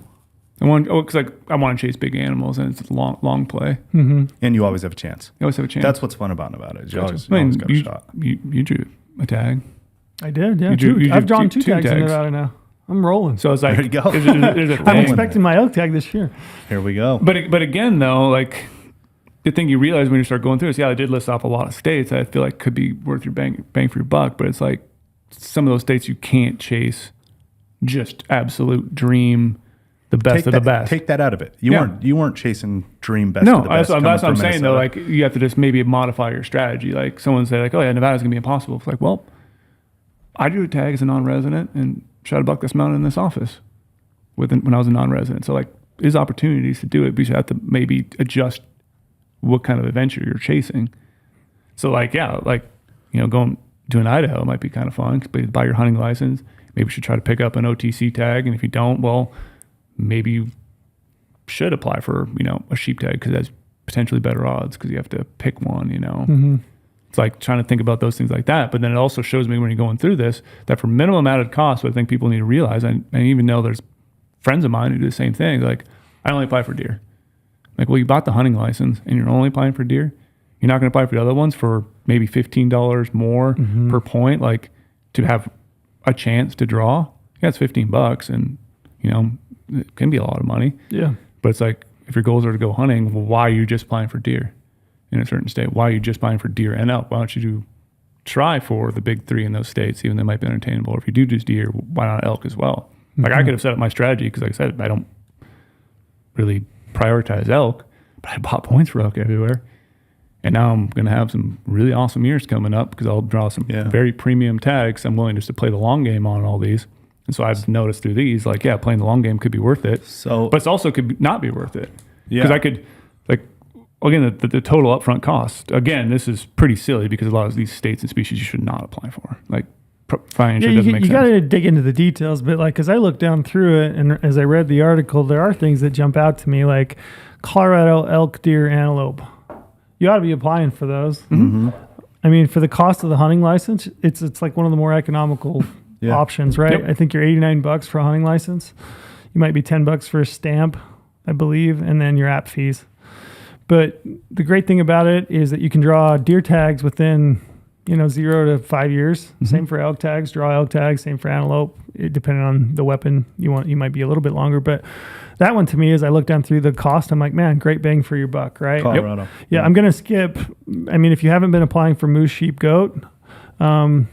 I want to chase big animals, and it's a long play. Mm-hmm. And you always have a chance. You always have a chance. That's what's fun about Nevada. Is you always got a you, shot. You drew a tag. I did, yeah. You I've drawn drew two tags in Nevada now. I'm rolling. So it's like, There you go. there's a I'm thing. expecting my elk tag this year. Here we go. But again, though, like the thing you realize when you start going through is, I did list off a lot of states that I feel like could be worth your bang for your buck. But it's like some of those states you can't chase just absolute dream, the best of the best. Take that out of it. You weren't chasing dream best. No, of the best that's what I'm saying Minnesota. though. Like you have to just maybe modify your strategy. Like someone say like, oh yeah, Nevada's gonna be impossible. It's like, well, I drew a tag as a non-resident and shot a buck that's mounted in this office when I was a non-resident. So like, there's opportunities to do it, but you have to maybe adjust what kind of adventure you're chasing. So like, going to an Idaho might be kind of fun. But buy your hunting license. Maybe you should try to pick up an OTC tag, and if you don't, well, maybe you should apply for a sheep tag because that's potentially better odds because you have to pick one. Mm-hmm. It's like trying to think about those things like that. But then it also shows me when you're going through this that for minimum added cost, what I think people need to realize, and even though there's friends of mine who do the same thing, like I only apply for deer. Like, well, you bought the hunting license and you're only applying for deer. You're not going to apply for the other ones for maybe $15 more per point, like to have a chance to draw. Yeah, it's $15, and it can be a lot of money. Yeah, but it's like if your goals are to go hunting, well, why are you just applying for deer in a certain state? Why are you just applying for deer and elk? Why don't you try for the big three in those states, even though they might be unattainable? Or if you do just deer, why not elk as well? Like I could have set up my strategy because, like I said, I don't really prioritize elk, but I bought points for elk everywhere. And now I'm going to have some really awesome years coming up because I'll draw some very premium tags. I'm willing just to play the long game on all these. And so I've noticed through these, like, playing the long game could be worth it. But it's also could not be worth it. Because I could, like, again, the total upfront cost. Again, this is pretty silly because a lot of these states and species you should not apply for. Like, financially doesn't make sense. You got to dig into the details. But, like, as I look down through it and as I read the article, there are things that jump out to me, like Colorado elk, deer, antelope. You ought to be applying for those. Mm-hmm. I mean, for the cost of the hunting license, it's like one of the more economical options, right? Yep. I think you're $89 for a hunting license. You might be $10 for a stamp, I believe, and then your app fees. But the great thing about it is that you can draw deer tags within 0 to 5 years. Mm-hmm. Same for elk tags, draw elk tags. Same for antelope. Depending on the weapon you want, you might be a little bit longer, but that one to me, as I look down through the cost, I'm like, man, great bang for your buck, right? Colorado. Yep. Yeah, I'm going to skip. I mean, if you haven't been applying for moose, sheep, goat, I'm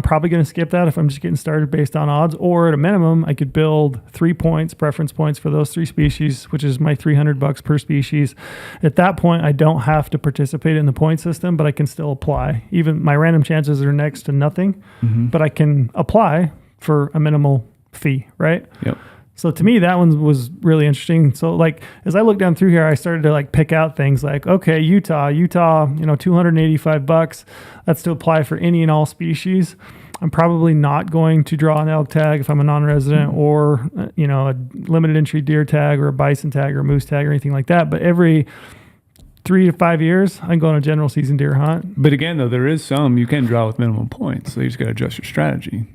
probably going to skip that if I'm just getting started based on odds. Or at a minimum, I could build 3 points, preference points for those three species, which is my $300 per species. At that point, I don't have to participate in the point system, but I can still apply. Even my random chances are next to nothing, but I can apply for a minimal fee, right? Yep. So to me, that one was really interesting. So like, as I look down through here, I started to like pick out things like, okay, Utah, $285. That's to apply for any and all species. I'm probably not going to draw an elk tag if I'm a non-resident or, a limited entry deer tag or a bison tag or a moose tag or anything like that. But every 3 to 5 years, I can go on a general season deer hunt. But again, though, there is some you can draw with minimum points. So you just got to adjust your strategy.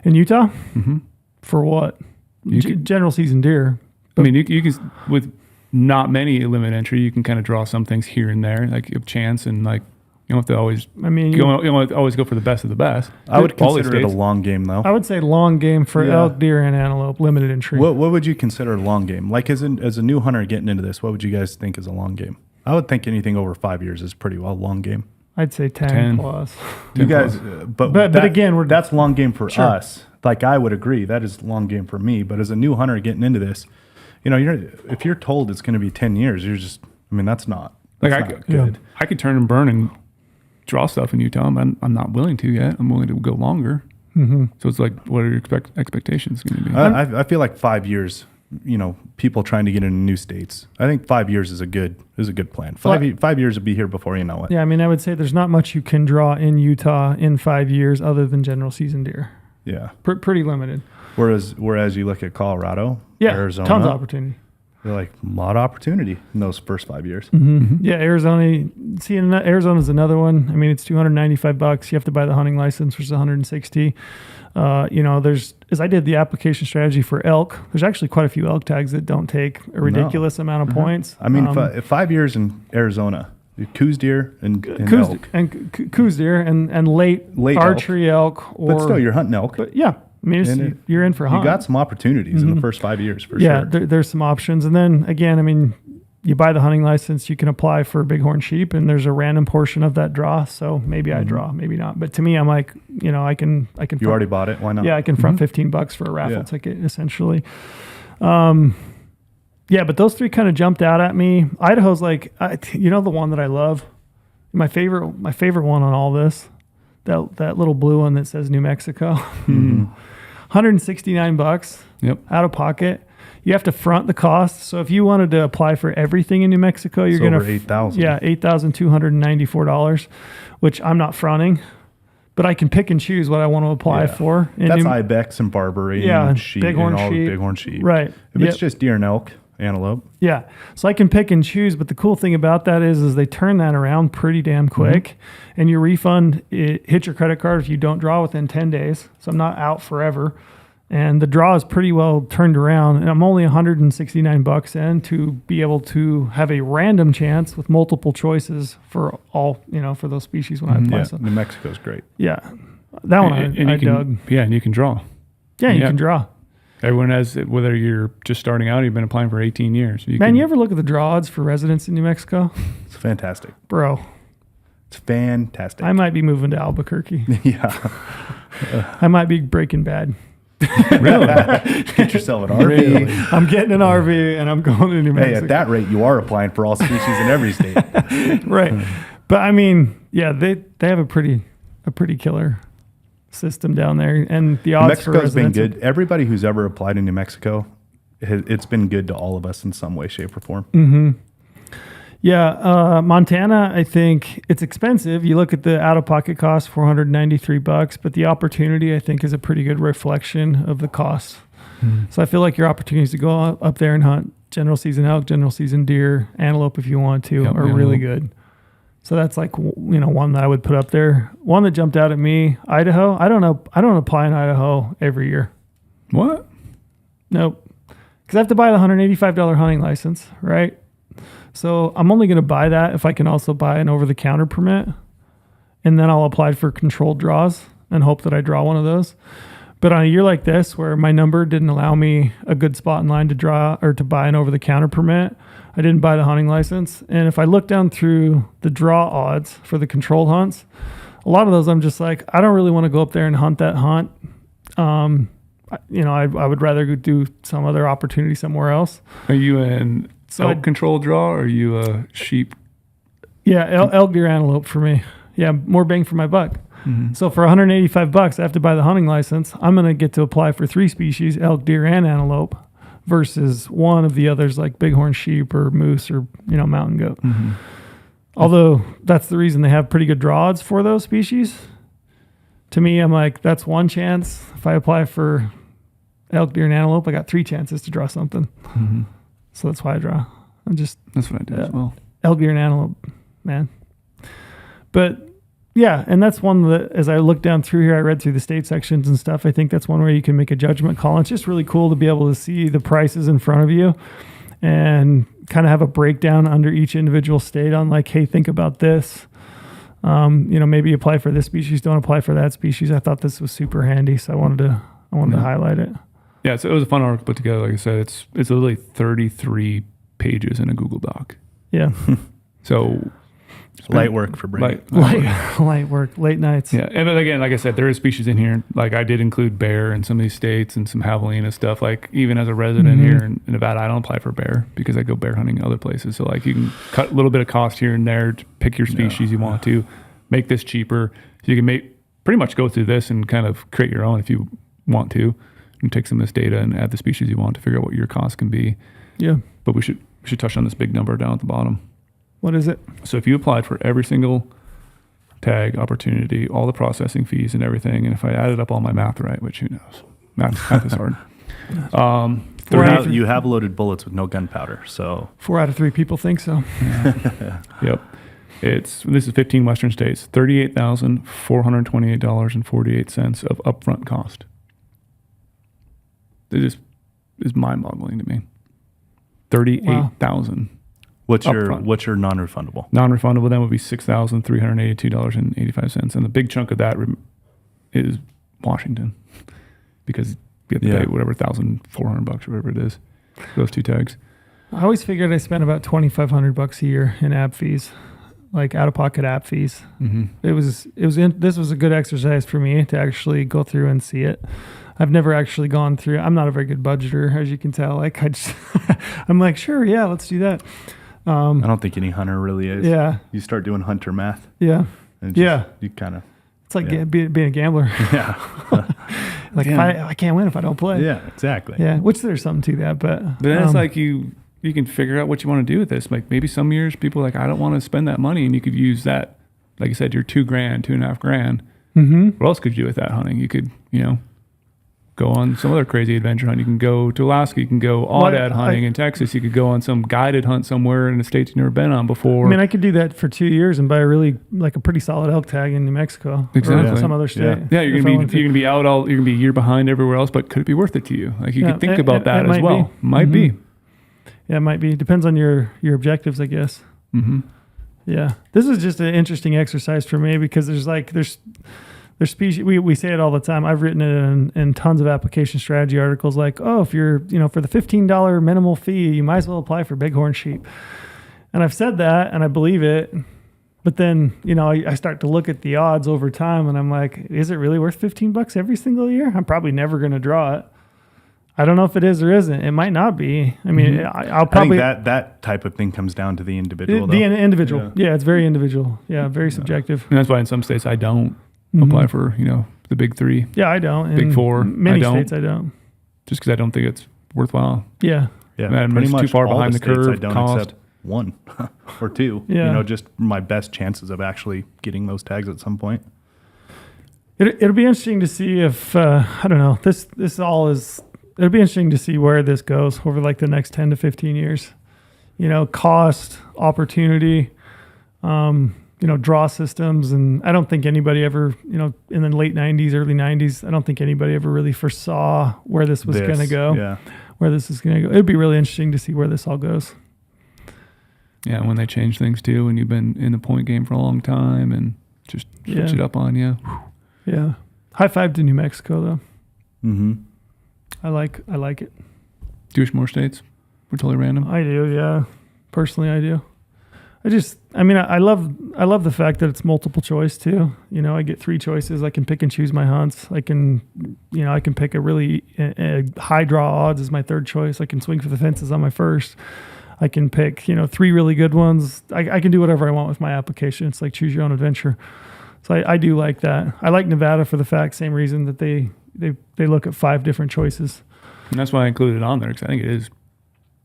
In Utah? Mm-hmm. For what? You could, general season deer. I mean, you can with not many limit entry. You can kind of draw some things here and there, like you have chance, and like you don't have to always. I mean, you don't have to always go for the best of the best. I would All these consider it a states. long game, though. I would say long game for elk, deer, and antelope, limited entry. What would you consider a long game? Like as a new hunter getting into this, what would you guys think is a long game? I would think anything over 5 years is pretty well long game. I'd say 10 10. plus. You guys, But again, that's long game for Sure. us. Like I would agree, that is long game for me. But as a new hunter getting into this, if you're told it's going to be 10 years, you're just. I mean, that's not. Like That's not good. I could turn and burn and draw stuff in Utah, but I'm not willing to yet. I'm willing to go longer. Mm-hmm. So it's like, what are your expectations going to be? I feel like 5 years. People trying to get into new states. I think 5 years is a good plan. 5 years would be here before you know it. Yeah, I mean, I would say there's not much you can draw in Utah in 5 years other than general season deer. Yeah. Pretty limited. Whereas you look at Colorado, Yeah, Arizona, tons of opportunity. they're like a lot of opportunity in those first 5 years. Mm-hmm. Yeah, Arizona. See, Arizona's another one. I mean, it's $295. You have to buy the hunting license, which is $160. As I did the application strategy for elk, there's actually quite a few elk tags that don't take a ridiculous amount of points. I mean, 5 years in Arizona, coos deer and elk. Coos deer and late archery elk. But still, you're hunting elk. But yeah, I mean, you're in for a hunt. You got some opportunities in the first 5 years for sure. Yeah, there's some options. And then again, I mean, you buy the hunting license, you can apply for bighorn sheep, and there's a random portion of that draw. So maybe I draw, maybe not. But to me, I'm like, I can. You already bought it. Why not? Yeah, I can front $15 for a raffle ticket, essentially. Yeah, but those three kind of jumped out at me. Idaho's like, the one that I love. My favorite one on all this, that little blue one that says New Mexico. $169. Yep. Out of pocket. You have to front the cost. So if you wanted to apply for everything in New Mexico, you're going to over $8,000. Yeah, $8,294, which I'm not fronting, but I can pick and choose what I want to apply for. That's ibex and Barbary and sheep bighorn and all sheep. the bighorn sheep. Right. If it's just deer and elk, antelope. Yeah. So I can pick and choose, but the cool thing about that is they turn that around pretty damn quick, and your refund hits your credit card if you don't draw within 10 days. So I'm not out forever. And the draw is pretty well turned around, and I'm only $169 in to be able to have a random chance with multiple choices for all, for those species when I apply. So, New Mexico's great. Yeah. That one I dug. Yeah, and you can draw. Yeah, you can draw. Everyone has, whether you're just starting out or you've been applying for 18 years. You ever look at the draw odds for residents in New Mexico? It's fantastic. Bro. It's fantastic. I might be moving to Albuquerque. Yeah. I might be Breaking Bad. Really? Get yourself an RV. Really? I'm getting an RV and I'm going to New Mexico. Hey, at that rate, you are applying for all species in every state. Right. But I mean, yeah, they have a pretty killer system down there, and the odds for Mexico's been residents good. Everybody who's ever applied in New Mexico, it's been good to all of us in some way, shape, or form. Mm-hmm. Yeah, Montana, I think it's expensive. You look at the out-of-pocket cost, $493, but the opportunity, I think, is a pretty good reflection of the cost. So I feel like your opportunities to go up there and hunt general season elk, general season deer, antelope if you want to, are really good. So that's like, one that I would put up there. One that jumped out at me, Idaho. I don't apply in Idaho every year. What? Nope. Because I have to buy the $185 hunting license, right? So I'm only going to buy that if I can also buy an over-the-counter permit, and then I'll apply for controlled draws and hope that I draw one of those. But on a year like this, where my number didn't allow me a good spot in line to draw or to buy an over-the-counter permit, I didn't buy the hunting license. And if I look down through the draw odds for the controlled hunts, a lot of those I'm just like, I don't really want to go up there and hunt that hunt. I would rather go do some other opportunity somewhere else. Are you an elk control draw, or are you a sheep? Yeah, elk, deer, antelope for me. Yeah, more bang for my buck. Mm-hmm. So for $185, I have to buy the hunting license. I'm going to get to apply for 3 species, elk, deer, and antelope, versus one of the others like bighorn sheep or moose or mountain goat. Mm-hmm. Although that's the reason they have pretty good draw odds for those species. To me, I'm like, that's one chance. If I apply for elk, deer, and antelope, I got 3 chances to draw something. Mm-hmm. So that's why I draw. That's what I do as well. Elk, deer, and antelope, man. But yeah, and that's one that, as I look down through here, I read through the state sections and stuff. I think that's one where you can make a judgment call. And it's just really cool to be able to see the prices in front of you and kind of have a breakdown under each individual state on like, hey, think about this. Maybe apply for this species, don't apply for that species. I thought this was super handy, so I wanted to highlight it. Yeah, so it was a fun article put together. Like I said, it's literally 33 pages in a Google Doc. Yeah. So light work for Brady. Light work, late nights. Yeah, and then again, like I said, there is species in here. Like I did include bear in some of these states and some javelina stuff. Like even as a resident here in Nevada, I don't apply for bear because I go bear hunting other places. So like you can cut a little bit of cost here and there to pick your species you want to, make this cheaper. So you can pretty much go through this and kind of create your own if you want to, and take some of this data and add the species you want to figure out what your cost can be. Yeah. But we should touch on this big number down at the bottom. What is it? So if you applied for every single tag opportunity, all the processing fees and everything, and if I added up all my math right, which who knows, math is hard. You have loaded bullets with no gunpowder, so 4 out of 3 people think so. Yep. This is 15 Western states, $38,428.48 of upfront cost. It is mind-boggling to me. $38,000. What's your upfront. non-refundable? Non-refundable then would be $6,382.85, and the big chunk of that is Washington, because you have to pay whatever $1,400 or whatever it is. Those 2 tags. I always figured I spent about $2,500 a year in app fees, like out-of-pocket app fees. Mm-hmm. This was a good exercise for me to actually go through and see it. I've never actually gone through. I'm not a very good budgeter, as you can tell. Like I'm like, sure, yeah, let's do that. I don't think any hunter really is. Yeah. You start doing hunter math. Yeah. And you kind of. It's like being a gambler. Yeah. I can't win if I don't play. Yeah, exactly. Yeah, which there's something to that, but then it's like you can figure out what you want to do with this. Like maybe some years people are like, I don't want to spend that money, and you could use that. Like I said, your $2,000, $2,500. Mm-hmm. What else could you do with that hunting? You could, go on some other crazy adventure hunt. You can go to Alaska. You can go aoudad hunting in Texas. You could go on some guided hunt somewhere in the states you've never been on before. I mean, I could do that for 2 years and buy a pretty solid elk tag in New Mexico exactly. or some other state. Yeah, you're gonna be out you're gonna be a year behind everywhere else. But could it be worth it to you? Like you could think about that as well. Might be. Yeah, it might be. Depends on your objectives, I guess. Mm-hmm. Yeah, this is just an interesting exercise for me because there's there's species, we say it all the time. I've written it in tons of application strategy articles like, if you're, for the $15 minimal fee, you might as well apply for bighorn sheep. And I've said that and I believe it. But then, I start to look at the odds over time and I'm like, is it really worth $15 every single year? I'm probably never going to draw it. I don't know if it is or isn't. It might not be. I mean, I'll probably. I think that type of thing comes down to the individual. The individual. Yeah, it's very individual. Yeah, very subjective. And that's why in some states I don't apply for, the big 3. Yeah, I don't. Big 4. Many states I don't. Just because I don't think it's worthwhile. Yeah. Yeah. Pretty much too far behind the curve. I don't accept 1 or 2. Yeah. Just my best chances of actually getting those tags at some point. It'll be interesting to see if I don't know. This all is. It'll be interesting to see where this goes over like the next 10 to 15 years. Cost, opportunity. Draw systems. And I don't think anybody ever, in the late 90s, early 90s, I don't think anybody ever really foresaw where this was going to go. Yeah. Where this is going to go. It'd be really interesting to see where this all goes. Yeah, when they change things too, and you've been in the point game for a long time and just switch it up on you. Yeah. High five to New Mexico, though. Mm-hmm. I like it. Do you wish more states? We're totally random. I do, yeah. Personally, I do. I love the fact that it's multiple choice too. I get 3 choices. I can pick and choose my hunts. I can pick a really high draw odds as my 3rd choice. I can swing for the fences on my 1st. I can pick, 3 really good ones. I can do whatever I want with my application. It's like choose your own adventure. So I do like that. I like Nevada for the same reason that they look at 5 different choices. And that's why I included it on there because I think it is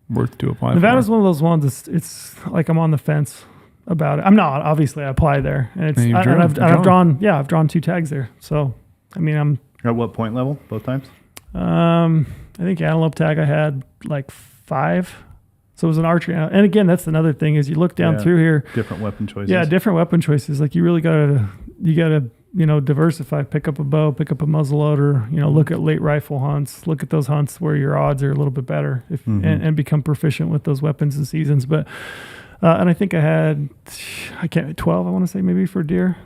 worth to apply. Nevada's one of those ones. It's like I'm on the fence about it. I'm not. Obviously, I apply there, and I've drawn 2 tags there. So, I'm at what point level? Both times? I think antelope tag I had like 5. So it was an archery. And again, that's another thing is you look down through here. Different weapon choices. Yeah, different weapon choices. Like you really gotta diversify, pick up a bow, pick up a muzzleloader, look at late rifle hunts, look at those hunts where your odds are a little bit better and become proficient with those weapons and seasons. But, and I think I had, 12, I want to say maybe for deer,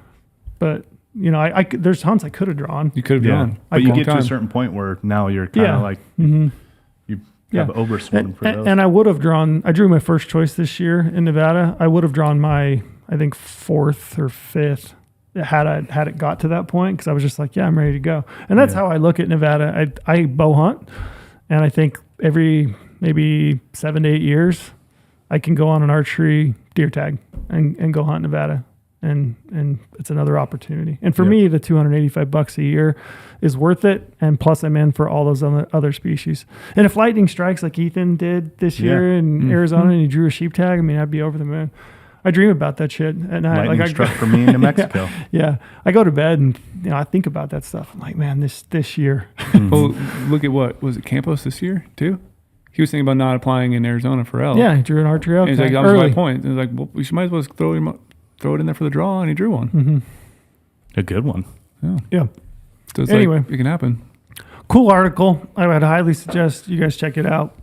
but there's hunts I could have drawn. You could have drawn. But you get to a certain point where now you're kind of like, you have overswim for those. And I would have drawn, I drew my first choice this year in Nevada. I would have drawn my, I think 4th or 5th had it got to that point, because I was just like, I'm ready to go. And that's how I look at Nevada. I bow hunt, and I think every maybe 7 to 8 years I can go on an archery deer tag and go hunt Nevada, and it's another opportunity. And for me, the $285 a year is worth it, and plus I'm in for all those other species. And if lightning strikes like Ethan did this year in Arizona and he drew a sheep tag, I mean, I'd be over the moon. I dream about that shit at night. Lightning struck for me in New Mexico. I go to bed and I think about that stuff. I'm like, man, this year. Well, look at what was it, Campos this year too? He was thinking about not applying in Arizona for elk. Yeah, he drew an archery elk. He's like, that was my point. It was like, well, we might as well throw it in there for the draw, and he drew one. A good one. Yeah. So it's anyway, it can happen. Cool article. I would highly suggest you guys check it out.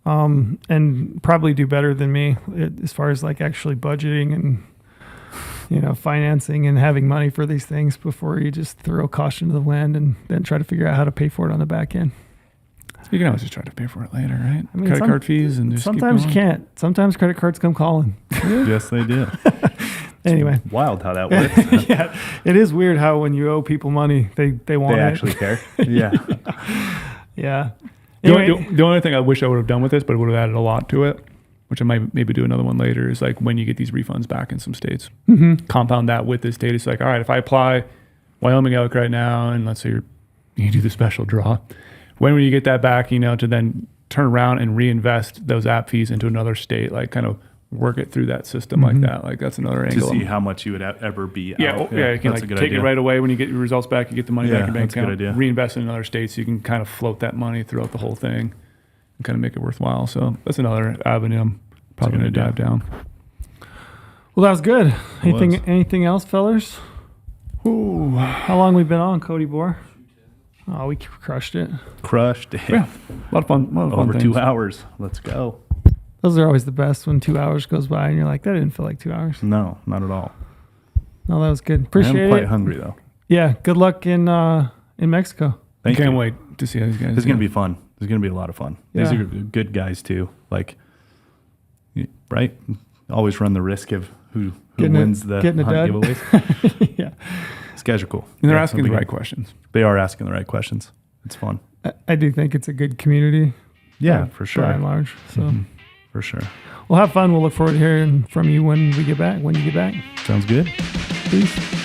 And probably do better than me as far as like actually budgeting and, financing and having money for these things before you just throw caution to the wind and then try to figure out how to pay for it on the back end. You can always just try to pay for it later, right? I mean, credit card fees and just sometimes keep you can't. Sometimes credit cards come calling. Yes, they do. Anyway, wild how that works. Yeah, it is weird how when you owe people money, they want they it. actually care. Yeah. Yeah. The only thing I wish I would have done with this, but it would have added a lot to it, which I might maybe do another one later, is like when you get these refunds back in some states, compound that with this data. It's like, all right, if I apply Wyoming elk right now, and let's say you do the special draw, when will you get that back, to then turn around and reinvest those app fees into another state, like kind of work it through that system like that. Like that's another angle. To see how much you would ever be yeah, out. Yeah, you can like take it right away when you get your results back, you get the money back in your bank that's a good account, idea. reinvest in another state so you can kind of float that money throughout the whole thing and kind of make it worthwhile. So that's another avenue I'm probably going to dive down. Well, that was good. Anything else, fellers? Ooh. How long we been on, Cody Bohr? Oh, we crushed it. Yeah, a lot of fun. Over things. 2 hours. Let's go. Those are always the best when 2 hours goes by and you're like, that didn't feel like 2 hours. No, not at all. No, that was good. Appreciate it. I'm quite hungry though. Yeah. Good luck in Mexico. Thank you. Can't wait to see how these guys. It's going to be fun. It's going to be a lot of fun. Yeah. These are good guys too. Like, right? Always run the risk of who wins the hunt giveaways. Yeah. These guys are cool. And they're asking the right questions. They are asking the right questions. It's fun. I do think it's a good community. Yeah, for sure. By and large. So for sure. We'll have fun. We'll look forward to hearing from you when you get back. Sounds good. Peace.